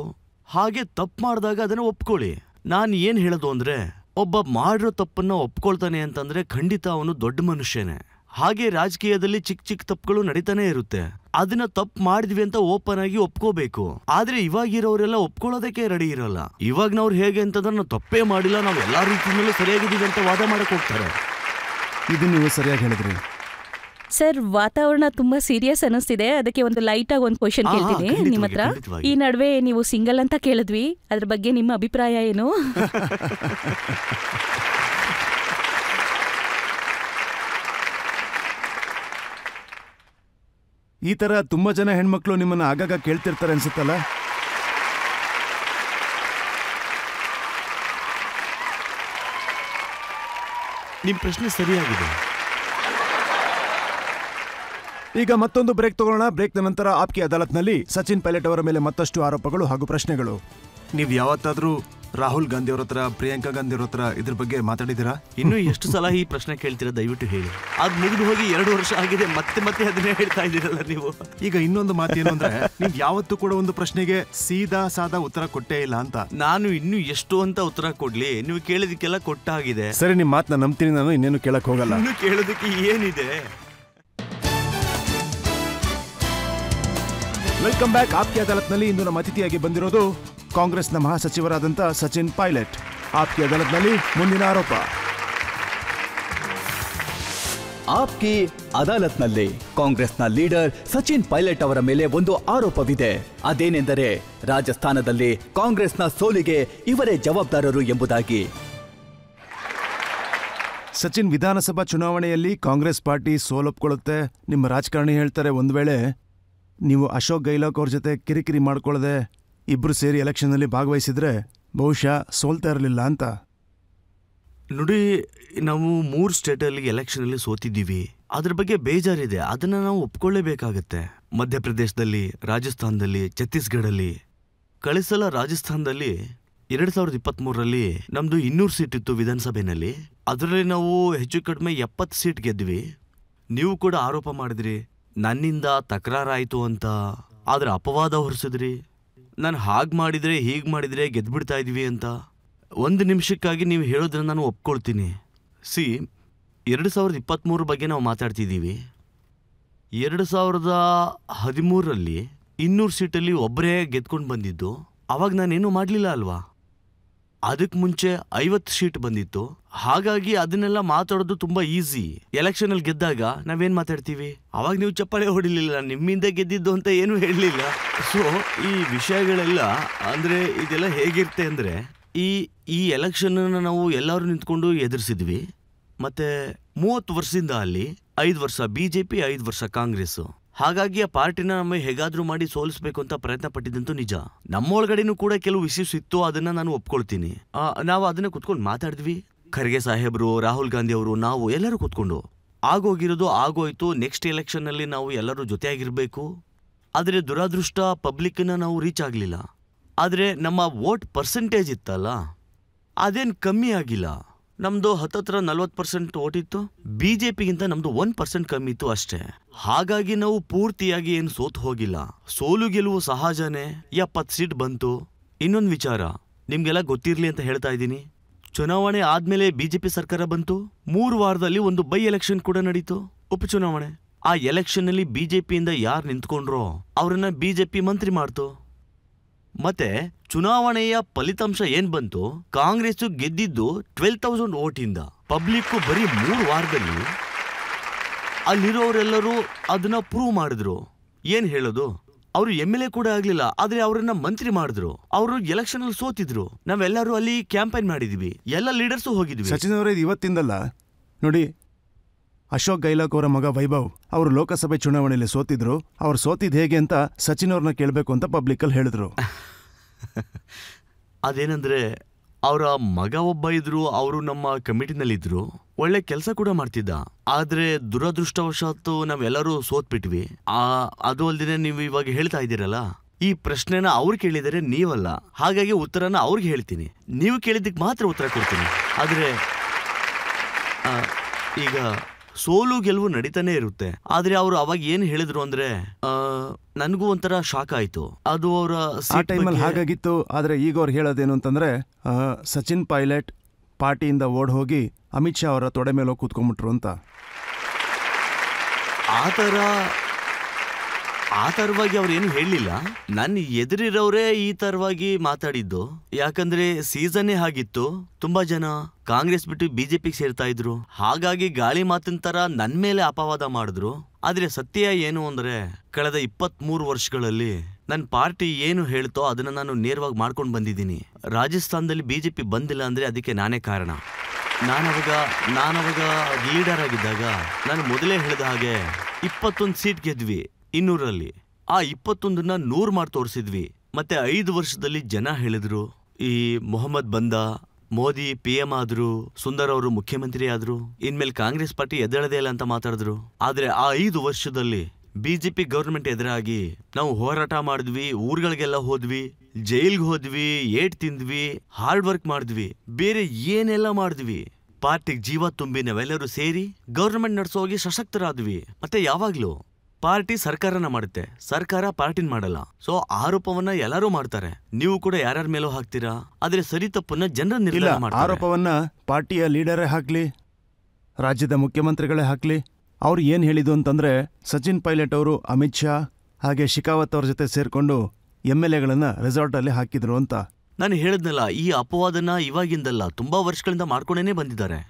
ಹಾಗೆ ತಪ್ಪು ಮಾಡಿದಾಗ ಅದನ್ನ ಒಪ್ಕೊಳ್ಳಿ. ನಾನು ಏನ್ ಹೇಳೋದು ಅಂದ್ರೆ, ಒಬ್ಬ ಮಾಡಿರೋ ತಪ್ಪನ್ನ ಒಪ್ಕೊಳ್ತಾನೆ ಅಂತಂದ್ರೆ ಖಂಡಿತ ಅವನು ದೊಡ್ಡ ಮನುಷ್ಯನೇ. ಹಾಗೆ ರಾಜಕೀಯದಲ್ಲಿ ಚಿಕ್ಕ ಚಿಕ್ಕ ತಪ್ಪುಗಳು ನಡೀತಾನೆ ಇರುತ್ತೆ. ಅದನ್ನ ತಪ್ಪು ಮಾಡಿದ್ವಿ ಅಂತ ಓಪನ್ ಆಗಿ ಒಪ್ಕೋಬೇಕು. ಆದ್ರೆ ಇವಾಗಿರೋರೆಲ್ಲ ಒಪ್ಕೊಳ್ಳೋದಕ್ಕೆ ರೆಡಿ ಇರಲ್ಲ. ಇವಾಗ್ನವ್ರು ಹೇಗೆ ಅಂತಂದ್ರೆ, ನಾವು ತಪ್ಪೇ ಮಾಡಿಲ್ಲ, ನಾವು ಎಲ್ಲಾ ರೀತಿಯಲ್ಲೂ ಸರಿಯಾಗಿದ್ದೀವಿ ಅಂತ ವಾದ ಮಾಡಕ್ ಹೋಗ್ತಾರೆ. ಇದು ನೀವು ಸರಿಯಾಗಿ ಹೇಳಿದ್ರಿ ಸರ್. ವಾತಾವರಣ ತುಂಬಾ ಸೀರಿಯಸ್ ಅನ್ನಿಸ್ತಿದೆ. ಅದಕ್ಕೆ ಒಂದು ಲೈಟ್ ಆಗಿ ಒಂದು ಕ್ವಶನ್ ಕೇಳ್ತೀನಿ ನಿಮ್ಮ ಹತ್ರ. ಈ ನಡುವೆ ನೀವು ಸಿಂಗಲ್ ಅಂತ ಕೇಳಿದ್ವಿ, ಅದ್ರ ಬಗ್ಗೆ ನಿಮ್ಮ ಅಭಿಪ್ರಾಯ ಏನು? ಈ ತರ ತುಂಬಾ ಜನ ಹೆಣ್ಮಕ್ಳು ನಿಮ್ಮನ್ನ ಆಗಾಗ ಕೇಳ್ತಿರ್ತಾರೆ ಅನ್ಸುತ್ತಲ್ಲ. ನಿಮ್ ಪ್ರಶ್ನೆ ಸರಿಯಾಗಿದೆ. ಈಗ ಮತ್ತೊಂದು ಬ್ರೇಕ್ ತಗೊಳ್ಳೋಣ. ಬ್ರೇಕ್ನ ನಂತರ ಆಪ್ಕಿ ಅದಾಲತ್ನಲ್ಲಿ ಸಚಿನ್ ಪೈಲಟ್ ಅವರ ಮೇಲೆ ಮತ್ತಷ್ಟು ಆರೋಪಗಳು ಹಾಗೂ ಪ್ರಶ್ನೆಗಳು. ನೀವು ಯಾವತ್ತಾದ್ರೂ ರಾಹುಲ್ ಗಾಂಧಿ ಅವ್ರ ಹತ್ರ, ಪ್ರಿಯಾಂಕಾ ಗಾಂಧಿ ಅವ್ರ ಹತ್ರ ಇದ್ರ ಬಗ್ಗೆ ಮಾತಾಡಿದ್ದೀರಾ? ಇನ್ನು ಎಷ್ಟು ಸಲ ಈ ಪ್ರಶ್ನೆ ಕೇಳ್ತೀರಾ ದಯವಿಟ್ಟು ಹೇಳಿ. ಅದ್ ಮುಗಿದು ಹೋಗಿ 2 ವರ್ಷ ಆಗಿದೆ, ಮತ್ತೆ ಮತ್ತೆ ಅದನ್ನೇ ಹೇಳ್ತಾ ಇದ್ದೀರಲ್ಲ ನೀವು. ಈಗ ಇನ್ನೊಂದು ಮಾತೇನು ಅಂದ್ರೆ, ನೀವು ಯಾವತ್ತೂ ಕೂಡ ಒಂದು ಪ್ರಶ್ನೆಗೆ ಸೀದಾ ಸಾದಾ ಉತ್ತರ ಕೊಟ್ಟೇ ಇಲ್ಲ ಅಂತ. ನಾನು ಇನ್ನು ಎಷ್ಟು ಅಂತ ಉತ್ತರ ಕೊಡ್ಲಿ? ನೀವು ಕೇಳಿದಕ್ಕೆಲ್ಲ ಕೊಟ್ಟಾಗಿದೆ. ಸರಿ, ನಿಮ್ ಮಾತನ್ನ ನಂಬ್ತೀನಿ, ನಾನು ಇನ್ನೇನು ಕೇಳಕ್ ಹೋಗಲ್ಲ. ಇನ್ನು ಕೇಳೋದಕ್ಕೆ ಏನಿದೆ? Welcome back. ಆಪ್ಕಿ ಅದಾಲತ್ನಲ್ಲಿ ಇಂದು ನಮ್ಮ ಅತಿಥಿಯಾಗಿ ಬಂದಿರೋದು ಕಾಂಗ್ರೆಸ್ನ ಮಹಾಸಚಿವರಾದಂಥ ಸಚಿನ್ ಪೈಲಟ್. ಆಪ್ಕಿ ಅದಾಲತ್ನಲ್ಲಿ ಮುಂದಿನ ಆರೋಪ. ಆಪ್ಕಿ ಅದಾಲತ್ನಲ್ಲಿ ಕಾಂಗ್ರೆಸ್ನ ಲೀಡರ್ ಸಚಿನ್ ಪೈಲಟ್ ಅವರ ಮೇಲೆ ಒಂದು ಆರೋಪವಿದೆ. ಅದೇನೆಂದರೆ, ರಾಜಸ್ಥಾನದಲ್ಲಿ ಕಾಂಗ್ರೆಸ್ನ ಸೋಲಿಗೆ ಇವರೇ ಜವಾಬ್ದಾರರು ಎಂಬುದಾಗಿ. ಸಚಿನ್, ವಿಧಾನಸಭಾ ಚುನಾವಣೆಯಲ್ಲಿ ಕಾಂಗ್ರೆಸ್ ಪಾರ್ಟಿ ಸೋಲೊಪ್ಕೊಳ್ಳುತ್ತೆ. ನಿಮ್ಮ ರಾಜಕಾರಣಿ ಹೇಳ್ತಾರೆ, ಒಂದು ವೇಳೆ ನೀವು ಅಶೋಕ್ ಗೆಹ್ಲೋಟ್ ಅವ್ರ ಜೊತೆ ಕಿರಿಕಿರಿ ಮಾಡ್ಕೊಳ್ಳದೆ ಇಬ್ರು ಸೇರಿ ಎಲೆಕ್ಷನ್ನಲ್ಲಿ ಭಾಗವಹಿಸಿದ್ರೆ ಬಹುಶಃ ಸೋಲ್ತಾ ಇರಲಿಲ್ಲ ಅಂತ. ನೋಡಿ, ನಾವು 3 ಸ್ಟೇಟಲ್ಲಿ ಎಲೆಕ್ಷನಲ್ಲಿ ಸೋತಿದ್ದೀವಿ. ಅದ್ರ ಬಗ್ಗೆ ಬೇಜಾರಿದೆ, ಅದನ್ನ ನಾವು ಒಪ್ಕೊಳ್ಳೇಬೇಕಾಗತ್ತೆ. ಮಧ್ಯಪ್ರದೇಶದಲ್ಲಿ, ರಾಜಸ್ಥಾನದಲ್ಲಿ, ಛತ್ತೀಸ್ಗಢಲ್ಲಿ. ಕಳೆದ ಸಲ ರಾಜಸ್ಥಾನದಲ್ಲಿ 2023ರಲ್ಲಿ ನಮ್ದು 200 ಸೀಟ್ ಇತ್ತು ವಿಧಾನಸಭೆಯಲ್ಲಿ. ಅದರಲ್ಲಿ ನಾವು ಹೆಚ್ಚು ಕಡಿಮೆ 70 ಸೀಟ್ ಗೆದ್ವಿ. ನೀವು ಕೂಡ ಆರೋಪ ಮಾಡಿದ್ರಿ, ನನ್ನಿಂದ ತಕರಾರಾಯಿತು ಅಂತ. ಆದ್ರೆ ಅಪವಾದ ಹೊರಿಸಿದ್ರಿ, ನಾನು ಹಾಗೆ ಮಾಡಿದ್ರೆ ಹೀಗೆ ಮಾಡಿದ್ರೆ ಗೆದ್ಬಿಡ್ತಾ ಇದ್ವಿ ಅಂತ. 1 ನಿಮಿಷಕ್ಕಾಗಿ ನೀವು ಹೇಳೋದನ್ನ ನಾನು ಒಪ್ಕೊಳ್ತೀನಿ. ಸಿ 2023 ಬಗ್ಗೆ ನಾವು ಮಾತಾಡ್ತಿದ್ದೀವಿ. 2013ರಲ್ಲಿ 200 ಸೀಟಲ್ಲಿ ಒಬ್ಬರೇ ಗೆದ್ಕೊಂಡು ಬಂದಿದ್ದು. ಅವಾಗ ನಾನೇನು ಮಾಡಲಿಲ್ಲ ಅಲ್ವಾ? ಅದಕ್ಕೆ ಮುಂಚೆ 50 ಸೀಟ್ ಬಂದಿತ್ತು. ಹಾಗಾಗಿ ಅದನ್ನೆಲ್ಲ ಮಾತಾಡೋದು ತುಂಬಾ ಈಸಿ. ಎಲೆಕ್ಷನಲ್ಲಿ ಗೆದ್ದಾಗ ನಾವೇನ್ ಮಾತಾಡ್ತೀವಿ? ಅವಾಗ ನೀವು ಚಪ್ಪಾಳೆ ಹೊಡಿಲಿಲ್ಲ, ನಿಮ್ಮಿಂದ ಗೆದ್ದಿದ್ದು ಅಂತ ಏನು ಹೇಳಲಿಲ್ಲ. ಸೊ ಈ ವಿಷಯಗಳೆಲ್ಲ ಅಂದ್ರೆ ಇದೆಲ್ಲ ಹೇಗಿರುತ್ತೆ ಅಂದ್ರೆ, ಈ ಎಲೆಕ್ಷನ್ ನಾವು ಎಲ್ಲರೂ ನಿಂತ್ಕೊಂಡು ಎದುರಿಸಿದ್ವಿ. ಮತ್ತೆ 30 ವರ್ಷದಿಂದ ಅಲ್ಲಿ 5 ವರ್ಷ ಬಿಜೆಪಿ, 5 ವರ್ಷ ಕಾಂಗ್ರೆಸ್. ಹಾಗಾಗಿ ಆ ಪಾರ್ಟಿನ ನಮ್ಮ ಹೇಗಾದ್ರೂ ಮಾಡಿ ಸೋಲಿಸ್ಬೇಕು ಅಂತ ಪ್ರಯತ್ನ ಪಟ್ಟಿದ್ದಂತೂ ನಿಜ. ನಮ್ಮೊಳಗಡೆನೂ ಕೂಡ ಕೆಲವು ಇಶ್ಯೂಸ್ ಇತ್ತು, ಅದನ್ನ ನಾನು ಒಪ್ಕೊಳ್ತೀನಿ. ನಾವು ಅದನ್ನ ಕುತ್ಕೊಂಡು ಮಾತಾಡಿದ್ವಿ. ಖರ್ಗೆ ಸಾಹೇಬ್ರು, ರಾಹುಲ್ ಗಾಂಧಿ ಅವರು, ನಾವು ಎಲ್ಲರೂ ಕುತ್ಕೊಂಡು ಆಗೋಗಿರೋದು ಆಗೋಯ್ತು. ನೆಕ್ಸ್ಟ್ ಎಲೆಕ್ಷನ್ ಅಲ್ಲಿ ನಾವು ಎಲ್ಲರೂ ಜೊತೆಯಾಗಿರ್ಬೇಕು. ಆದ್ರೆ ದುರಾದೃಷ್ಟ ಪಬ್ಲಿಕ್ನ ನಾವು ರೀಚ್ ಆಗ್ಲಿಲ್ಲ. ಆದ್ರೆ ನಮ್ಮ ವೋಟ್ ಪರ್ಸೆಂಟೇಜ್ ಇತ್ತಲ್ಲ, ಅದೇನ್ ಕಮ್ಮಿ ಆಗಿಲ್ಲ. ನಮ್ದು 40% ವೋಟ್ ಇತ್ತು. ಬಿಜೆಪಿಗಿಂತ ನಮ್ದು 1% ಕಮ್ಮಿ ಇತ್ತು ಅಷ್ಟೇ. ಹಾಗಾಗಿ ನಾವು ಪೂರ್ತಿಯಾಗಿ ಏನು ಸೋತು ಹೋಗಿಲ್ಲ. ಸೋಲು ಗೆಲುವು ಸಹಜನೇ. 70 ಸೀಟ್ ಬಂತು. ಇನ್ನೊಂದು ವಿಚಾರ ನಿಮ್ಗೆಲ್ಲ ಗೊತ್ತಿರ್ಲಿ ಅಂತ ಹೇಳ್ತಾ ಇದ್ದೀನಿ. ಚುನಾವಣೆ ಆದ್ಮೇಲೆ ಬಿಜೆಪಿ ಸರ್ಕಾರ ಬಂತು. 3 ವಾರದಲ್ಲಿ ಒಂದು ಬೈ ಎಲೆಕ್ಷನ್ ಕೂಡ ನಡೀತು, ಉಪಚುನಾವಣೆ. ಆ ಎಲೆಕ್ಷನ್ ಅಲ್ಲಿ ಬಿಜೆಪಿಯಿಂದ ಯಾರು ನಿಂತ್ಕೊಂಡ್ರೋ ಅವ್ರನ್ನ ಬಿಜೆಪಿ ಮಂತ್ರಿ ಮಾಡ್ತು. ಮತ್ತೆ ಚುನಾವಣೆಯ ಫಲಿತಾಂಶ ಏನ್ ಬಂತು? ಕಾಂಗ್ರೆಸ್ ಗೆದ್ದಿದ್ದು 12,000 ವೋಟಿಂದ. ಪಬ್ಲಿಕ್ ಬರೀ 3 ವಾರದಲ್ಲಿ ಅಲ್ಲಿರೋರೆಲ್ಲರೂ ಅದನ್ನ ಪ್ರೂವ್ ಮಾಡಿದ್ರು. ಏನ್ ಹೇಳೋದು? ಅವರು MLA ಕೂಡ ಆಗ್ಲಿಲ್ಲ, ಆದ್ರೆ ಅವರನ್ನ ಮಂತ್ರಿ ಮಾಡಿದ್ರು. ಅವರು ಎಲೆಕ್ಷನ್ ಅಲ್ಲಿ ಸೋತಿದ್ರು. ನಾವೆಲ್ಲರೂ ಅಲ್ಲಿ ಕ್ಯಾಂಪೇನ್ ಮಾಡಿದ್ವಿ, ಎಲ್ಲ ಲೀಡರ್ಸು ಹೋಗಿದ್ವಿ. ಸಚಿನ್ ಅವರೇ, ಇದು ಇವತ್ತಿಂದಲ್ಲ ನೋಡಿ. ಅಶೋಕ್ ಗೈಲಾಕ್ ಅವರ ಮಗ ವೈಭವ್ ಅವರು ಲೋಕಸಭೆ ಚುನಾವಣೆಯಲ್ಲಿ ಸೋತಿದ್ರು. ಅವ್ರು ಸೋತಿದ್ ಹೇಗೆ ಅಂತ ಸಚಿನ್ ಅವ್ರನ್ನ ಕೇಳಬೇಕು ಅಂತ ಪಬ್ಲಿಕಲ್ಲಿ ಹೇಳಿದ್ರು. ಅದೇನಂದ್ರೆ ಅವರ ಮಗ ಒಬ್ಬ ಇದ್ರು, ಅವರು ನಮ್ಮ ಕಮಿಟಿನಲ್ಲಿದ್ರು, ಒಳ್ಳೆ ಕೆಲಸ ಕೂಡ ಮಾಡ್ತಿದ್ದ. ಆದ್ರೆ ದುರದೃಷ್ಟವಶಾತ್ತು ನಾವೆಲ್ಲರೂ ಸೋತ್ಬಿಟ್ವಿ. ಅದು ಅಲ್ದಿನೇ ನೀವು ಇವಾಗ ಹೇಳ್ತಾ ಇದ್ದೀರಲ್ಲ, ಈ ಪ್ರಶ್ನೆನ ಅವ್ರು ಕೇಳಿದರೆ ನೀವಲ್ಲ. ಹಾಗಾಗಿ ಉತ್ತರನ ಅವ್ರಿಗೆ ಹೇಳ್ತೀನಿ, ನೀವು ಕೇಳಿದ್ದಕ್ಕೆ ಮಾತ್ರ ಉತ್ತರ ಕೊಡ್ತೀನಿ. ಆದ್ರೆ ಈಗ ಸೋಲು ಗೆಲುವು ನಡೀತಾನೆ ಇರುತ್ತೆ. ಆದ್ರೆ ಅವರು ಅವಾಗ ಏನ್ ಹೇಳಿದ್ರು ಅಂದ್ರೆ ನನ್ಗೂ ಒಂಥರ ಶಾಕ್ ಆಯ್ತು. ಅದು ಅವರ ಟೈಮಲ್ಲಿ ಹಾಗಾಗಿತ್ತು. ಆದ್ರೆ ಈಗ ಅವ್ರು ಹೇಳೋದೇನು ಅಂತಂದ್ರೆ, ಸಚಿನ್ ಪೈಲಟ್ ಪಾರ್ಟಿಯಿಂದ ಓಡ್ ಹೋಗಿ ಅಮಿತ್ ಶಾ ಅವರ ತೊಡೆ ಮೇಲೆ ಹೋಗಿ ಕೂತ್ಕೊಂಡ್ಬಿಟ್ರು ಅಂತ. ಆ ತರವಾಗಿ ಅವ್ರೇನು ಹೇಳಲಿಲ್ಲ. ನನ್ನ ಎದುರಿರೋರೇ ಈ ತರವಾಗಿ ಮಾತಾಡಿದ್ದು. ಯಾಕಂದ್ರೆ ಸೀಸನ್ನೇ ಹಾಗಿತ್ತು. ತುಂಬಾ ಜನ ಕಾಂಗ್ರೆಸ್ ಬಿಟ್ಟು ಬಿಜೆಪಿಗೆ ಸೇರ್ತಾ ಇದ್ರು. ಹಾಗಾಗಿ ಗಾಳಿ ಮಾತಿನ ತರ ನನ್ ಮೇಲೆ ಅಪವಾದ ಮಾಡಿದ್ರು. ಆದ್ರೆ ಸತ್ಯ ಏನು ಅಂದ್ರೆ, ಕಳೆದ 23 ವರ್ಷಗಳಲ್ಲಿ ನನ್ನ ಪಾರ್ಟಿ ಏನು ಹೇಳ್ತೋ ಅದನ್ನ ನಾನು ನೇರವಾಗಿ ಮಾಡ್ಕೊಂಡು ಬಂದಿದ್ದೀನಿ. ರಾಜಸ್ಥಾನದಲ್ಲಿ ಬಿಜೆಪಿ ಬಂದಿಲ್ಲ ಅಂದ್ರೆ ಅದಕ್ಕೆ ನಾನೇ ಕಾರಣ. ನಾನವಾಗ ಲೀಡರ್ ಆಗಿದ್ದಾಗ ನಾನು ಮೊದಲೇ ಹೇಳಿದ ಹಾಗೆ 21 ಸೀಟ್ ಗೆದ್ವಿ 200ರಲ್ಲಿ. ಆ 21ನ್ನ 100 ಮಾಡಿ ತೋರಿಸಿದ್ವಿ. ಮತ್ತೆ 5 ವರ್ಷದಲ್ಲಿ ಜನ ಹೇಳಿದ್ರು, ಈ ಮೊಹಮ್ಮದ್ ಬಂದ, ಮೋದಿ PM ಆದ್ರು, ಸುಂದರ್ ಅವರು ಮುಖ್ಯಮಂತ್ರಿ ಆದ್ರು, ಇನ್ಮೇಲೆ ಕಾಂಗ್ರೆಸ್ ಪಾರ್ಟಿ ಎದ್ದೇಳದೇ ಇಲ್ಲ ಅಂತ ಮಾತಾಡಿದ್ರು. ಆದ್ರೆ ಆ 5 ವರ್ಷದಲ್ಲಿ ಬಿಜೆಪಿ ಗವರ್ಮೆಂಟ್ ಎದುರಾಗಿ ನಾವು ಹೋರಾಟ ಮಾಡಿದ್ವಿ, ಊರುಗಳಿಗೆಲ್ಲ ಹೋದ್ವಿ, ಜೈಲ್ಗೆ ಹೋದ್ವಿ, ಏಟ್ ತಿಂದ್ವಿ, ಹಾರ್ಡ್ ವರ್ಕ್ ಮಾಡಿದ್ವಿ, ಬೇರೆ ಏನೆಲ್ಲ ಮಾಡಿದ್ವಿ. ಪಾರ್ಟಿಗೆ ಜೀವ ತುಂಬಿ ನಾವೆಲ್ಲರೂ ಸೇರಿ ಗವರ್ಮೆಂಟ್ ನಡೆಸೋಗಿ ಸಶಕ್ತರಾದ್ವಿ. ಮತ್ತೆ ಯಾವಾಗ್ಲೂ ಪಾರ್ಟಿ ಸರ್ಕಾರನ ಮಾಡುತ್ತೆ, ಸರ್ಕಾರ ಪಾರ್ಟಿನ ಮಾಡಲ್ಲ. ಸೊ ಆರೋಪವನ್ನ ಎಲ್ಲರೂ ಮಾಡ್ತಾರೆ. ನೀವು ಕೂಡ ಯಾರ್ಯಾರ ಮೇಲೂ ಹಾಕ್ತೀರಾ. ಆದ್ರೆ ಸರಿ ತಪ್ಪನ್ನ ಜನರ ನಿರ್ಧಾರ ಮಾಡ್ತಾರೆ. ಆರೋಪವನ್ನ ಪಾರ್ಟಿಯ ಲೀಡರೇ ಹಾಕ್ಲಿ, ರಾಜ್ಯದ ಮುಖ್ಯಮಂತ್ರಿಗಳೇ ಹಾಕ್ಲಿ, ಅವ್ರು ಏನ್ ಹೇಳಿದ್ದು ಅಂತಂದ್ರೆ, ಸಚಿನ್ ಪೈಲಟ್ ಅವರು ಅಮಿತ್ ಶಾ ಹಾಗೆ ಶಿಕಾವತ್ ಅವ್ರ ಜೊತೆ ಸೇರ್ಕೊಂಡು MLAಗಳನ್ನ ರೆಸಾರ್ಟ್ ಅಲ್ಲಿ ಹಾಕಿದ್ರು ಅಂತ. ನಾನು ಹೇಳಿದ್ನಲ್ಲ, ಈ ಅಪವಾದನ ಇವಾಗಿಂದಲ್ಲ, ತುಂಬಾ ವರ್ಷಗಳಿಂದ ಮಾಡ್ಕೊಂಡೇನೆ ಬಂದಿದ್ದಾರೆ.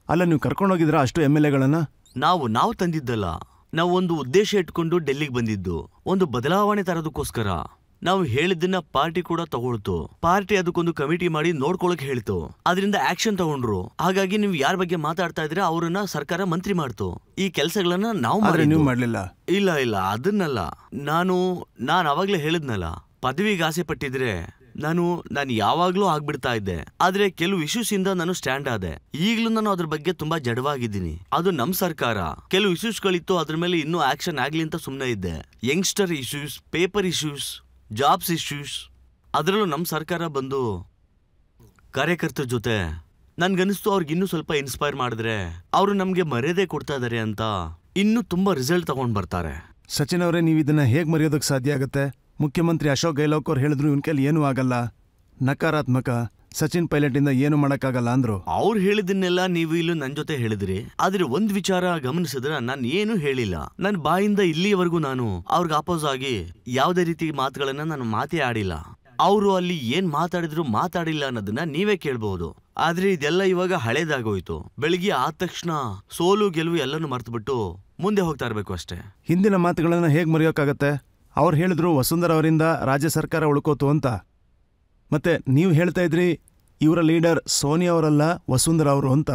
ಅಲ್ಲ, ನೀವು ಕರ್ಕೊಂಡೋಗಿದ್ರ ಅಷ್ಟು MLAಗಳನ್ನ? ನಾವು ತಂದಿದ್ದಲ್ಲ. ನಾವು ಒಂದು ಉದ್ದೇಶ ಇಟ್ಕೊಂಡು ಡೆಲ್ಲಿಗೆ ಬಂದಿದ್ದು, ಒಂದು ಬದಲಾವಣೆ ತರೋದಕ್ಕೋಸ್ಕರ. ನಾವು ಹೇಳಿದ್ದನ್ನ ಪಾರ್ಟಿ ಕೂಡ ತಗೊಳ್ತು. ಪಾರ್ಟಿ ಅದಕ್ಕೊಂದು ಕಮಿಟಿ ಮಾಡಿ ನೋಡ್ಕೊಳಕ್ ಹೇಳ್ತು. ಅದರಿಂದ ಆಕ್ಷನ್ ತಗೊಂಡ್ರು. ಹಾಗಾಗಿ ನೀವು ಯಾರ ಬಗ್ಗೆ ಮಾತಾಡ್ತಾ ಇದ್ರೆ ಅವರನ್ನ ಸರ್ಕಾರ ಮಂತ್ರಿ ಮಾಡ್ತು. ಈ ಕೆಲಸಗಳನ್ನ ನಾವು ಮಾಡ್ಲಿಲ್ಲ. ಇಲ್ಲ ಅದನ್ನಲ್ಲ. ನಾನು ಅವಾಗ್ಲೇ ಹೇಳಿದ್ನಲ್ಲ, ಪದವಿಗೆ ಆಸೆ ಪಟ್ಟಿದ್ರೆ ನಾನು ಯಾವಾಗ್ಲೂ ಆಗ್ಬಿಡ್ತಾ ಇದ್ದೆ. ಆದ್ರೆ ಕೆಲವು ಇಶ್ಯೂಸ್ ಇಂದ ನಾನು ಸ್ಟ್ಯಾಂಡ್ ಆದೆ. ಈಗ್ಲೂ ನಾನು ಅದ್ರ ಬಗ್ಗೆ ತುಂಬಾ ಜಡವಾಗಿದ್ದೀನಿ. ಅದು ನಮ್ ಸರ್ಕಾರ. ಕೆಲವು ಇಶ್ಯೂಸ್ಗಳಿತ್ತು, ಅದ್ರ ಮೇಲೆ ಇನ್ನೂ ಆಕ್ಷನ್ ಆಗ್ಲಿ ಅಂತ ಸುಮ್ನೆ ಇದ್ದೆ. Youngster issues, paper issues, jobs issues, ಅದರಲ್ಲೂ ನಮ್ ಸರ್ಕಾರ ಬಂದು ಕಾರ್ಯಕರ್ತರ ಜೊತೆ ನನ್ಗನ್ನಿಸ್ತು ಅವ್ರಿಗೆ ಇನ್ನೂ ಸ್ವಲ್ಪ ಇನ್ಸ್ಪೈರ್ ಮಾಡಿದ್ರೆ ಅವರು ನಮ್ಗೆ ಮರ್ಯಾದೆ ಕೊಡ್ತಾ ಇದಾರೆ ಅಂತ ಇನ್ನೂ ತುಂಬಾ ರಿಸಲ್ಟ್ ತಗೊಂಡ್ ಬರ್ತಾರೆ. ಸಚಿನ್ ಅವರೇ, ನೀವು ಇದನ್ನ ಹೇಗ್ ಮರೆಯೋದಕ್ಕೆ ಸಾಧ್ಯ ಆಗುತ್ತೆ? ಮುಖ್ಯಮಂತ್ರಿ ಅಶೋಕ್ ಗೆಹ್ಲೋಟ್ ಅವ್ರು ಹೇಳಿದ್ರು ಇವನ್ ಕೈಲಿ ಏನೂ ಆಗಲ್ಲ, ನಕಾರಾತ್ಮಕ ಸಚಿನ್ ಪೈಲಟ್ ಇಂದ ಏನು ಮಾಡಕ್ಕಾಗಲ್ಲ ಅಂದ್ರು. ಅವ್ರು ಹೇಳಿದ್ದನ್ನೆಲ್ಲ ನೀವು ಇಲ್ಲೂ ನನ್ ಜೊತೆ ಹೇಳಿದ್ರಿ. ಆದ್ರೆ ಒಂದ್ ವಿಚಾರ ಗಮನಿಸಿದ್ರೆ ನಾನು ಏನು ಹೇಳಿಲ್ಲ. ನನ್ ಬಾಯಿಂದ ಇಲ್ಲಿಯವರೆಗೂ ನಾನು ಅವ್ರಿಗೆ ಅಪೋಸ್ ಆಗಿ ಯಾವುದೇ ರೀತಿ ಮಾತುಗಳನ್ನ ನಾನು ಮಾತೇ ಆಡಿಲ್ಲ. ಅವರು ಅಲ್ಲಿ ಏನ್ ಮಾತಾಡಿಲ್ಲ ಅನ್ನೋದನ್ನ ನೀವೇ ಕೇಳಬಹುದು. ಆದ್ರೆ ಇದೆಲ್ಲ ಇವಾಗ ಹಳೇದಾಗೋಯ್ತು. ಬೆಳಿಗ್ಗೆ ಆದ ತಕ್ಷಣ ಸೋಲು ಗೆಲುವು ಎಲ್ಲನೂ ಮರ್ತ್ಬಿಟ್ಟು ಮುಂದೆ ಹೋಗ್ತಾ ಇರ್ಬೇಕು ಅಷ್ಟೇ. ಹಿಂದಿನ ಮಾತುಗಳನ್ನ ಹೇಗ್ ಮರೆಯೋಕ್ಕಾಗತ್ತೆ? ಅವ್ರು ಹೇಳಿದ್ರು ವಸುಂಧರಾ ಅವರಿಂದ ರಾಜ್ಯ ಸರ್ಕಾರ ಉಳ್ಕೋತು ಅಂತ. ಮತ್ತೆ ನೀವು ಹೇಳ್ತಾ ಇದ್ರಿ ಇವರ ಲೀಡರ್ ಸೋನಿಯಾ ಅವರಲ್ಲ ವಸುಂಧರಾ ಅವರು ಅಂತ.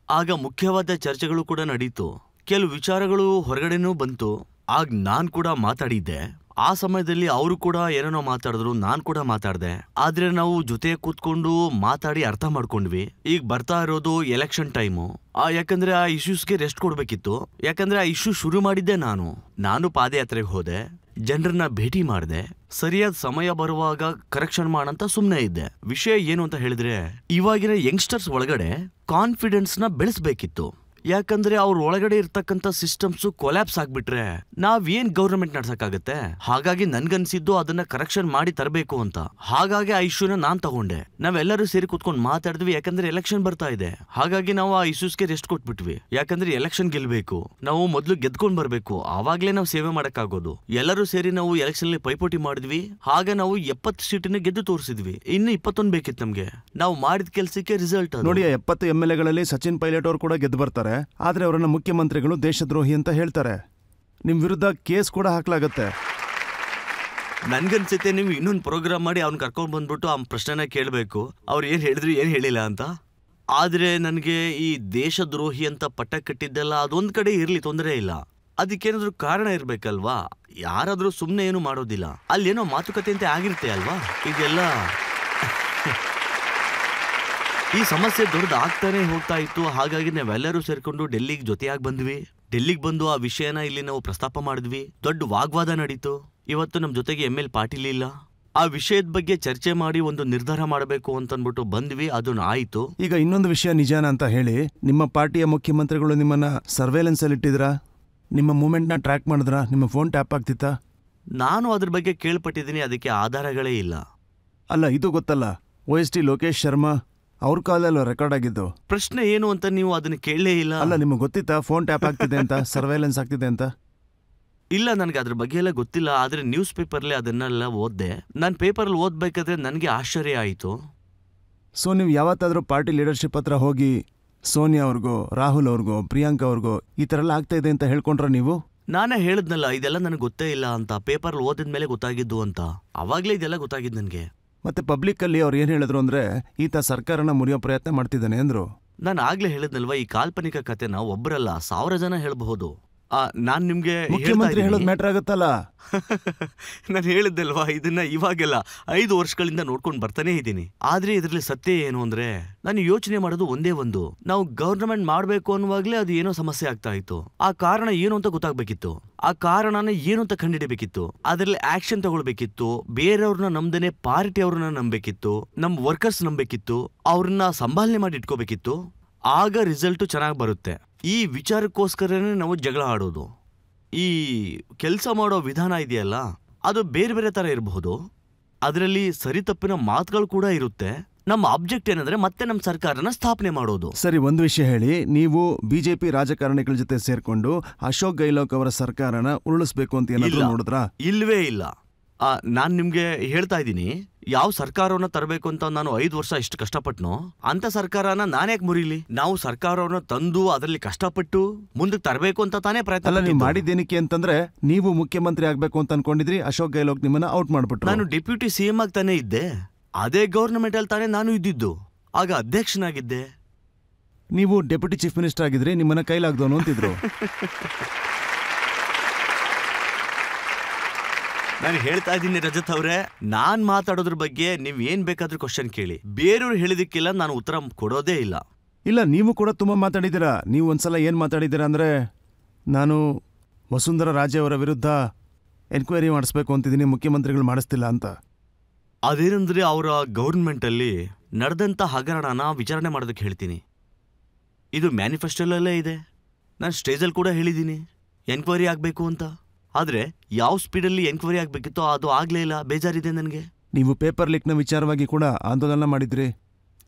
ಆಗ ಮುಖ್ಯವಾದ ಚರ್ಚೆಗಳು ಕೂಡ ನಡೀತು. ಕೆಲವು ವಿಚಾರಗಳು ಹೊರಗಡೆನೂ ಬಂತು. ಆಗ ನಾನ್ ಕೂಡ ಮಾತಾಡಿದ್ದೆ. ಆ ಸಮಯದಲ್ಲಿ ಅವರು ಕೂಡ ಏನೇನೋ ಮಾತಾಡಿದ್ರು, ನಾನ್ ಕೂಡ ಮಾತಾಡ್ದೆ. ಆದ್ರೆ ನಾವು ಜೊತೆ ಕೂತ್ಕೊಂಡು ಮಾತಾಡಿ ಅರ್ಥ ಮಾಡ್ಕೊಂಡ್ವಿ. ಈಗ ಬರ್ತಾ ಇರೋದು ಎಲೆಕ್ಷನ್ ಟೈಮು. ಯಾಕಂದ್ರೆ ಆ ಇಶ್ಯೂಸ್ಗೆ ರೆಸ್ಟ್ ಕೊಡ್ಬೇಕಿತ್ತು. ಯಾಕಂದ್ರೆ ಆ ಇಶ್ಯೂ ಶುರು ಮಾಡಿದ್ದೆ ನಾನು ಪಾದಯಾತ್ರೆಗೆ ಹೋದೆ, ಜನರನ್ನ ಭೇಟಿ ಮಾಡಿದೆ. ಸರಿಯಾದ ಸಮಯ ಬರುವಾಗ ಕರೆಕ್ಷನ್ ಮಾಡಂತ ಸುಮ್ನೆ ಇದ್ದೆ. ವಿಷಯ ಏನು ಅಂತ ಹೇಳಿದ್ರೆ, ಇವಾಗಿನ ಯಂಗ್ಸ್ಟರ್ಸ್ ಒಳಗಡೆ ಕಾನ್ಫಿಡೆನ್ಸ್ ನ ಬೆಳೆಸ್ಬೇಕಿತ್ತು. ಯಾಕಂದ್ರೆ ಅವ್ರ ಒಳಗಡೆ ಇರ್ತಕ್ಕಂಥ ಸಿಸ್ಟಮ್ಸ್ ಕೊಲ್ಯಾಪ್ಸ್ ಆಗ್ಬಿಟ್ರೆ ನಾವೇನ್ ಗೌರ್ಮೆಂಟ್ ನಡ್ಸಕ್ಕಾಗತ್ತೆ. ಹಾಗಾಗಿ ನನ್ಗನ್ಸಿದ್ದು ಅದನ್ನ ಕರೆಕ್ಷನ್ ಮಾಡಿ ತರಬೇಕು ಅಂತ. ಹಾಗಾಗಿ ಆ ಇಶ್ಯೂನ ನಾನ್ ತಗೊಂಡೆ. ನಾವೆಲ್ಲರೂ ಸೇರಿ ಕುತ್ಕೊಂಡು ಮಾತಾಡಿದ್ವಿ. ಯಾಕಂದ್ರೆ ಎಲೆಕ್ಷನ್ ಬರ್ತಾ ಇದೆ. ಹಾಗಾಗಿ ನಾವು ಆ ಇಶ್ಯೂಸ್ಗೆ ರೆಸ್ಟ್ ಕೊಟ್ಬಿಟ್ವಿ. ಯಾಕಂದ್ರೆ ಎಲೆಕ್ಷನ್ ಗೆಲ್ಬೇಕು, ನಾವು ಮೊದ್ಲು ಗೆದ್ಕೊಂಡ್ ಬರ್ಬೇಕು, ಆವಾಗ್ಲೇ ನಾವು ಸೇವೆ ಮಾಡಕ್ಕಾಗೋದು. ಎಲ್ಲರೂ ಸೇರಿ ನಾವು ಎಲೆಕ್ಷನ್ ಅಲ್ಲಿ ಪೈಪೋಟಿ ಮಾಡಿದ್ವಿ. ಹಾಗೆ ನಾವು 70 ಸೀಟನ್ನ ಗೆದ್ದು ತೋರಿಸಿದ್ವಿ. ಇನ್ನು 21 ಬೇಕಿತ್ತು ನಮ್ಗೆ. ನಾವು ಮಾಡಿದ ಕೆಲ್ಸಕ್ಕೆ ರಿಸಲ್ಟ್ ನೋಡಿ. 70 MLAಗಳಲ್ಲಿ ಸಚಿನ್ ಪೈಲಟ್ ಅವರು ಕೂಡ ಗೆದ್ದು ಬರ್ತಾರೆ. ಆದ್ರೆ ಅವರನ್ನ ಮುಖ್ಯಮಂತ್ರಿಗಳು ದೇಶದ್ರೋಹಿ ಅಂತ ಹೇಳ್ತಾರೆ. ನಿಮ್ ವಿರುದ್ಧ ಕೇಸ್ ಕೂಡ ಹಾಕ್ಲಾಗತ್ತೆ. ನನ್ಗನ್ಸುತ್ತೆ ನೀವು ಇನ್ನೊಂದು ಪ್ರೋಗ್ರಾಮ್ ಮಾಡಿ ಅವ್ನ್ ಕರ್ಕೊಂಡ್ ಬಂದ್ಬಿಟ್ಟು ಆ ಪ್ರಶ್ನೆನ ಕೇಳಬೇಕು, ಅವ್ರು ಏನ್ ಹೇಳಿದ್ರು ಏನ್ ಹೇಳಿಲ್ಲ ಅಂತ. ಆದ್ರೆ ನನ್ಗೆ ಈ ದೇಶದ್ರೋಹಿ ಅಂತ ಪಟ್ಟ ಕಟ್ಟಿದ್ದೆಲ್ಲ ಅದೊಂದ್ ಕಡೆ ಇರ್ಲಿ, ತೊಂದರೆ ಇಲ್ಲ. ಅದಕ್ಕೇನಾದ್ರೂ ಕಾರಣ ಇರ್ಬೇಕಲ್ವಾ? ಯಾರಾದ್ರೂ ಸುಮ್ನೆ ಏನು ಮಾಡೋದಿಲ್ಲ. ಅಲ್ಲೇನೋ ಮಾತುಕತೆ ಅಂತ ಆಗಿರುತ್ತೆ ಅಲ್ವಾ? ಇದೆಲ್ಲ ಈ ಸಮಸ್ಯೆ ದೊಡ್ಡದಾಗ್ತಾನೆ ಹೋಗ್ತಾ ಇತ್ತು. ಹಾಗಾಗಿ ನಾವೆಲ್ಲರೂ ಸೇರ್ಕೊಂಡು ಡೆಲ್ಲಿಗೆ ಜೊತೆಯಾಗಿ ಬಂದ್ವಿ. ಡೆಲ್ಲಿಗೆ ಬಂದು ಆ ವಿಷಯನ ಇಲ್ಲಿ ನಾವು ಪ್ರಸ್ತಾಪ ಮಾಡಿದ್ವಿ. ದೊಡ್ಡ ವಾಗ್ವಾದ ನಡೀತು. ಇವತ್ತು ನಮ್ ಜೊತೆಗೆ ML ಪಾಟೀಲ್ ಇಲ್ಲ. ಆ ವಿಷಯದ ಬಗ್ಗೆ ಚರ್ಚೆ ಮಾಡಿ ಒಂದು ನಿರ್ಧಾರ ಮಾಡಬೇಕು ಅಂತ ಅಂದ್ಬಿಟ್ಟು ಬಂದ್ವಿ. ಅದನ್ನ ಆಯ್ತು. ಈಗ ಇನ್ನೊಂದು ವಿಷಯ ನಿಜಾನ ಅಂತ ಹೇಳಿ, ನಿಮ್ಮ ಪಾರ್ಟಿಯ ಮುಖ್ಯಮಂತ್ರಿಗಳು ನಿಮ್ಮನ್ನ ಸರ್ವೇಲೆನ್ಸ್ ಅಲ್ಲಿ ಇಟ್ಟಿದ್ರಾ? ನಿಮ್ಮ ಮೂವ್ಮೆಂಟ್ ನ ಟ್ರ್ಯಾಕ್ ಮಾಡಿದ್ರಾ? ನಿಮ್ಮ ಫೋನ್ ಟ್ಯಾಪ್ ಆಗ್ತಿತ್ತಾ? ನಾನು ಅದ್ರ ಬಗ್ಗೆ ಕೇಳ್ಪಟ್ಟಿದ್ದೀನಿ. ಅದಕ್ಕೆ ಆಧಾರಗಳೇ ಇಲ್ಲ. ಅಲ್ಲ, ಇದು ಗೊತ್ತಲ್ಲ, OST ಲೋಕೇಶ್ ಶರ್ಮಾ ಅವ್ರ ಕಾಲಲ್ಲೂ ರೆಕಾರ್ಡ್ ಆಗಿದ್ದು. ಪ್ರಶ್ನೆ ಏನು ಅಂತ ನೀವು ಅದನ್ನ ಕೇಳಲೇ ಇಲ್ಲ. ಅಲ್ಲ, ನಿಮ್ಗೆ ಗೊತ್ತಿತ್ತಾ ಫೋನ್ ಟ್ಯಾಪ್ ಆಗ್ತಿದೆ ಅಂತ, ಸರ್ವೇಲೆನ್ಸ್ ಆಗ್ತಿದೆ ಅಂತ? ಇಲ್ಲ, ನನಗೆ ಅದ್ರ ಬಗ್ಗೆ ಎಲ್ಲ ಗೊತ್ತಿಲ್ಲ. ಆದ್ರೆ ನ್ಯೂಸ್ ಪೇಪರ್ಲಿ ಅದನ್ನೆಲ್ಲ ಓದ್ದೆ. ನಾನು ಪೇಪರ್ಲಿ ಓದ್ಬೇಕಾದ್ರೆ ನನಗೆ ಆಶ್ಚರ್ಯ ಆಯಿತು. ಸೊ ನೀವು ಯಾವತ್ತಾದ್ರೂ ಪಾರ್ಟಿ ಲೀಡರ್ಶಿಪ್ ಹತ್ರ ಹೋಗಿ ಸೋನಿಯಾ ಅವ್ರಿಗೋ, ರಾಹುಲ್ ಅವ್ರಿಗೋ, ಪ್ರಿಯಾಂಕಾ ಅವ್ರಿಗೋ ಈ ಥರ ಎಲ್ಲ ಆಗ್ತಾ ಇದೆ ಅಂತ ಹೇಳ್ಕೊಂಡ್ರ ನೀವು? ನಾನೇ ಹೇಳಿದ್ನಲ್ಲ, ಇದೆಲ್ಲ ನನಗೆ ಗೊತ್ತೇ ಇಲ್ಲ ಅಂತ. ಪೇಪರ್ಲಿ ಓದಿದ್ಮೇಲೆ ಗೊತ್ತಾಗಿದ್ದು ಅಂತ. ಅವಾಗಲೇ ಇದೆಲ್ಲ ಗೊತ್ತಾಗಿದ್ದು ನನಗೆ. ಮತ್ತೆ ಪಬ್ಲಿಕ್ಕಲ್ಲಿ ಅವ್ರು ಏನು ಹೇಳಿದ್ರು ಅಂದ್ರೆ, ಈತ ಸರ್ಕಾರನ ಮುರಿಯೋ ಪ್ರಯತ್ನ ಮಾಡ್ತಿದ್ದಾನೆ ಅಂದ್ರು. ನಾನು ಆಗ್ಲೇ ಹೇಳಿದ್ನಲ್ವಾ, ಈ ಕಾಲ್ಪನಿಕ ಕಥೆನ ಒಬ್ಬರಲ್ಲ 1000 ಜನ ಹೇಳಬಹುದು. ನಾನ್ ನಿಮ್ಗೆ ಮುಖ್ಯಮಂತ್ರಿ ಹೇಳೋದು ಮ್ಯಾಟರ್ ಆಗುತ್ತಲ್ಲ. ನಾನು ಹೇಳಿದ್ದಲ್ವಾ, ಇದನ್ನ ಇವಾಗೆಲ್ಲ 5 ವರ್ಷಗಳಿಂದ ನೋಡ್ಕೊಂಡು ಬರ್ತಾನೆ ಇದ್ದೀನಿ. ಆದ್ರೆ ಇದ್ರಲ್ಲಿ ಸತ್ಯ ಏನು ಅಂದ್ರೆ, ನಾನು ಯೋಚನೆ ಮಾಡೋದು ಒಂದೇ ಒಂದು. ನಾವು ಗವರ್ನಮೆಂಟ್ ಮಾಡ್ಬೇಕು ಅನ್ನುವಾಗ್ಲೇ ಅದು ಏನೋ ಸಮಸ್ಯೆ ಆಗ್ತಾ ಇತ್ತು. ಆ ಕಾರಣ ಏನು ಅಂತ ಗೊತ್ತಾಗ್ಬೇಕಿತ್ತು. ಆ ಕಾರಣನ ಏನು ಅಂತ ಕಂಡುಹಿಡಿಬೇಕಿತ್ತು. ಅದ್ರಲ್ಲಿ ಆಕ್ಷನ್ ತಗೊಳ್ಬೇಕಿತ್ತು. ಬೇರೆಯವ್ರನ್ನ ನಮ್ದೇನೆ ಪಾರ್ಟಿ ಅವ್ರನ್ನ ನಂಬೇಕಿತ್ತು, ನಮ್ ವರ್ಕರ್ಸ್ ನಂಬೇಕಿತ್ತು, ಅವ್ರನ್ನ ಸಂಭಾಲನೆ ಮಾಡಿ ಇಟ್ಕೋಬೇಕಿತ್ತು. ಆಗ ರಿಸಲ್ಟು ಚೆನ್ನಾಗಿ ಬರುತ್ತೆ. ಈ ವಿಚಾರಕ್ಕೋಸ್ಕರನೇ ನಾವು ಜಗಳ ಆಡೋದು. ಈ ಕೆಲಸ ಮಾಡೋ ವಿಧಾನ ಇದೆಯಲ್ಲ, ಅದು ಬೇರೆ ಬೇರೆ ತರ ಇರಬಹುದು. ಅದರಲ್ಲಿ ಸರಿ ತಪ್ಪಿನ ಮಾತುಗಳು ಕೂಡ ಇರುತ್ತೆ. ನಮ್ಮ ಆಬ್ಜೆಕ್ಟ್ ಏನಂದ್ರೆ ಮತ್ತೆ ನಮ್ಮ ಸರ್ಕಾರನ ಸ್ಥಾಪನೆ ಮಾಡೋದು. ಸರಿ, ಒಂದು ವಿಷಯ ಹೇಳಿ. ನೀವು BJP ರಾಜಕಾರಣಿಗಳ ಜೊತೆ ಸೇರ್ಕೊಂಡು ಅಶೋಕ್ ಗೆಹ್ಲೋಟ್ ಅವರ ಸರ್ಕಾರನ ಉರುಳಿಸ್ಬೇಕು ಅಂತ ಏನಾದ್ರು ನೋಡಿದ್ರಾ? ಇಲ್ವೇ ಇಲ್ಲ. ನಾನ್ ನಿಮ್ಗೆ ಹೇಳ್ತಾ ಇದ್ದೀನಿ, ಯಾವ ಸರ್ಕಾರವನ್ನ ತರಬೇಕು ಅಂತ ನಾನು 5 ವರ್ಷ ಎಷ್ಟು ಕಷ್ಟಪಟ್ನೋ ಅಂತ ಸರ್ಕಾರನ ನಾನ್ಯಾಕೆ ಮುರಿಲಿ? ನಾವು ಸರ್ಕಾರವನ್ನ ತಂದು ಅದರಲ್ಲಿ ಕಷ್ಟಪಟ್ಟು ಮುಂದಕ್ಕೆ ತರಬೇಕು ಅಂತ ತಾನೇ ಪ್ರಯತ್ನ. ಅಲ್ಲ, ನೀವು ಮಾಡಿದ್ದೇನಕ್ಕೆ ಅಂತಂದ್ರೆ, ನೀವು ಮುಖ್ಯಮಂತ್ರಿ ಆಗ್ಬೇಕು ಅಂತ ಅನ್ಕೊಂಡಿದ್ರಿ. ಅಶೋಕ್ ಗೆಹ್ಲೋಟ್ ನಿಮ್ಮನ್ನ ಔಟ್ ಮಾಡ್ಬಿಟ್ರು. ನಾನು ಡೆಪ್ಯೂಟಿ CM ಆಗಿ ತಾನೇ ಇದ್ದೆ. ಅದೇ ಗವರ್ನಮೆಂಟ್ ಅಲ್ಲಿ ತಾನೇ ನಾನು ಇದ್ದಿದ್ದು. ಆಗ ಅಧ್ಯಕ್ಷನಾಗಿದ್ದೆ. ನೀವು ಡೆಪ್ಯೂಟಿ ಚೀಫ್ ಮಿನಿಸ್ಟರ್ ಆಗಿದ್ರಿ, ನಿಮ್ಮನ್ನ ಕೈಲಾಗ್ದೋನು ಅಂತಿದ್ರು. ನಾನು ಹೇಳ್ತಾ ಇದ್ದೀನಿ ರಜತ್ ಅವ್ರೆ, ನಾನ್ ಮಾತಾಡೋದ್ರ ಬಗ್ಗೆ ನೀವ್ ಏನ್ ಬೇಕಾದ್ರೂ ಕ್ವಶನ್ ಕೇಳಿ. ಬೇರೆಯವ್ರು ಹೇಳಿದಕ್ಕೆಲ್ಲ ನಾನು ಉತ್ತರ ಕೊಡೋದೇ ಇಲ್ಲ. ಇಲ್ಲ, ನೀವು ಕೂಡ ತುಂಬಾ ಮಾತಾಡಿದ್ದೀರಾ. ನೀವು ಒಂದ್ಸಲ ಏನ್ ಮಾತಾಡಿದ್ದೀರಾ ಅಂದ್ರೆ, ನಾನು ವಸುಂಧರಾ ರಾಜೆ ಅವರ ವಿರುದ್ಧ ಎನ್ಕ್ವೈರಿ ಮಾಡಿಸ್ಬೇಕು ಅಂತಿದ್ದೀನಿ, ಮುಖ್ಯಮಂತ್ರಿಗಳು ಮಾಡಿಸ್ತಿಲ್ಲ ಅಂತ. ಅದೇನಂದ್ರೆ, ಅವರ ಗೌರ್ಮೆಂಟ್ ಅಲ್ಲಿ ನಡೆದಂತ ಹಗರಣನ ವಿಚಾರಣೆ ಮಾಡೋದಕ್ಕೆ ಹೇಳ್ತೀನಿ. ಇದು ಮ್ಯಾನಿಫೆಸ್ಟೋಲಲ್ಲೇ ಇದೆ. ನಾನು ಸ್ಟೇಜಲ್ಲಿ ಕೂಡ ಹೇಳಿದ್ದೀನಿ ಎನ್ಕ್ವೈರಿ ಆಗ್ಬೇಕು ಅಂತ. ಆದ್ರೆ ಯಾವ ಸ್ಪೀಡಲ್ಲಿ ಎನ್ಕ್ವೈರಿ ಆಗ್ಬೇಕಿತ್ತೋ ಅದು ಆಗ್ಲೇ ಇಲ್ಲ. ಬೇಜಾರಿದೆ ನನಗೆ. ನೀವು ಪೇಪರ್ ಲೀಕ್ನ ವಿಚಾರವಾಗಿ ಕೂಡ ಆಂದೋಲನ ಮಾಡಿದ್ರಿ.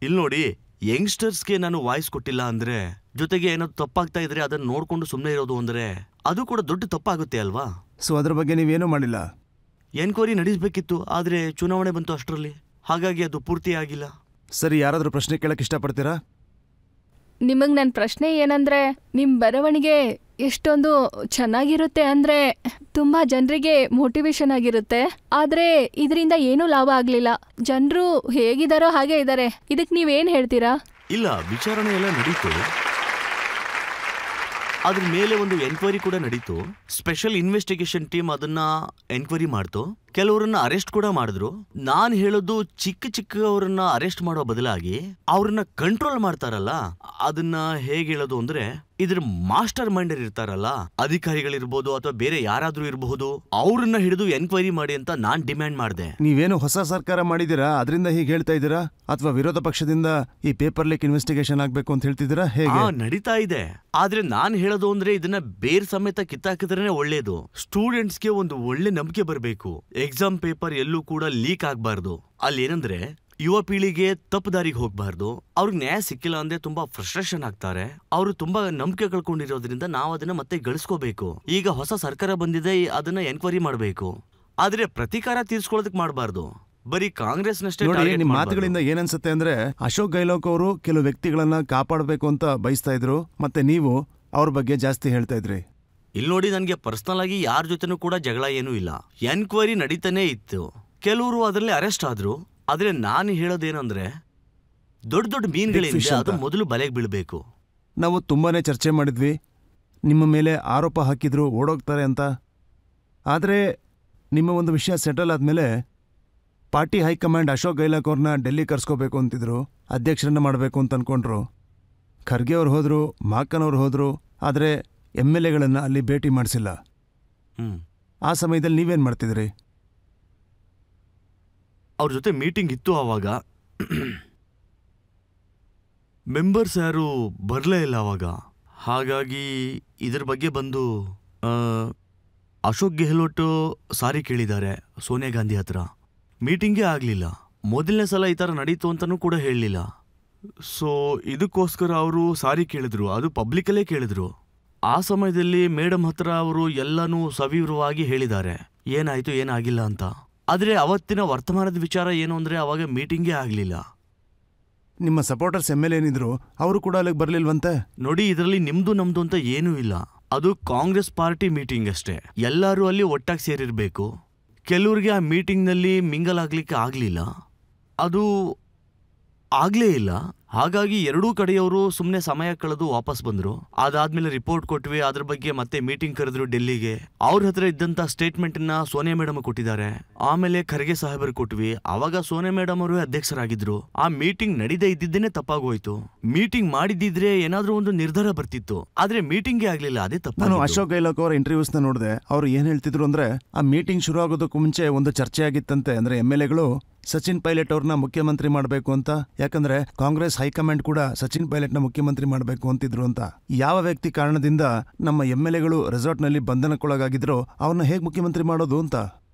ಇಲ್ಲಿ ನೋಡಿ, ಯಂಗ್ಸ್ಟರ್ಸ್ಗೆ ನಾನು ವಾಯ್ಸ್ ಕೊಟ್ಟಿಲ್ಲ ಅಂದ್ರೆ, ಜೊತೆಗೆ ಏನಾದ್ರು ತಪ್ಪಾಗ್ತಾ ಇದ್ರೆ ಅದನ್ನ ನೋಡ್ಕೊಂಡು ಸುಮ್ಮನೆ ಇರೋದು ಅಂದ್ರೆ ಅದು ಕೂಡ ದೊಡ್ಡ ತಪ್ಪಾಗುತ್ತೆ ಅಲ್ವಾ? ಸೊ ಅದ್ರ ಬಗ್ಗೆ ನೀವೇನೂ ಮಾಡಿಲ್ಲ. ಎನ್ಕ್ವೈರಿ ನಡೆಸಬೇಕಿತ್ತು, ಆದ್ರೆ ಚುನಾವಣೆ ಬಂತು ಅಷ್ಟರಲ್ಲಿ, ಹಾಗಾಗಿ ಅದು ಪೂರ್ತಿ ಆಗಿಲ್ಲ. ಸರಿ, ಯಾರಾದರೂ ಪ್ರಶ್ನೆ ಕೇಳಕ್ಕೆ ಇಷ್ಟಪಡ್ತೀರಾ? ನಿಮಗೆ ನನ್ನ ಪ್ರಶ್ನೆ ಏನಂದ್ರೆ, ನಿಮ್ಮ ಬರವಣಿಗೆ ಎಷ್ಟೊಂದು ಚೆನ್ನಾಗಿರುತ್ತೆ ಅಂದರೆ ತುಂಬ ಜನರಿಗೆ ಮೋಟಿವೇಶನ್ ಆಗಿರುತ್ತೆ. ಆದರೆ ಇದರಿಂದ ಏನೂ ಲಾಭ ಆಗಲಿಲ್ಲ. ಜನರು ಹೇಗಿದ್ದಾರೋ ಹಾಗೆ ಇದ್ದಾರೆ. ಇದಕ್ಕೆ ನೀವೇನು ಹೇಳ್ತೀರಾ? ಇಲ್ಲ, ವಿಚಾರಣೆ ಎಲ್ಲ ನಡೀತು, ಅದ್ರ ಮೇಲೆ ಒಂದು ಎನ್ಕ್ವೈರಿ ಕೂಡ ನಡೀತು. ಸ್ಪೆಷಲ್ ಇನ್ವೆಸ್ಟಿಗೇಷನ್ ಟೀಮ್ ಅದನ್ನ ಎನ್ಕ್ವೈರಿ ಮಾಡ್ತು, ಕೆಲವರನ್ನ ಅರೆಸ್ಟ್ ಕೂಡ ಮಾಡಿದ್ರು. ನಾನ್ ಹೇಳೋದು ಚಿಕ್ಕ ಚಿಕ್ಕವರನ್ನ ಅರೆಸ್ಟ್ ಮಾಡೋ ಬದಲಾಗಿ ಅವ್ರನ್ನ ಕಂಟ್ರೋಲ್ ಮಾಡ್ತಾರಲ್ಲ, ಅದನ್ನ ಹೇಗೆ ಹೇಳೋದು ಅಂದ್ರೆ, ಇದ್ರ ಮಾಸ್ಟರ್ ಮೈಂಡರ್ ಇರ್ತಾರಲ್ಲ, ಅಧಿಕಾರಿಗಳಿರ್ಬೋದು ಅಥವಾ ಬೇರೆ ಯಾರಾದ್ರೂ ಇರಬಹುದು, ಅವ್ರನ್ನ ಹಿಡಿದು ಎನ್ಕ್ವೈರಿ ಮಾಡಿ ಅಂತ ನಾನ್ ಡಿಮ್ಯಾಂಡ್ ಮಾಡಿದೆ. ನೀವೇನು ಹೊಸ ಸರ್ಕಾರ ಮಾಡಿದೀರಾ, ಅದರಿಂದ ಹೀಗೆ ಹೇಳ್ತಾ ಇದ್ದೀರಾ? ಅಥವಾ ವಿರೋಧ ಪಕ್ಷದಿಂದ ಈ ಪೇಪರ್ ಲೀಕ್ ಇನ್ವೆಸ್ಟಿಗೇಷನ್ ಆಗ್ಬೇಕು ಅಂತ ಹೇಳ್ತಿದ್ದೀರಾ? ಹೇಗೆ ನಡೀತಾ ಇದೆ. ಆದ್ರೆ ನಾನ್ ಹೇಳೋದು ಅಂದ್ರೆ, ಇದನ್ನ ಬೇರ್ ಸಮೇತ ಕಿತ್ತಾಕಿದ್ರೆ ಒಳ್ಳೇದು. ಸ್ಟೂಡೆಂಟ್ಸ್ಗೆ ಒಂದು ಒಳ್ಳೆ ನಂಬಿಕೆ ಬರಬೇಕು. ಎಕ್ಸಾಮ್ ಪೇಪರ್ ಎಲ್ಲೂ ಕೂಡ ಲೀಕ್ ಆಗ್ಬಾರ್ದು. ಅಲ್ಲಿ ಏನಂದ್ರೆ, ಯುವ ಪೀಳಿಗೆ ತಪ್ಪು ದಾರಿಗೆ ಹೋಗ್ಬಾರ್ದು. ಅವ್ರಿಗೆ ನ್ಯಾಯ ಸಿಕ್ಕಿಲ್ಲ ಅಂದ್ರೆ ತುಂಬಾ ಫ್ರಸ್ಟ್ರೇಷನ್ ಆಗ್ತಾರೆ. ಅವರು ತುಂಬಾ ನಂಬಿಕೆ ಕಳ್ಕೊಂಡಿರೋದ್ರಿಂದ ನಾವು ಅದನ್ನ ಮತ್ತೆ ಗಳಿಸ್ಕೋಬೇಕು. ಈಗ ಹೊಸ ಸರ್ಕಾರ ಬಂದಿದೆ, ಅದನ್ನ ಎನ್ಕ್ವೈರಿ ಮಾಡಬೇಕು. ಆದ್ರೆ ಪ್ರತೀಕಾರ ತೀರ್ಸ್ಕೊಳ್ಳೋದಕ್ಕೆ ಮಾಡಬಾರ್ದು. ಬರೀ ಕಾಂಗ್ರೆಸ್ನಷ್ಟೇ. ನಿಮ್ ಮಾತುಗಳಿಂದ ಏನನ್ಸುತ್ತೆ ಅಂದ್ರೆ, ಅಶೋಕ್ ಗೆಹ್ಲೋಟ್ ಅವರು ಕೆಲವು ವ್ಯಕ್ತಿಗಳನ್ನ ಕಾಪಾಡಬೇಕು ಅಂತ ಬಯಸ್ತಾ ಇದ್ರು, ಮತ್ತೆ ನೀವು ಅವ್ರ ಬಗ್ಗೆ ಜಾಸ್ತಿ ಹೇಳ್ತಾ ಇದ್ರಿ. ಇಲ್ಲಿ ನೋಡಿ, ನನ್ಗೆ ಪರ್ಸನಲ್ ಆಗಿ ಯಾರ ಜೊತೆನೂ ಕೂಡ ಜಗಳ ಏನೂ ಇಲ್ಲ. ಎನ್ಕ್ವೈರಿ ನಡೀತಾನೆ ಇತ್ತು, ಕೆಲವರು ಅದರಲ್ಲಿ ಅರೆಸ್ಟ್ ಆದ್ರು. ಆದ್ರೆ ನಾನು ಹೇಳೋದೇನಂದ್ರೆ, ದೊಡ್ಡ ದೊಡ್ಡ ಮೀನುಗಳಿಂದ ಅದು ಮೊದಲು ಬಲೆಗೆ ಬೀಳ್ಬೇಕು. ನಾವು ತುಂಬಾನೇ ಚರ್ಚೆ ಮಾಡಿದ್ವಿ, ನಿಮ್ಮ ಮೇಲೆ ಆರೋಪ ಹಾಕಿದ್ರು ಓಡೋಗ್ತಾರೆ ಅಂತ. ಆದ್ರೆ ನಿಮ್ಮ ಒಂದು ವಿಷಯ ಸೆಟಲ್ ಆದ್ಮೇಲೆ ಪಾರ್ಟಿ ಹೈಕಮಾಂಡ್ ಅಶೋಕ್ ಗೆಹ್ಲೋಟ್ ಅವ್ರನ್ನ ಡೆಲ್ಲಿ ಕರ್ಸ್ಕೋಬೇಕು ಅಂತಿದ್ರು, ಅಧ್ಯಕ್ಷರನ್ನ ಮಾಡಬೇಕು ಅಂತ ಅನ್ಕೊಂಡ್ರು. ಖರ್ಗೆ ಅವ್ರು ಹೋದ್ರು, ಮಾಕನ್ ಅವ್ರು ಹೋದ್ರು, ಆದ್ರೆ MLAಗಳನ್ನ ಅಲ್ಲಿ ಭೇಟಿ ಮಾಡಿಸಿಲ್ಲ. ಆ ಸಮಯದಲ್ಲಿ ನೀವೇನ್ ಮಾಡ್ತಿದ್ರಿ? ಅವ್ರ ಜೊತೆ ಮೀಟಿಂಗ್ ಇತ್ತು. ಆವಾಗ ಮೆಂಬರ್ಸ್ ಯಾರು ಬರಲೇ ಇಲ್ಲ ಅವಾಗ. ಹಾಗಾಗಿ ಇದ್ರ ಬಗ್ಗೆ ಬಂದು ಅಶೋಕ್ ಗೆಹ್ಲೋಟ್ ಸಾರಿ ಕೇಳಿದ್ದಾರೆ ಸೋನಿಯಾ ಗಾಂಧಿ ಹತ್ರ. ಮೀಟಿಂಗೇ ಆಗಲಿಲ್ಲ. ಮೊದಲನೇ ಸಲ ಈ ಥರ ನಡೀತು ಅಂತಲೂ ಕೂಡ ಹೇಳಲಿಲ್ಲ. ಸೊ ಇದಕ್ಕೋಸ್ಕರ ಅವರು ಸಾರಿ ಕೇಳಿದ್ರು, ಅದು ಪಬ್ಲಿಕಲ್ಲೇ ಕೇಳಿದ್ರು. ಆ ಸಮಯದಲ್ಲಿ ಮೇಡಮ್ ಹತ್ರ ಅವರು ಎಲ್ಲನೂ ಸವಿವರವಾಗಿ ಹೇಳಿದ್ದಾರೆ, ಏನಾಯ್ತು ಏನಾಗಿಲ್ಲ ಅಂತ. ಆದ್ರೆ ಅವತ್ತಿನ ವರ್ತಮಾನದ ವಿಚಾರ ಏನು ಅಂದ್ರೆ, ಅವಾಗ ಮೀಟಿಂಗೇ ಆಗ್ಲಿಲ್ಲ. ನಿಮ್ಮ ಸಪೋರ್ಟರ್ಸ್ MLA ಏನಿದ್ರು, ಅವರು ಕೂಡ ಅಲ್ಲಿಗೆ ಬರ್ಲಿಲ್ವಂತೆ? ನೋಡಿ, ಇದರಲ್ಲಿ ನಿಮ್ದು ನಮ್ದು ಅಂತ ಏನೂ ಇಲ್ಲ. ಅದು ಕಾಂಗ್ರೆಸ್ ಪಾರ್ಟಿ ಮೀಟಿಂಗ್ ಅಷ್ಟೇ. ಎಲ್ಲರೂ ಅಲ್ಲಿ ಒಟ್ಟಾಗಿ ಸೇರಿರ್ಬೇಕು. ಕೆಲವ್ರಿಗೆ ಆ ಮೀಟಿಂಗ್ನಲ್ಲಿ ಮಿಂಗಲ್ ಆಗ್ಲಿಕ್ಕೆ ಆಗ್ಲಿಲ್ಲ, ಅದು ಆಗ್ಲೇ ಇಲ್ಲ. ಹಾಗಾಗಿ ಎರಡೂ ಕಡೆಯವರು ಸುಮ್ಮನೆ ಸಮಯ ಕಳೆದು ವಾಪಸ್ ಬಂದ್ರು. ಅದಾದ್ಮೇಲೆ ರಿಪೋರ್ಟ್ ಕೊಟ್ವಿ, ಅದ್ರ ಬಗ್ಗೆ ಮತ್ತೆ ಮೀಟಿಂಗ್ ಕರೆದ್ರು ಡೆಲ್ಲಿಗೆ. ಅವ್ರ ಹತ್ರ ಇದ್ದಂತ ಸ್ಟೇಟ್ಮೆಂಟ್ ನ ಸೋನಿಯಾ ಮೇಡಮ್ ಕೊಟ್ಟಿದ್ದಾರೆ. ಆಮೇಲೆ ಖರ್ಗೆ ಸಾಹೇಬರು ಕೊಟ್ವಿ. ಅವಾಗ ಸೋನಿಯಾ ಮೇಡಮ್ ಅವರು ಅಧ್ಯಕ್ಷರಾಗಿದ್ರು. ಆ ಮೀಟಿಂಗ್ ನಡೀದೇ ಇದ್ದಿದ್ದೇನೆ ತಪ್ಪಾಗೋಯ್ತು. ಮೀಟಿಂಗ್ ಮಾಡಿದಿದ್ರೆ ಏನಾದ್ರೂ ಒಂದು ನಿರ್ಧಾರ ಬರ್ತಿತ್ತು, ಆದ್ರೆ ಮೀಟಿಂಗೇ ಆಗ್ಲಿಲ್ಲ, ಅದೇ ತಪ್ಪು. ನಾನು ಅಶೋಕ್ ಗೆಹ್ಲೋಟ್ ಅವರ ಇಂಟರ್ವ್ಯೂಸ್ ನ ನೋಡಿದೆ. ಅವ್ರು ಏನ್ ಹೇಳ್ತಿದ್ರು ಅಂದ್ರೆ, ಆ ಮೀಟಿಂಗ್ ಶುರು ಆಗೋದಕ್ಕೂ ಮುಂಚೆ ಒಂದು ಚರ್ಚೆ ಆಗಿತ್ತಂತೆ. ಅಂದ್ರೆ MLAಗಳು ಸಚಿನ್ ಪೈಲಟ್ ಅವ್ರನ್ನ ಮುಖ್ಯಮಂತ್ರಿ ಮಾಡಬೇಕು ಅಂತ, ಯಾಕಂದ್ರೆ ಕಾಂಗ್ರೆಸ್ ಹೈಕಮಾಂಡ್ ಕೂಡ ಸಚಿನ್ ಪೈಲಟ್ನ ಮುಖ್ಯಮಂತ್ರಿ ಮಾಡಬೇಕು ಅಂತಿದ್ರು ಅಂತ. ಯಾವ ವ್ಯಕ್ತಿ ಕಾರಣದಿಂದ ನಮ್ಮ MLAಗಳು ರೆಸಾರ್ಟ್ನಲ್ಲಿ ಬಂಧನಕ್ಕೊಳಗಾಗಿದ್ರು, ಅವ್ರನ್ನ ಹೇಗೆ ಮುಖ್ಯಮಂತ್ರಿ ಮಾಡೋದು ಅಂತ.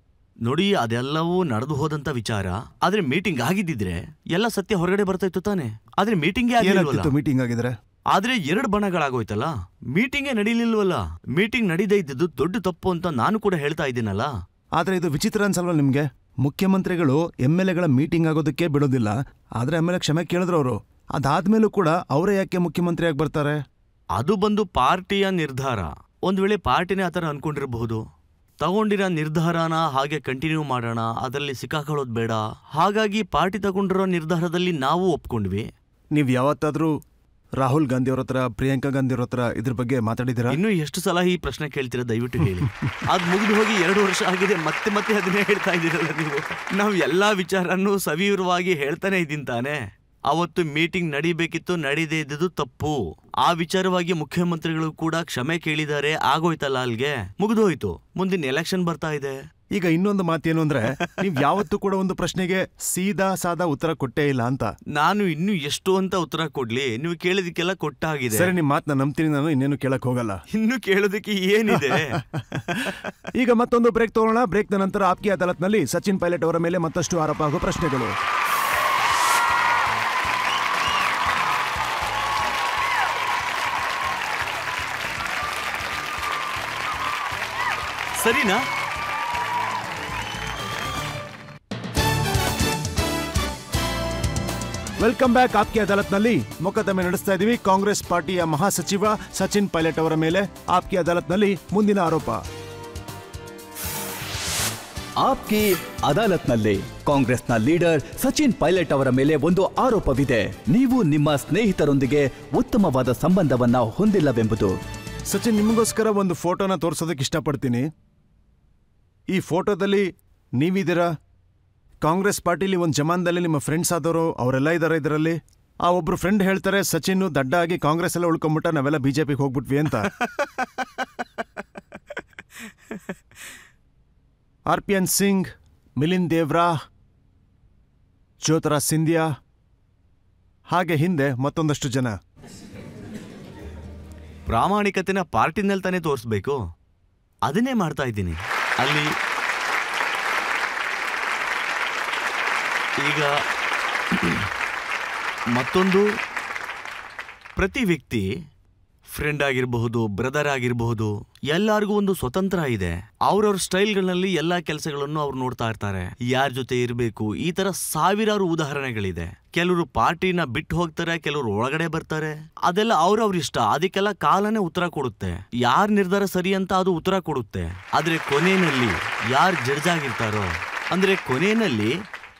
ನೋಡಿ, ಅದೆಲ್ಲವೂ ನಡೆದು ಹೋದಂತ ವಿಚಾರ. ಆದ್ರೆ ಮೀಟಿಂಗ್ ಆಗಿದ್ದಿದ್ರೆ ಎಲ್ಲ ಸತ್ಯ ಹೊರಗಡೆ ಬರ್ತಾ ಇತ್ತು ತಾನೆ. ಆದ್ರೆ ಮೀಟಿಂಗ್ ಮೀಟಿಂಗ್ ಆಗಿದ್ರೆ ಆದ್ರೆ 2 ಬಣಗಳಾಗೋಯ್ತಲ್ಲ, ಮೀಟಿಂಗೇ ನಡೀಲಿಲ್ವಲ್ಲ. ಮೀಟಿಂಗ್ ನಡೀದೇ ಇದ್ದದ್ದು ದೊಡ್ಡ ತಪ್ಪು ಅಂತ ನಾನು ಕೂಡ ಹೇಳ್ತಾ ಇದ್ದೀನಲ್ಲ. ಆದ್ರೆ ಇದು ವಿಚಿತ್ರ ಅನ್ಸಲ್ವ ನಿಮ್ಗೆ? ಮುಖ್ಯಮಂತ್ರಿಗಳು MLAಗಳ ಮೀಟಿಂಗ್ ಆಗೋದಕ್ಕೆ ಬಿಡೋದಿಲ್ಲ, ಆದ್ರೆ MLA ಕ್ಷಮೆ ಕೇಳಿದ್ರು ಅವರು. ಅದಾದ್ಮೇಲೂ ಕೂಡ ಅವರೇ ಯಾಕೆ ಮುಖ್ಯಮಂತ್ರಿಯಾಗಿ ಬರ್ತಾರೆ? ಅದು ಬಂದು ಪಾರ್ಟಿಯ ನಿರ್ಧಾರ. ಒಂದ್ ವೇಳೆ ಪಾರ್ಟಿನೇ ಆತರ ಅನ್ಕೊಂಡಿರಬಹುದು. ತಗೊಂಡಿರೋ ನಿರ್ಧಾರನ ಹಾಗೆ ಕಂಟಿನ್ಯೂ ಮಾಡೋಣ, ಅದರಲ್ಲಿ ಸಿಕ್ಕಾಕೊಳ್ಳೋದು ಬೇಡ. ಹಾಗಾಗಿ ಪಾರ್ಟಿ ತಗೊಂಡಿರೋ ನಿರ್ಧಾರದಲ್ಲಿ ನಾವು ಒಪ್ಕೊಂಡ್ವಿ. ನೀವ್ ಯಾವತ್ತಾದ್ರೂ ರಾಹುಲ್ ಗಾಂಧಿ ಅವ್ರ ಹತ್ರ, ಪ್ರಿಯಾಂಕಾ ಗಾಂಧಿ ಅವ್ರ ಹತ್ರ ಇದ್ರ ಬಗ್ಗೆ ಮಾತಾಡಿದ್ದೀರಾ? ಇನ್ನೂ ಎಷ್ಟು ಸಲ ಈ ಪ್ರಶ್ನೆ ಕೇಳ್ತೀರಾ ದಯವಿಟ್ಟು ಹೇಳಿ. ಅದ್ ಮುಗಿದು ಹೋಗಿ 2 ವರ್ಷ ಆಗಿದೆ, ಮತ್ತೆ ಮತ್ತೆ ಅದನ್ನೇ ಹೇಳ್ತಾ ಇದ್ದೀರಲ್ಲ ನೀವು. ನಾವು ಎಲ್ಲಾ ವಿಚಾರನೂ ಸವಿವರವಾಗಿ ಹೇಳ್ತಾನೆ ಇದ್ದೀನಿ ತಾನೆ. ಅವತ್ತು ಮೀಟಿಂಗ್ ನಡೀಬೇಕಿತ್ತು, ನಡೀದೇ ಇದ್ದದ್ದು ತಪ್ಪು. ಆ ವಿಚಾರವಾಗಿ ಮುಖ್ಯಮಂತ್ರಿಗಳು ಕೂಡ ಕ್ಷಮೆ ಕೇಳಿದ್ದಾರೆ. ಆಗೋಯ್ತಲ್ಲ, ಅಲ್ಗೆ ಮುಗಿದೋಯ್ತು. ಮುಂದಿನ ಎಲೆಕ್ಷನ್ ಬರ್ತಾ ಇದೆ. ಈಗ ಇನ್ನೊಂದು ಮಾತೇನು ಅಂದ್ರೆ, ನೀವ್ ಯಾವತ್ತೂ ಕೂಡ ಒಂದು ಪ್ರಶ್ನೆಗೆ ಸೀದಾ ಸಾದಾ ಉತ್ತರ ಕೊಟ್ಟೇ ಇಲ್ಲ ಅಂತ. ನಾನು ಇನ್ನು ಎಷ್ಟು ಅಂತ ಉತ್ತರ ಕೊಡ್ಲಿ? ನೀವು ಕೇಳಿದಕ್ಕೆಲ್ಲ ಕೊಟ್ಟಾಗಿದೆ. ಸರಿ, ನಿಮ್ ಮಾತನ್ನ ನಂಬ್ತೀನಿ, ನಾನು ಇನ್ನೇನು ಕೇಳಕ್ ಹೋಗಲ್ಲ. ಇನ್ನು ಕೇಳೋದಕ್ಕೆ ಏನಿದೆ? ಈಗ ಮತ್ತೊಂದು ಬ್ರೇಕ್ ತಗೊಳ್ಳೋಣ. ಬ್ರೇಕ್ ನ ನಂತರ ಆಪ್ಕಿ ಅದಾಲತ್ನಲ್ಲಿ ಸಚಿನ್ ಪೈಲಟ್ ಅವರ ಮೇಲೆ ಮತ್ತಷ್ಟು ಆರೋಪ ಹಾಗೂ ಪ್ರಶ್ನೆಗಳು. ಸರಿನಾ? Welcome back. ಆಪ್ಕಿ ಅದಾಲತ್ನಲ್ಲಿ ಮೊಕದ್ದಮೆ ನಡೆಸ್ತಾ ಇದೀವಿ ಕಾಂಗ್ರೆಸ್ ಪಾರ್ಟಿಯ ಮಹಾಸಚಿವ ಸಚಿನ್ ಪೈಲಟ್ ಅವರ ಮೇಲೆ. ಆಪ್ಕಿ ಅದಾಲತ್ನಲ್ಲಿ ಮುಂದಿನ ಆರೋಪ. ಆಪ್ಕಿ ಅದಾಲತ್ನಲ್ಲಿ ಕಾಂಗ್ರೆಸ್ನ ಲೀಡರ್ ಸಚಿನ್ ಪೈಲಟ್ ಅವರ ಮೇಲೆ ಒಂದು ಆರೋಪವಿದೆ. ನೀವು ನಿಮ್ಮ ಸ್ನೇಹಿತರೊಂದಿಗೆ ಉತ್ತಮವಾದ ಸಂಬಂಧವನ್ನ ಹೊಂದಿಲ್ಲವೆಂಬುದು. ಸಚಿನ್, ನಿಮಗೋಸ್ಕರ ಒಂದು ಫೋಟೋನ ತೋರಿಸೋದಕ್ಕೆ ಇಷ್ಟಪಡ್ತೀನಿ. ಈ ಫೋಟೋದಲ್ಲಿ ನೀವಿದ್ದೀರಾ. ಕಾಂಗ್ರೆಸ್ ಪಾರ್ಟಿಲಿ ಒಂದು ಜಮಾನದಲ್ಲಿ ನಿಮ್ಮ ಫ್ರೆಂಡ್ಸ್ ಆದವರು ಅವರೆಲ್ಲ ಇದ್ದಾರೆ ಇದರಲ್ಲಿ. ಆ ಒಬ್ರು ಫ್ರೆಂಡ್ ಹೇಳ್ತಾರೆ, ಸಚಿನ್ ದಡ್ಡ ಆಗಿ ಕಾಂಗ್ರೆಸ್ ಎಲ್ಲ ಉಳ್ಕೊಂಬಿಟ್ಟ, ನಾವೆಲ್ಲ ಬಿಜೆಪಿಗೆ ಹೋಗ್ಬಿಟ್ವಿ ಅಂತ. ಆರ್ಪಿಎನ್ ಸಿಂಗ್, ಮಿಲಿಂದ್ ದೇವ್ರಾ, ಜ್ಯೋತಿರಾಜ್ ಸಿಂಧಿಯಾ, ಹಾಗೆ ಹಿಂದೆ ಮತ್ತೊಂದಷ್ಟು ಜನ. ಪ್ರಾಮಾಣಿಕತೆನ ಪಾರ್ಟಿನಲ್ಲಿ ತಾನೇ ತೋರಿಸ್ಬೇಕು. ಅದನ್ನೇ ಮಾಡ್ತಾ ಇದ್ದೀನಿ ಅಲ್ಲಿ. ಈಗ ಮತ್ತೊಂದು, ಪ್ರತಿ ವ್ಯಕ್ತಿ ಫ್ರೆಂಡ್ ಆಗಿರಬಹುದು, ಬ್ರದರ್ ಆಗಿರಬಹುದು, ಎಲ್ಲರಿಗೂ ಒಂದು ಸ್ವತಂತ್ರ ಇದೆ. ಅವ್ರವ್ರ ಸ್ಟೈಲ್ಗಳಲ್ಲಿ ಎಲ್ಲಾ ಕೆಲಸಗಳನ್ನು ಅವ್ರು ನೋಡ್ತಾ ಇರ್ತಾರೆ. ಯಾರ ಜೊತೆ ಇರಬೇಕು, ಈ ತರ ಸಾವಿರಾರು ಉದಾಹರಣೆಗಳಿದೆ. ಕೆಲವರು ಪಾರ್ಟಿನ ಬಿಟ್ಟು ಹೋಗ್ತಾರೆ, ಕೆಲವರು ಒಳಗಡೆ ಬರ್ತಾರೆ. ಅದೆಲ್ಲ ಅವ್ರವ್ರ ಇಷ್ಟ. ಅದಕ್ಕೆಲ್ಲ ಕಾಲನೇ ಉತ್ತರ ಕೊಡುತ್ತೆ. ಯಾರ ನಿರ್ಧಾರ ಸರಿ ಅಂತ ಅದು ಉತ್ತರ ಕೊಡುತ್ತೆ. ಆದ್ರೆ ಕೊನೆಯಲ್ಲಿ ಯಾರು ಜಡ್ಜ್ ಆಗಿರ್ತಾರೋ, ಅಂದ್ರೆ ಕೊನೆಯಲ್ಲಿ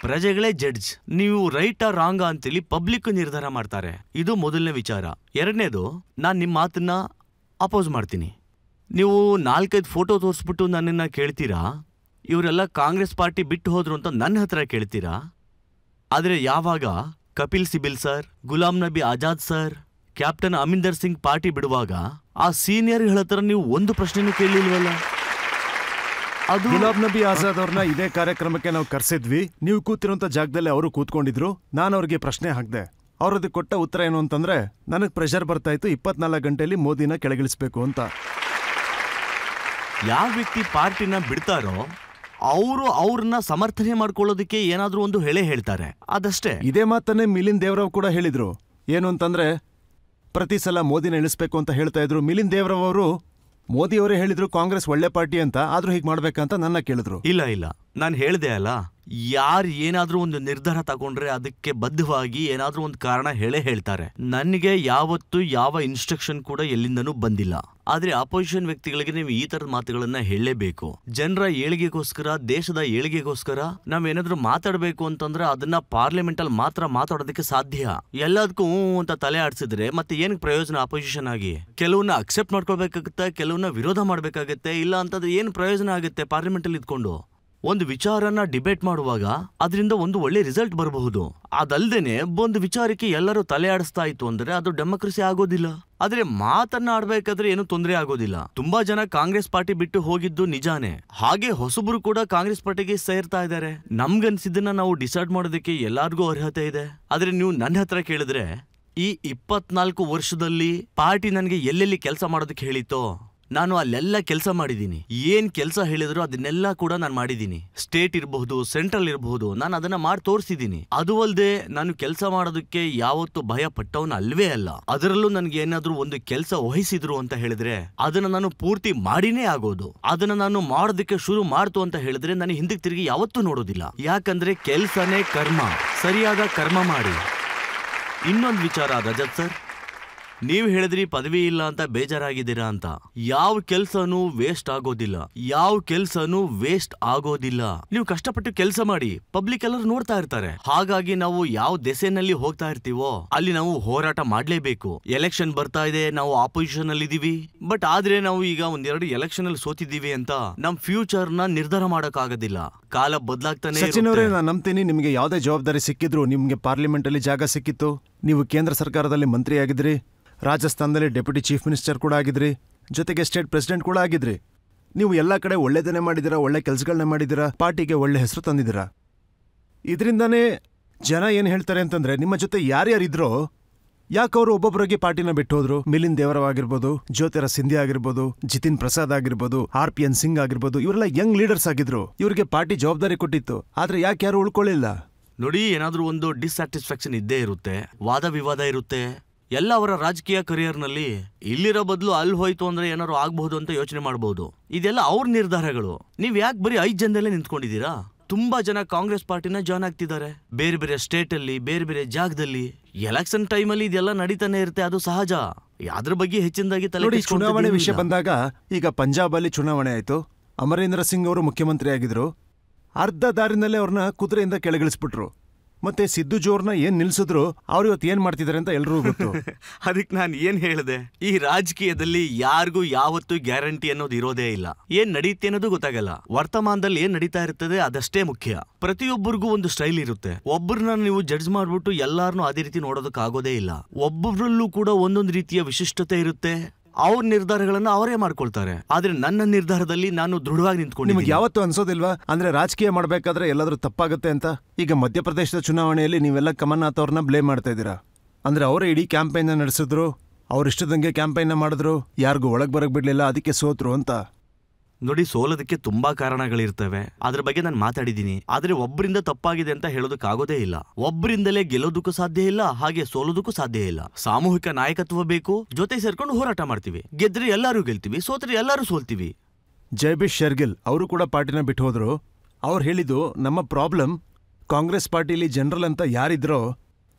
ಪ್ರಜೆಗಳೇ ಜಡ್ಜ್. ನೀವು ರೈಟ್ ಆ ರಾಂಗ್ ಅಂತೇಳಿ ಪಬ್ಲಿಕ್ ನಿರ್ಧಾರ ಮಾಡ್ತಾರೆ. ಇದು ಮೊದಲನೇ ವಿಚಾರ. ಎರಡನೇದು, ನಾನು ನಿಮ್ಮ ಮಾತನ್ನ ಅಪೋಸ್ ಮಾಡ್ತೀನಿ. ನೀವು 4-5 ಫೋಟೋ ತೋರಿಸ್ಬಿಟ್ಟು ನನ್ನನ್ನ ಕೇಳ್ತೀರಾ, ಇವರೆಲ್ಲ ಕಾಂಗ್ರೆಸ್ ಪಾರ್ಟಿ ಬಿಟ್ಟು ಹೋದ್ರು ಅಂತ ನನ್ನ ಹತ್ರ ಕೇಳ್ತೀರಾ. ಆದರೆ ಯಾವಾಗ Kapil CIBIL sir, Ghulam Nabi Azad sir, captain Amarinder Singh party ಬಿಡುವಾಗ ಆ ಸೀನಿಯರ್ಗಳ ಹತ್ರ ನೀವು ಒಂದು ಪ್ರಶ್ನೆನೂ ಕೇಳಲಿಲ್ವಲ್ಲ. ಗುಲಾಂ ನಬಿ ಆಜಾದ್ ಅವ್ರನ್ನ ಇದೇ ಕಾರ್ಯಕ್ರಮಕ್ಕೆ ನಾವು ಕರೆಸಿದ್ವಿ. ನೀವು ಕೂತಿರುವಂತ ಜಾಗದಲ್ಲಿ ಅವರು ಕೂತ್ಕೊಂಡಿದ್ರು. ನಾನು ಅವ್ರಿಗೆ ಪ್ರಶ್ನೆ ಹಾಕ್ದೆ. ಅವ್ರದ್ದು ಕೊಟ್ಟ ಉತ್ತರ ಏನು ಅಂತಂದ್ರೆ, ನನಗೆ ಪ್ರೆಷರ್ ಬರ್ತಾ ಇತ್ತು 24 ಗಂಟೆಯಲ್ಲಿ ಮೋದಿನ ಕೆಳಗಿಳಿಸ್ಬೇಕು ಅಂತ. ಯಾವ ವ್ಯಕ್ತಿ ಪಾರ್ಟಿನ ಬಿಡ್ತಾರೋ ಅವರು ಅವ್ರನ್ನ ಸಮರ್ಥನೆ ಮಾಡ್ಕೊಳ್ಳೋದಕ್ಕೆ ಏನಾದ್ರೂ ಒಂದು ಹೇಳೇ ಹೇಳ್ತಾರೆ, ಅದಷ್ಟೇ. ಇದೇ ಮಾತನ್ನೇ ಮಿಲಿಂದ್ ದೇವ್ರಾವ್ ಕೂಡ ಹೇಳಿದ್ರು. ಏನು ಅಂತಂದ್ರೆ, ಪ್ರತಿ ಸಲ ಮೋದಿನ ಇಳಿಸ್ಬೇಕು ಅಂತ ಹೇಳ್ತಾ ಇದ್ರು. ಮಿಲಿಂದ್ ದೇವ್ರಾವ್ ಅವರು ಮೋದಿ ಅವರೇ ಹೇಳಿದ್ರು ಕಾಂಗ್ರೆಸ್ ಒಳ್ಳೆ ಪಾರ್ಟಿ ಅಂತ, ಆದ್ರೂ ಹೀಗೆ ಮಾಡ್ಬೇಕಂತ ನನ್ನ ಕೇಳಿದ್ರು. ಇಲ್ಲ, ನಾನು ಹೇಳ್ದೆ ಅಲ್ಲ, ಯಾರು ಏನಾದ್ರೂ ಒಂದು ನಿರ್ಧಾರ ತಗೊಂಡ್ರೆ ಅದಕ್ಕೆ ಬದ್ಧವಾಗಿ ಏನಾದ್ರೂ ಒಂದು ಕಾರಣ ಹೇಳೇ ಹೇಳ್ತಾರೆ. ನನಗೆ ಯಾವತ್ತೂ ಯಾವ ಇನ್ಸ್ಟ್ರಕ್ಷನ್ ಕೂಡ ಎಲ್ಲಿಂದನೂ ಬಂದಿಲ್ಲ. ಆದ್ರೆ ಅಪೋಸಿಷನ್ ವ್ಯಕ್ತಿಗಳಿಗೆ ನೀವು ಈ ತರದ ಮಾತುಗಳನ್ನ ಹೇಳಲೇಬೇಕು. ಜನರ ಏಳಿಗೆಗೋಸ್ಕರ, ದೇಶದ ಏಳಿಗೆಗೋಸ್ಕರ ನಾವೇನಾದ್ರೂ ಮಾತಾಡ್ಬೇಕು ಅಂತಂದ್ರೆ ಅದನ್ನ ಪಾರ್ಲಿಮೆಂಟ್ ಅಲ್ಲಿ ಮಾತ್ರ ಮಾತಾಡೋದಕ್ಕೆ ಸಾಧ್ಯ. ಎಲ್ಲದಕ್ಕೂ ಅಂತ ತಲೆ ಆಡ್ಸಿದ್ರೆ ಮತ್ತೆ ಏನಕ್ಕೆ ಪ್ರಯೋಜನ? ಅಪೋಸಿಷನ್ ಆಗಿ ಕೆಲವನ್ನ ಅಕ್ಸೆಪ್ಟ್ ಮಾಡ್ಕೊಳ್ಬೇಕಾಗತ್ತೆ, ಕೆಲವನ್ನ ವಿರೋಧ ಮಾಡ್ಬೇಕಾಗತ್ತೆ. ಇಲ್ಲ ಅಂತಂದ್ರೆ ಏನ್ ಪ್ರಯೋಜನ ಆಗುತ್ತೆ ಪಾರ್ಲಿಮೆಂಟ್ ಅಲ್ಲಿ ಇದ್ಕೊಂಡು? ಒಂದು ವಿಚಾರನ ಡಿಬೇಟ್ ಮಾಡುವಾಗ ಅದರಿಂದ ಒಂದು ಒಳ್ಳೆ ರಿಸಲ್ಟ್ ಬರಬಹುದು. ಅದಲ್ದೇನೆ ಒಂದು ವಿಚಾರಕ್ಕೆ ಎಲ್ಲರೂ ತಲೆ ಆಡಿಸ್ತಾ ಇತ್ತು ಅಂದ್ರೆ ಅದು ಡೆಮೋಕ್ರಸಿ ಆಗೋದಿಲ್ಲ. ಆದ್ರೆ ಮಾತನ್ನ ಆಡ್ಬೇಕಾದ್ರೆ ಏನು ತೊಂದರೆ ಆಗೋದಿಲ್ಲ. ತುಂಬಾ ಜನ ಕಾಂಗ್ರೆಸ್ ಪಾರ್ಟಿ ಬಿಟ್ಟು ಹೋಗಿದ್ದು ನಿಜಾನೇ. ಹಾಗೆ ಹೊಸಬರು ಕೂಡ ಕಾಂಗ್ರೆಸ್ ಪಾರ್ಟಿಗೆ ಸೇರ್ತಾ ಇದ್ದಾರೆ. ನಮ್ಗನ್ಸಿದ್ದನ್ನ ನಾವು ಡಿಸೈಡ್ ಮಾಡೋದಕ್ಕೆ ಎಲ್ಲಾರ್ಗೂ ಅರ್ಹತೆ ಇದೆ. ಆದ್ರೆ ನೀವು ನನ್ನ ಹತ್ರ ಕೇಳಿದ್ರೆ, ಈ 24 ವರ್ಷದಲ್ಲಿ ಪಾರ್ಟಿ ನನ್ಗೆ ಎಲ್ಲೆಲ್ಲಿ ಕೆಲಸ ಮಾಡೋದಕ್ಕೆ ಹೇಳಿತ್ತೋ ನಾನು ಅಲ್ಲೆಲ್ಲ ಕೆಲಸ ಮಾಡಿದ್ದೀನಿ. ಏನ್ ಕೆಲಸ ಹೇಳಿದ್ರು ಅದನ್ನೆಲ್ಲ ಕೂಡ ನಾನು ಮಾಡಿದ್ದೀನಿ. ಸ್ಟೇಟ್ ಇರಬಹುದು, ಸೆಂಟ್ರಲ್ ಇರಬಹುದು, ನಾನು ಅದನ್ನ ಮಾಡಿ ತೋರಿಸಿದ್ದೀನಿ. ಅದು ಅಲ್ಲದೆ ನಾನು ಕೆಲಸ ಮಾಡೋದಕ್ಕೆ ಯಾವತ್ತೂ ಭಯ ಪಟ್ಟವನ ಅಲ್ವೇ ಅಲ್ಲ. ಅದರಲ್ಲೂ ನನ್ಗೆ ಏನಾದ್ರೂ ಒಂದು ಕೆಲಸ ವಹಿಸಿದ್ರು ಅಂತ ಹೇಳಿದ್ರೆ ಅದನ್ನ ನಾನು ಪೂರ್ತಿ ಮಾಡಿನೇ ಆಗೋದು. ಅದನ್ನ ನಾನು ಮಾಡೋದಕ್ಕೆ ಶುರು ಮಾಡ್ತು ಅಂತ ಹೇಳಿದ್ರೆ ನಾನು ಹಿಂದಕ್ಕೆ ತಿರುಗಿ ಯಾವತ್ತೂ ನೋಡೋದಿಲ್ಲ. ಯಾಕಂದ್ರೆ ಕೆಲ್ಸನೇ ಕರ್ಮ. ಸರಿಯಾದ ಕರ್ಮ ಮಾಡಿ. ಇನ್ನೊಂದು ವಿಚಾರ ರಜತ್ ಸರ್, ನೀವ್ ಹೇಳಿದ್ರಿ ಪದವಿ ಇಲ್ಲ ಅಂತ ಬೇಜಾರಾಗಿದ್ದೀರಾ ಅಂತ. ಯಾವ ಕೆಲ್ಸನೂ ವೇಸ್ಟ್ ಆಗೋದಿಲ್ಲ, ನೀವು ಕಷ್ಟಪಟ್ಟು ಕೆಲಸ ಮಾಡಿ, ಪಬ್ಲಿಕ್ ಎಲ್ಲರೂ ನೋಡ್ತಾ ಇರ್ತಾರೆ. ಹಾಗಾಗಿ ನಾವು ಯಾವ ದೆಸೆನಲ್ಲಿ ಹೋಗ್ತಾ ಇರ್ತೀವೋ ಅಲ್ಲಿ ನಾವು ಹೋರಾಟ ಮಾಡ್ಲೇಬೇಕು. ಎಲೆಕ್ಷನ್ ಬರ್ತಾ ಇದೆ, ನಾವು ಆಪೋಸಿಷನ್ ಅಲ್ಲಿ ಇದೀವಿ, ಬಟ್ ಆದ್ರೆ ನಾವು ಈಗ ಒಂದೆರಡು ಎಲೆಕ್ಷನ್ ಅಲ್ಲಿ ಸೋತಿದ್ದೀವಿ ಅಂತ ನಮ್ ಫ್ಯೂಚರ್ ನ ನಿರ್ಧಾರ ಮಾಡಕ್ ಆಗೋದಿಲ್ಲ. ಕಾಲ ಬದಲಾಗ್ತಾನೆ. ಸಚಿನ್ ಅವರೇ, ನಾನು ನಂಬ್ತೀನಿ ನಿಮ್ಗೆ ಯಾವ್ದೇ ಜವಾಬ್ದಾರಿ ಸಿಕ್ಕಿದ್ರು, ನಿಮ್ಗೆ ಪಾರ್ಲಿಮೆಂಟ್ ಅಲ್ಲಿ ಜಾಗ ಸಿಕ್ಕಿತ್ತು, ನೀವು ಕೇಂದ್ರ ಸರ್ಕಾರದಲ್ಲಿ ಮಂತ್ರಿ ಆಗಿದ್ರಿ, ರಾಜಸ್ಥಾನದಲ್ಲಿ ಡೆಪ್ಯೂಟಿ ಚೀಫ್ ಮಿನಿಸ್ಟರ್ ಕೂಡ ಆಗಿದ್ರಿ, ಜೊತೆಗೆ ಸ್ಟೇಟ್ ಪ್ರೆಸಿಡೆಂಟ್ ಕೂಡ ಆಗಿದ್ರಿ. ನೀವು ಎಲ್ಲ ಕಡೆ ಒಳ್ಳೆದನ್ನೇ ಮಾಡಿದಿರಾ, ಒಳ್ಳೆ ಕೆಲಸಗಳನ್ನ ಮಾಡಿದಿರಾ, ಪಾರ್ಟಿಗೆ ಒಳ್ಳೆ ಹೆಸರು ತಂದಿದ್ದೀರಾ. ಇದರಿಂದಾನೇ ಜನ ಏನು ಹೇಳ್ತಾರೆ ಅಂತಂದ್ರೆ, ನಿಮ್ಮ ಜೊತೆ ಯಾರ್ಯಾರಿದ್ರೋ ಯಾಕೆ ಅವರು ಒಬ್ಬೊಬ್ಬರಿಗೆ ಪಾರ್ಟಿನ ಬಿಟ್ಟು ಹೋದ್ರು. ಮಿಲಿಂದ್ ದೇವರಾವ್ ಆಗಿರ್ಬೋದು, ಜ್ಯೋತಿರಾಜ್ ಸಿಂಧಿಯಾ ಆಗಿರ್ಬೋದು, ಜಿತಿನ್ ಪ್ರಸಾದ್ ಆಗಿರ್ಬೋದು, RPN ಸಿಂಗ್ ಆಗಿರ್ಬೋದು, ಇವರೆಲ್ಲ ಯಂಗ್ ಲೀಡರ್ಸ್ ಆಗಿದ್ರು. ಇವರಿಗೆ ಪಾರ್ಟಿ ಜವಾಬ್ದಾರಿ ಕೊಟ್ಟಿತ್ತು, ಆದ್ರೆ ಯಾಕೆ ಯಾರು ಉಳ್ಕೊಳ್ಳಿಲ್ಲ? ನೋಡಿ, ಏನಾದ್ರೂ ಒಂದು ಡಿಸ್ಸ್ಯಾಟಿಸ್ಫ್ಯಾಕ್ಷನ್ ಇದ್ದೇ ಇರುತ್ತೆ, ವಾದ ವಿವಾದ ಇರುತ್ತೆ. ಎಲ್ಲ ಅವರ ರಾಜಕೀಯ ಕರಿಯರ್ನಲ್ಲಿ ಇಲ್ಲಿರೋ ಬದಲು ಅಲ್ಲಿ ಹೋಯ್ತು ಅಂದ್ರೆ ಏನಾದ್ರು ಆಗ್ಬಹುದು ಅಂತ ಯೋಚನೆ ಮಾಡಬಹುದು. ಇದೆಲ್ಲ ಅವ್ರ ನಿರ್ಧಾರಗಳು. ನೀವ್ ಯಾಕೆ ಬರೀ 5 ಜನದಲ್ಲೇ ನಿಂತ್ಕೊಂಡಿದ್ದೀರಾ? ತುಂಬಾ ಜನ ಕಾಂಗ್ರೆಸ್ ಪಾರ್ಟಿನ ಜಾಯ್ನ್ ಆಗ್ತಿದ್ದಾರೆ, ಬೇರೆ ಬೇರೆ ಸ್ಟೇಟ್ ಅಲ್ಲಿ, ಬೇರೆ ಬೇರೆ ಜಾಗದಲ್ಲಿ. ಎಲೆಕ್ಷನ್ ಟೈಮ್ ಅಲ್ಲಿ ಇದೆಲ್ಲ ನಡೀತಾನೆ ಇರುತ್ತೆ, ಅದು ಸಹಜ. ಅದ್ರ ಬಗ್ಗೆ ಹೆಚ್ಚಿನದಾಗಿ ತಲೆ ಚುನಾವಣೆ ವಿಷಯ ಬಂದಾಗ, ಈಗ ಪಂಜಾಬ್ ಅಲ್ಲಿ ಚುನಾವಣೆ ಆಯ್ತು, ಅಮರೇಂದ್ರ ಸಿಂಗ್ ಅವರು ಮುಖ್ಯಮಂತ್ರಿ ಆಗಿದ್ರು. ಅರ್ಧ ದಾರಿನಲ್ಲೇ ಅವ್ರನ್ನ ಕುದುರೆಯಿಂದ ಕೆಳಗಿಳಿಸ್ಬಿಟ್ರು. ಮತ್ತೆ ಸಿದ್ದು ಜೋರ್ನ ಏನ್ ನಿಲ್ಸಿದ್ರು, ಅವ್ರು ಇವತ್ತು ಏನ್ ಮಾಡ್ತಿದ್ದಾರೆ ಅಂತ ಎಲ್ರಿಗೂ ಗೊತ್ತು. ಅದಕ್ಕೆ ನಾನು ಏನ್ ಹೇಳಿದೆ, ಈ ರಾಜಕೀಯದಲ್ಲಿ ಯಾರಿಗೂ ಯಾವತ್ತೂ ಗ್ಯಾರಂಟಿ ಅನ್ನೋದು ಇರೋದೇ ಇಲ್ಲ. ಏನ್ ನಡೀತೆ ಅನ್ನೋದು ಗೊತ್ತಾಗಲ್ಲ. ವರ್ತಮಾನದಲ್ಲಿ ಏನ್ ನಡೀತಾ ಇರ್ತದೆ ಅದಷ್ಟೇ ಮುಖ್ಯ. ಪ್ರತಿಯೊಬ್ಬರಿಗೂ ಒಂದು ಸ್ಟೈಲ್ ಇರುತ್ತೆ. ಒಬ್ಬರನ್ನ ನೀವು ಜಡ್ಜ್ ಮಾಡ್ಬಿಟ್ಟು ಎಲ್ಲಾರನ್ನೂ ಅದೇ ರೀತಿ ನೋಡೋದಕ್ಕಾಗೋದೇ ಇಲ್ಲ. ಒಬ್ಬೊಬ್ರಲ್ಲೂ ಕೂಡ ಒಂದೊಂದು ರೀತಿಯ ವಿಶಿಷ್ಟತೆ ಇರುತ್ತೆ. ಅವ್ರ ನಿರ್ಧಾರಗಳನ್ನ ಅವರೇ ಮಾಡ್ಕೊಳ್ತಾರೆ. ಆದ್ರೆ ನನ್ನ ನಿರ್ಧಾರದಲ್ಲಿ ನಾನು ದೃಢವಾಗಿ ನಿಂತ್ಕೊಂಡು. ನಿಮ್ಗೆ ಯಾವತ್ತೂ ಅನ್ಸೋದಿಲ್ವಾ ಅಂದ್ರೆ ರಾಜಕೀಯ ಮಾಡ್ಬೇಕಾದ್ರೆ ಎಲ್ಲಾದ್ರೂ ತಪ್ಪಾಗುತ್ತೆ ಅಂತ? ಈಗ ಮಧ್ಯಪ್ರದೇಶದ ಚುನಾವಣೆಯಲ್ಲಿ ನೀವೆಲ್ಲ ಕಮಲ್ನಾಥ್ ಅವ್ರನ್ನ ಬ್ಲೇಮ್ ಮಾಡ್ತಾ ಇದ್ದೀರಾ. ಅಂದ್ರೆ ಅವರೇ ಇಡೀ ಕ್ಯಾಂಪೈನ್ ನಡೆಸಿದ್ರು, ಅವ್ರ ಇಷ್ಟದಂಗೆ ಕ್ಯಾಂಪೈನ್ ಮಾಡಿದ್ರು, ಯಾರಿಗೂ ಒಳಗ್ ಬರಕ್ ಬಿಡ್ಲಿಲ್ಲ, ಅದಕ್ಕೆ ಸೋತ್ರು ಅಂತ. ನೋಡಿ, ಸೋಲೋದಕ್ಕೆ ತುಂಬಾ ಕಾರಣಗಳಿರ್ತವೆ, ಅದ್ರ ಬಗ್ಗೆ ನಾನು ಮಾತಾಡಿದ್ದೀನಿ. ಆದ್ರೆ ಒಬ್ಬರಿಂದ ತಪ್ಪಾಗಿದೆ ಅಂತ ಹೇಳೋದಕ್ಕಾಗೋದೇ ಇಲ್ಲ. ಒಬ್ಬರಿಂದಲೇ ಗೆಲ್ಲೋದಕ್ಕೂ ಸಾಧ್ಯ ಇಲ್ಲ, ಹಾಗೆ ಸೋಲೋದಕ್ಕೂ ಸಾಧ್ಯ ಇಲ್ಲ. ಸಾಮೂಹಿಕ ನಾಯಕತ್ವ ಬೇಕು, ಜೊತೆ ಸೇರ್ಕೊಂಡು ಹೋರಾಟ ಮಾಡ್ತೀವಿ. ಗೆದ್ರೆ ಎಲ್ಲರೂ ಗೆಲ್ತೀವಿ, ಸೋತ್ರೆ ಎಲ್ಲರೂ ಸೋಲ್ತೀವಿ. ಜೈಬಿಶ್ ಶೆರ್ಗಿಲ್ ಅವರು ಕೂಡ ಪಾರ್ಟಿನ ಬಿಟ್ಟು ಹೋದ್ರು. ಅವ್ರು ಹೇಳಿದ್ದು, ನಮ್ಮ ಪ್ರಾಬ್ಲಮ್ ಕಾಂಗ್ರೆಸ್ ಪಾರ್ಟಿಲಿ ಜನರಲ್ ಅಂತ ಯಾರಿದ್ರೋ,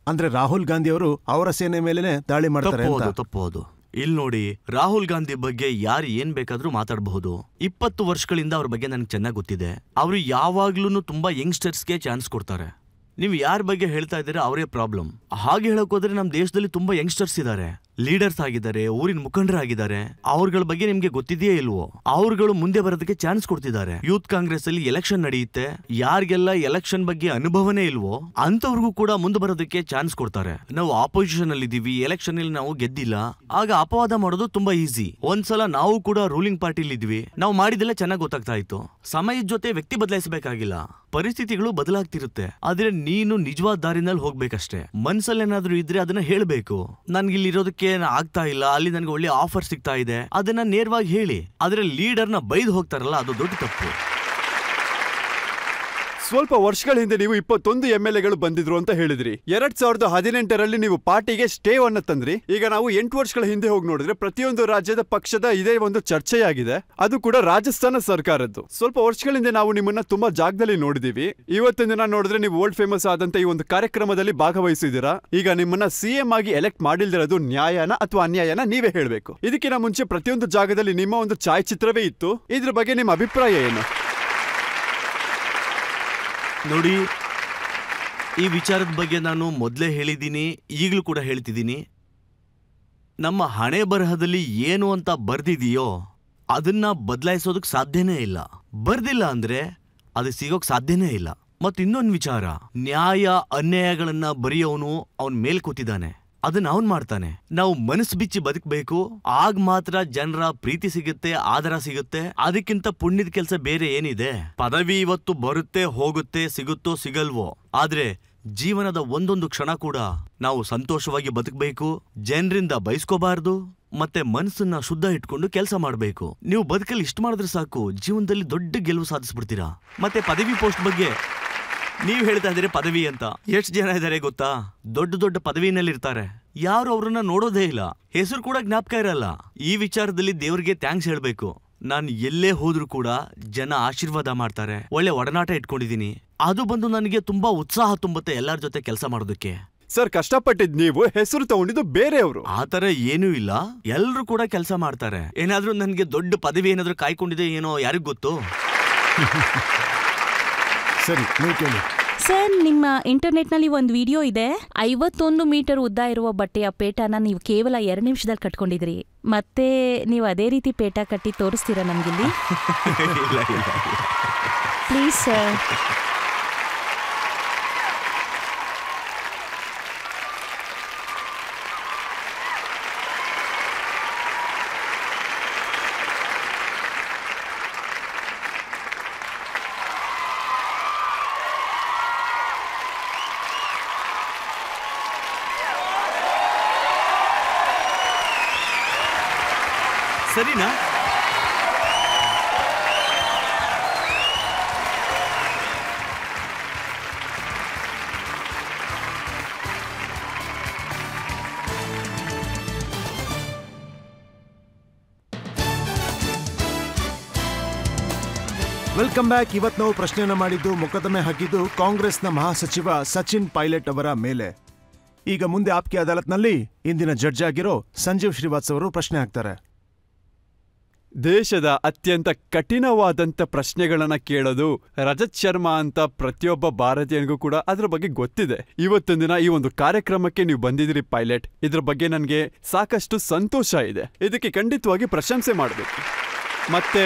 ಅಂದ್ರೆ ರಾಹುಲ್ ಗಾಂಧಿ ಅವರು ಅವರ ಸೇನೆ ಮೇಲೆನೆ ದಾಳಿ ಮಾಡ್ತಾರೆ ಅಂತ. ತಪ್ಪೋದು. ಇಲ್ಲಿ ನೋಡಿ, ರಾಹುಲ್ ಗಾಂಧಿ ಬಗ್ಗೆ ಯಾರು ಏನ್ ಬೇಕಾದ್ರೂ ಮಾತಾಡಬಹುದು. 20 ವರ್ಷಗಳಿಂದ ಅವ್ರ ಬಗ್ಗೆ ನನಗೆ ಚೆನ್ನಾಗಿ ಗೊತ್ತಿದೆ. ಅವರು ಯಾವಾಗ್ಲೂ ತುಂಬಾ ಯಂಗ್ಸ್ಟರ್ಸ್ಗೆ ಚಾನ್ಸ್ ಕೊಡ್ತಾರೆ. ನೀವು ಯಾರ ಬಗ್ಗೆ ಹೇಳ್ತಾ ಇದ್ದೀರಾ ಅವರೇ ಪ್ರಾಬ್ಲಮ್. ಹಾಗೆ ಹೇಳಕ್ ಹೋದ್ರೆ ನಮ್ಮ ದೇಶದಲ್ಲಿ ತುಂಬಾ ಯಂಗ್ಸ್ಟರ್ಸ್ ಇದ್ದಾರೆ, ಲೀಡರ್ಸ್ ಆಗಿದ್ದಾರೆ, ಊರಿನ ಮುಖಂಡರಾಗಿದ್ದಾರೆ. ಅವ್ರಗಳ ಬಗ್ಗೆ ನಿಮ್ಗೆ ಗೊತ್ತಿದೆಯೇ ಇಲ್ವೋ? ಅವ್ರುಗಳು ಮುಂದೆ ಬರೋದಕ್ಕೆ ಚಾನ್ಸ್ ಕೊಡ್ತಿದ್ದಾರೆ. ಯೂತ್ ಕಾಂಗ್ರೆಸ್ ಅಲ್ಲಿ ಎಲೆಕ್ಷನ್ ನಡೆಯುತ್ತೆ, ಯಾರಿಗೆಲ್ಲ ಎಲೆಕ್ಷನ್ ಬಗ್ಗೆ ಅನುಭವನೇ ಇಲ್ವೋ ಅಂತವ್ರಿಗೂ ಕೂಡ ಮುಂದೆ ಬರೋದಕ್ಕೆ ಚಾನ್ಸ್ ಕೊಡ್ತಾರೆ. ನಾವು ಆಪೋಸಿಷನ್ ಅಲ್ಲಿ ಇದೀವಿ, ಎಲೆಕ್ಷನ್ ಅಲ್ಲಿ ನಾವು ಗೆದ್ದಿಲ್ಲ, ಆಗ ಅಪವಾದ ಮಾಡೋದು ತುಂಬಾ ಈಸಿ. ಒಂದ್ಸಲ ನಾವು ಕೂಡ ರೂಲಿಂಗ್ ಪಾರ್ಟಿಲಿ ಇದ್ವಿ, ನಾವು ಮಾಡಿದೆಲ್ಲ ಚೆನ್ನಾಗಿ ಗೊತ್ತಾಗ್ತಾ ಇತ್ತು. ಸಮಯದ ಜೊತೆ ವ್ಯಕ್ತಿ ಬದಲಾಯಿಸಬೇಕಾಗಿಲ್ಲ, ಪರಿಸ್ಥಿತಿಗಳು ಬದಲಾಗ್ತಿರುತ್ತೆ. ಆದ್ರೆ ನೀನು ನಿಜವಾದ ದಾರಿನಲ್ಲಿ ಹೋಗ್ಬೇಕಷ್ಟೇ. ಮನ್ಸಲ್ಲಿ ಏನಾದ್ರೂ ಇದ್ರೆ ಅದನ್ನ ಹೇಳ್ಬೇಕು. ನನ್ಗೆ ಇಲ್ಲಿ ಇರೋದಕ್ಕೆ ಆಗ್ತಾ ಇಲ್ಲ, ಅಲ್ಲಿ ನನ್ಗೆ ಒಳ್ಳೆ ಆಫರ್ ಸಿಗ್ತಾ ಇದೆ, ಅದನ್ನ ನೇರವಾಗಿ ಹೇಳಿ. ಆದ್ರೆ ಲೀಡರ್ನ ಬೈದು ಹೋಗ್ತಾರಲ್ಲ, ಅದು ದೊಡ್ಡ ತಪ್ಪು. ಸ್ವಲ್ಪ ವರ್ಷಗಳ ಹಿಂದೆ ನೀವು 21 MLAಗಳು ಬಂದಿದ್ರು ಅಂತ ಹೇಳಿದ್ರಿ. 2018ರಲ್ಲಿ ನೀವು ಪಾರ್ಟಿಗೆ ಸ್ಟೇ ಅನ್ನ ತಂದ್ರಿ. ಈಗ ನಾವು 8 ವರ್ಷಗಳ ಹಿಂದೆ ಹೋಗಿ ನೋಡಿದ್ರೆ ಪ್ರತಿಯೊಂದು ರಾಜ್ಯದ ಪಕ್ಷದ ಇದೇ ಒಂದು ಚರ್ಚೆಯಾಗಿದೆ, ಅದು ಕೂಡ ರಾಜಸ್ಥಾನ ಸರ್ಕಾರದ್ದು. ಸ್ವಲ್ಪ ವರ್ಷಗಳ ಹಿಂದೆ ನಾವು ನಿಮ್ಮನ್ನ ತುಂಬಾ ಜಾಗದಲ್ಲಿ ನೋಡಿದೀವಿ. ಇವತ್ತಿನ ದಿನ ನೋಡಿದ್ರೆ ನೀವು ವರ್ಲ್ಡ್ ಫೇಮಸ್ ಆದಂತ ಈ ಒಂದು ಕಾರ್ಯಕ್ರಮದಲ್ಲಿ ಭಾಗವಹಿಸಿದ್ದೀರಾ. ಈಗ ನಿಮ್ಮನ್ನ CM ಆಗಿ ಎಲೆಕ್ಟ್ ಮಾಡಿಲ್ದಿರೋದು ನ್ಯಾಯನ ಅಥವಾ ಅನ್ಯಾಯನ ನೀವೇ ಹೇಳ್ಬೇಕು. ಇದಕ್ಕಿಂತ ಮುಂಚೆ ಪ್ರತಿಯೊಂದು ಜಾಗದಲ್ಲಿ ನಿಮ್ಮ ಒಂದು ಛಾಯಾಚಿತ್ರವೇ ಇತ್ತು. ಇದ್ರ ಬಗ್ಗೆ ನಿಮ್ಮ ಅಭಿಪ್ರಾಯ ಏನು? ನೋಡಿ, ಈ ವಿಚಾರದ ಬಗ್ಗೆ ನಾನು ಮೊದಲೇ ಹೇಳಿದ್ದೀನಿ, ಈಗಲೂ ಕೂಡ ಹೇಳ್ತಿದ್ದೀನಿ. ನಮ್ಮ ಹಣೆ ಬರಹದಲ್ಲಿ ಏನು ಅಂತ ಬರ್ದಿದೆಯೋ ಅದನ್ನ ಬದಲಾಯಿಸೋದಕ್ಕೆ ಸಾಧ್ಯನೇ ಇಲ್ಲ. ಬರ್ದಿಲ್ಲ ಅಂದ್ರೆ ಅದು ಸಿಗೋಕ್ ಸಾಧ್ಯನೇ ಇಲ್ಲ. ಮತ್ತು ಇನ್ನೊಂದು ವಿಚಾರ, ನ್ಯಾಯ ಅನ್ಯಾಯಗಳನ್ನ ಬರೆಯೋನು ಅವನ್ ಮೇಲ್ ಕೂತಿದ್ದಾನೆ, ಅದನ್ನ ಅವನ್ ಮಾಡ್ತಾನೆ. ನಾವು ಮನಸ್ಸು ಬಿಚ್ಚಿ ಬದುಕಬೇಕು, ಆಗ ಮಾತ್ರ ಜನರ ಪ್ರೀತಿ ಸಿಗುತ್ತೆ, ಆದರ ಸಿಗುತ್ತೆ. ಅದಕ್ಕಿಂತ ಪುಣ್ಯದ ಕೆಲಸ ಬೇರೆ ಏನಿದೆ? ಪದವಿ ಇವತ್ತು ಬರುತ್ತೆ ಹೋಗುತ್ತೆ, ಸಿಗುತ್ತೋ ಸಿಗಲ್ವೋ, ಆದ್ರೆ ಜೀವನದ ಒಂದೊಂದು ಕ್ಷಣ ಕೂಡ ನಾವು ಸಂತೋಷವಾಗಿ ಬದುಕಬೇಕು, ಜನರಿಂದ ಬಯಸ್ಕೋಬಾರ್ದು, ಮತ್ತೆ ಮನಸ್ಸನ್ನ ಶುದ್ಧ ಇಟ್ಕೊಂಡು ಕೆಲಸ ಮಾಡಬೇಕು. ನೀವು ಬದುಕಲ್ಲಿ ಇಷ್ಟ ಮಾಡಿದ್ರೆ ಸಾಕು, ಜೀವನದಲ್ಲಿ ದೊಡ್ಡ ಗೆಲುವು ಸಾಧಿಸ್ಬಿಡ್ತೀರಾ. ಮತ್ತೆ ಪದವಿ ಪೋಸ್ಟ್ ಬಗ್ಗೆ ನೀವ್ ಹೇಳ್ತಾ ಇದ್ದೀರಿ ಪದವಿ ಅಂತ. ಎಷ್ಟು ಜನ ಇದ್ದಾರೆ ಗೊತ್ತಾ? ದೊಡ್ಡ ದೊಡ್ಡ ಪದವಿನಲ್ಲಿ ಇರ್ತಾರೆ, ಯಾರು ಅವ್ರನ್ನ ನೋಡೋದೇ ಇಲ್ಲ, ಹೆಸರು ಕೂಡ ಜ್ಞಾಪಕ ಇರಲ್ಲ. ಈ ವಿಚಾರದಲ್ಲಿ ದೇವ್ರಿಗೆ ಥ್ಯಾಂಕ್ಸ್ ಹೇಳ್ಬೇಕು. ನಾನು ಎಲ್ಲೇ ಹೋದ್ರೂ ಕೂಡ ಜನ ಆಶೀರ್ವಾದ ಮಾಡ್ತಾರೆ, ಒಳ್ಳೆ ಒಡನಾಟ ಇಟ್ಕೊಂಡಿದೀನಿ. ಅದು ಬಂದು ನನಗೆ ತುಂಬಾ ಉತ್ಸಾಹ ತುಂಬುತ್ತೆ ಎಲ್ಲರ ಜೊತೆ ಕೆಲಸ ಮಾಡೋದಕ್ಕೆ. ಸರ್, ಕಷ್ಟಪಟ್ಟಿದ್ ನೀವು, ಹೆಸರು ತಗೊಂಡಿದ್ದು ಬೇರೆಯವರು. ಆತರ ಏನೂ ಇಲ್ಲ, ಎಲ್ರು ಕೂಡ ಕೆಲಸ ಮಾಡ್ತಾರೆ. ಏನಾದ್ರೂ ನನ್ಗೆ ದೊಡ್ಡ ಪದವಿ ಏನಾದ್ರೂ ಕಾಯ್ಕೊಂಡಿದೆ ಏನೋ ಯಾರಿಗ್ ಗೊತ್ತು. ಸರಿ, ನೀವು ಕೇಳಿ. ಸರ್, ನಿಮ್ಮ ಇಂಟರ್ನೆಟ್ನಲ್ಲಿ ಒಂದು ವಿಡಿಯೋ ಇದೆ. 51 ಮೀಟರ್ ಉದ್ದ ಇರುವ ಬಟ್ಟೆಯ ಪೇಟನ ನೀವು ಕೇವಲ 2 ನಿಮಿಷದಲ್ಲಿ ಕಟ್ಕೊಂಡಿದ್ರಿ. ಮತ್ತೆ ನೀವು ಅದೇ ರೀತಿ ಪೇಟ ಕಟ್ಟಿ ತೋರಿಸ್ತೀರಾ ನಮ್ಗಿಲ್ಲಿ? Please sir. ಸರಿನಾ? Welcome back. ಇವತ್ತು ನಾವು ಪ್ರಶ್ನೆಯನ್ನ ಮಾಡಿದ್ದು, ಮೊಕದ್ದಮೆ ಹಾಕಿದ್ದು ಕಾಂಗ್ರೆಸ್ನ ಮಹಾಸಚಿವ ಸಚಿನ್ ಪೈಲಟ್ ಅವರ ಮೇಲೆ. ಈಗ ಮುಂದೆ ಆಪ್ಕೆ ಅದಾಲತ್ನಲ್ಲಿ ಇಂದಿನ ಜಡ್ಜ್ ಆಗಿರೋ ಸಂಜೀವ್ ಶ್ರೀವಾತ್ಸ್ ಅವರು ಪ್ರಶ್ನೆ ಹಾಕ್ತಾರೆ. ದೇಶದ ಅತ್ಯಂತ ಕಠಿಣವಾದಂಥ ಪ್ರಶ್ನೆಗಳನ್ನ ಕೇಳೋದು ರಜತ್ ಶರ್ಮಾ ಅಂತ ಪ್ರತಿಯೊಬ್ಬ ಭಾರತೀಯನಿಗೂ ಕೂಡ ಅದ್ರ ಬಗ್ಗೆ ಗೊತ್ತಿದೆ. ಇವತ್ತೊಂದು ದಿನ ಈ ಒಂದು ಕಾರ್ಯಕ್ರಮಕ್ಕೆ ನೀವು ಬಂದಿದ್ದೀರಿ ಪೈಲಟ್. ಇದ್ರ ಬಗ್ಗೆ ನನಗೆ ಸಾಕಷ್ಟು ಸಂತೋಷ ಇದೆ. ಇದಕ್ಕೆ ಖಂಡಿತವಾಗಿ ಪ್ರಶಂಸೆ ಮಾಡಬೇಕು. ಮತ್ತೆ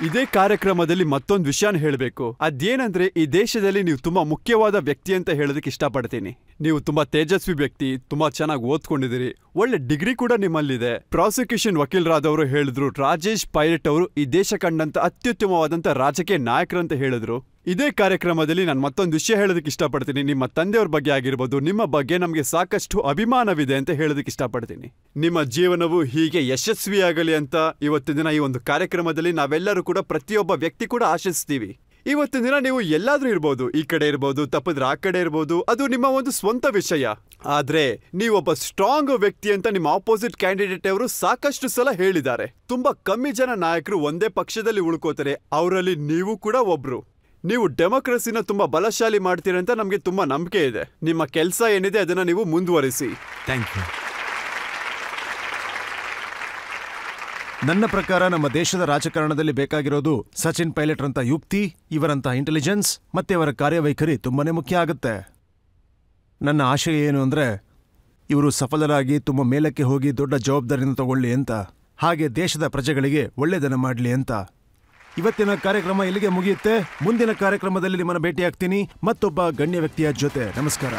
ಇದೇ ಕಾರ್ಯಕ್ರಮದಲ್ಲಿ ಮತ್ತೊಂದು ವಿಷಯನ ಹೇಳಬೇಕು. ಅದೇನಂದ್ರೆ, ಈ ದೇಶದಲ್ಲಿ ನೀವು ತುಂಬಾ ಮುಖ್ಯವಾದ ವ್ಯಕ್ತಿ ಅಂತ ಹೇಳೋದಕ್ಕೆ ಇಷ್ಟಪಡ್ತೀನಿ. ನೀವು ತುಂಬಾ ತೇಜಸ್ವಿ ವ್ಯಕ್ತಿ, ತುಂಬಾ ಚೆನ್ನಾಗಿ ಓದ್ಕೊಂಡಿದ್ದೀರಿ, ಒಳ್ಳೆ ಡಿಗ್ರಿ ಕೂಡ ನಿಮ್ಮಲ್ಲಿದೆ. ಪ್ರಾಸಿಕ್ಯೂಷನ್ ವಕೀಲರಾದವರು ಹೇಳಿದ್ರು, ರಾಜೇಶ್ ಪೈಲಟ್ ಅವರು ಈ ದೇಶ ಕಂಡಂತ ಅತ್ಯುತ್ತಮವಾದಂತ ರಾಜಕೀಯ ನಾಯಕರಂತ ಹೇಳಿದ್ರು. ಇದೇ ಕಾರ್ಯಕ್ರಮದಲ್ಲಿ ನಾನು ಮತ್ತೊಂದು ವಿಷಯ ಹೇಳೋದಕ್ಕೆ ಇಷ್ಟಪಡ್ತೀನಿ. ನಿಮ್ಮ ತಂದೆಯವ್ರ ಬಗ್ಗೆ ಆಗಿರ್ಬೋದು, ನಿಮ್ಮ ಬಗ್ಗೆ ನಮಗೆ ಸಾಕಷ್ಟು ಅಭಿಮಾನವಿದೆ ಅಂತ ಹೇಳೋದಕ್ಕೆ ಇಷ್ಟಪಡ್ತೀನಿ. ನಿಮ್ಮ ಜೀವನವು ಹೀಗೆ ಯಶಸ್ವಿಯಾಗಲಿ ಅಂತ ಇವತ್ತಿನ ದಿನ ಈ ಒಂದು ಕಾರ್ಯಕ್ರಮದಲ್ಲಿ ನಾವೆಲ್ಲರೂ ಕೂಡ, ಪ್ರತಿಯೊಬ್ಬ ವ್ಯಕ್ತಿ ಕೂಡ ಆಶಿಸ್ತೀವಿ. ಇವತ್ತಿನ ದಿನ ನೀವು ಎಲ್ಲಾದ್ರೂ ಇರ್ಬೋದು, ಈ ಕಡೆ ಇರ್ಬೋದು, ತಪ್ಪಿದ್ರೆ ಆ ಕಡೆ ಇರ್ಬೋದು, ಅದು ನಿಮ್ಮ ಒಂದು ಸ್ವಂತ ವಿಷಯ. ಆದ್ರೆ ನೀವೊಬ್ಬ ಸ್ಟ್ರಾಂಗ್ ವ್ಯಕ್ತಿ ಅಂತ ನಿಮ್ಮ ಆಪೋಸಿಟ್ ಕ್ಯಾಂಡಿಡೇಟ್ ಅವರು ಸಾಕಷ್ಟು ಸಲ ಹೇಳಿದ್ದಾರೆ. ತುಂಬಾ ಕಮ್ಮಿ ಜನ ನಾಯಕರು ಒಂದೇ ಪಕ್ಷದಲ್ಲಿ ಉಳ್ಕೋತಾರೆ, ಅವರಲ್ಲಿ ನೀವು ಕೂಡ ಒಬ್ರು. ನೀವು ಡೆಮೋಕ್ರಸಿನ ತುಂಬಾ ಬಲಶಾಲಿ ಮಾಡ್ತೀರಂತ ನಮಗೆ ತುಂಬಾ ನಂಬಿಕೆ ಇದೆ. ನಿಮ್ಮ ಕೆಲಸ ಏನಿದೆ ಅದನ್ನ ನೀವು ಮುಂದುವರಿಸಿ. Thank you. ನನ್ನ ಪ್ರಕಾರ ನಮ್ಮ ದೇಶದ ರಾಜಕಾರಣದಲ್ಲಿ ಬೇಕಾಗಿರೋದು ಸಚಿನ್ ಪೈಲಟ್ ರಂತ ಯುಕ್ತಿ, ಇವರಂತ ಇಂಟೆಲಿಜೆನ್ಸ್ ಮತ್ತೆ ಅವರ ಕಾರ್ಯವೈಖರಿ ತುಂಬಾನೇ ಮುಖ್ಯ ಆಗುತ್ತೆ. ನನ್ನ ಆಶಯ ಏನು ಅಂದ್ರೆ, ಇವರು ಸಫಲರಾಗಿ ತುಂಬ ಮೇಲಕ್ಕೆ ಹೋಗಿ ದೊಡ್ಡ ಜವಾಬ್ದಾರಿಯನ್ನು ತಗೊಳ್ಳಿ ಅಂತ, ಹಾಗೆ ದೇಶದ ಪ್ರಜೆಗಳಿಗೆ ಒಳ್ಳೆಯದನ್ನು ಮಾಡಲಿ ಅಂತ. ಇವತ್ತಿನ ಕಾರ್ಯಕ್ರಮ ಇಲ್ಲಿಗೆ ಮುಗಿಯುತ್ತೆ. ಮುಂದಿನ ಕಾರ್ಯಕ್ರಮದಲ್ಲಿ ನಿಮ್ಮನ್ನು ಭೇಟಿಯಾಗ್ತೀನಿ ಮತ್ತೊಬ್ಬ ಗಣ್ಯ ವ್ಯಕ್ತಿಯ ಜೊತೆ. ನಮಸ್ಕಾರ.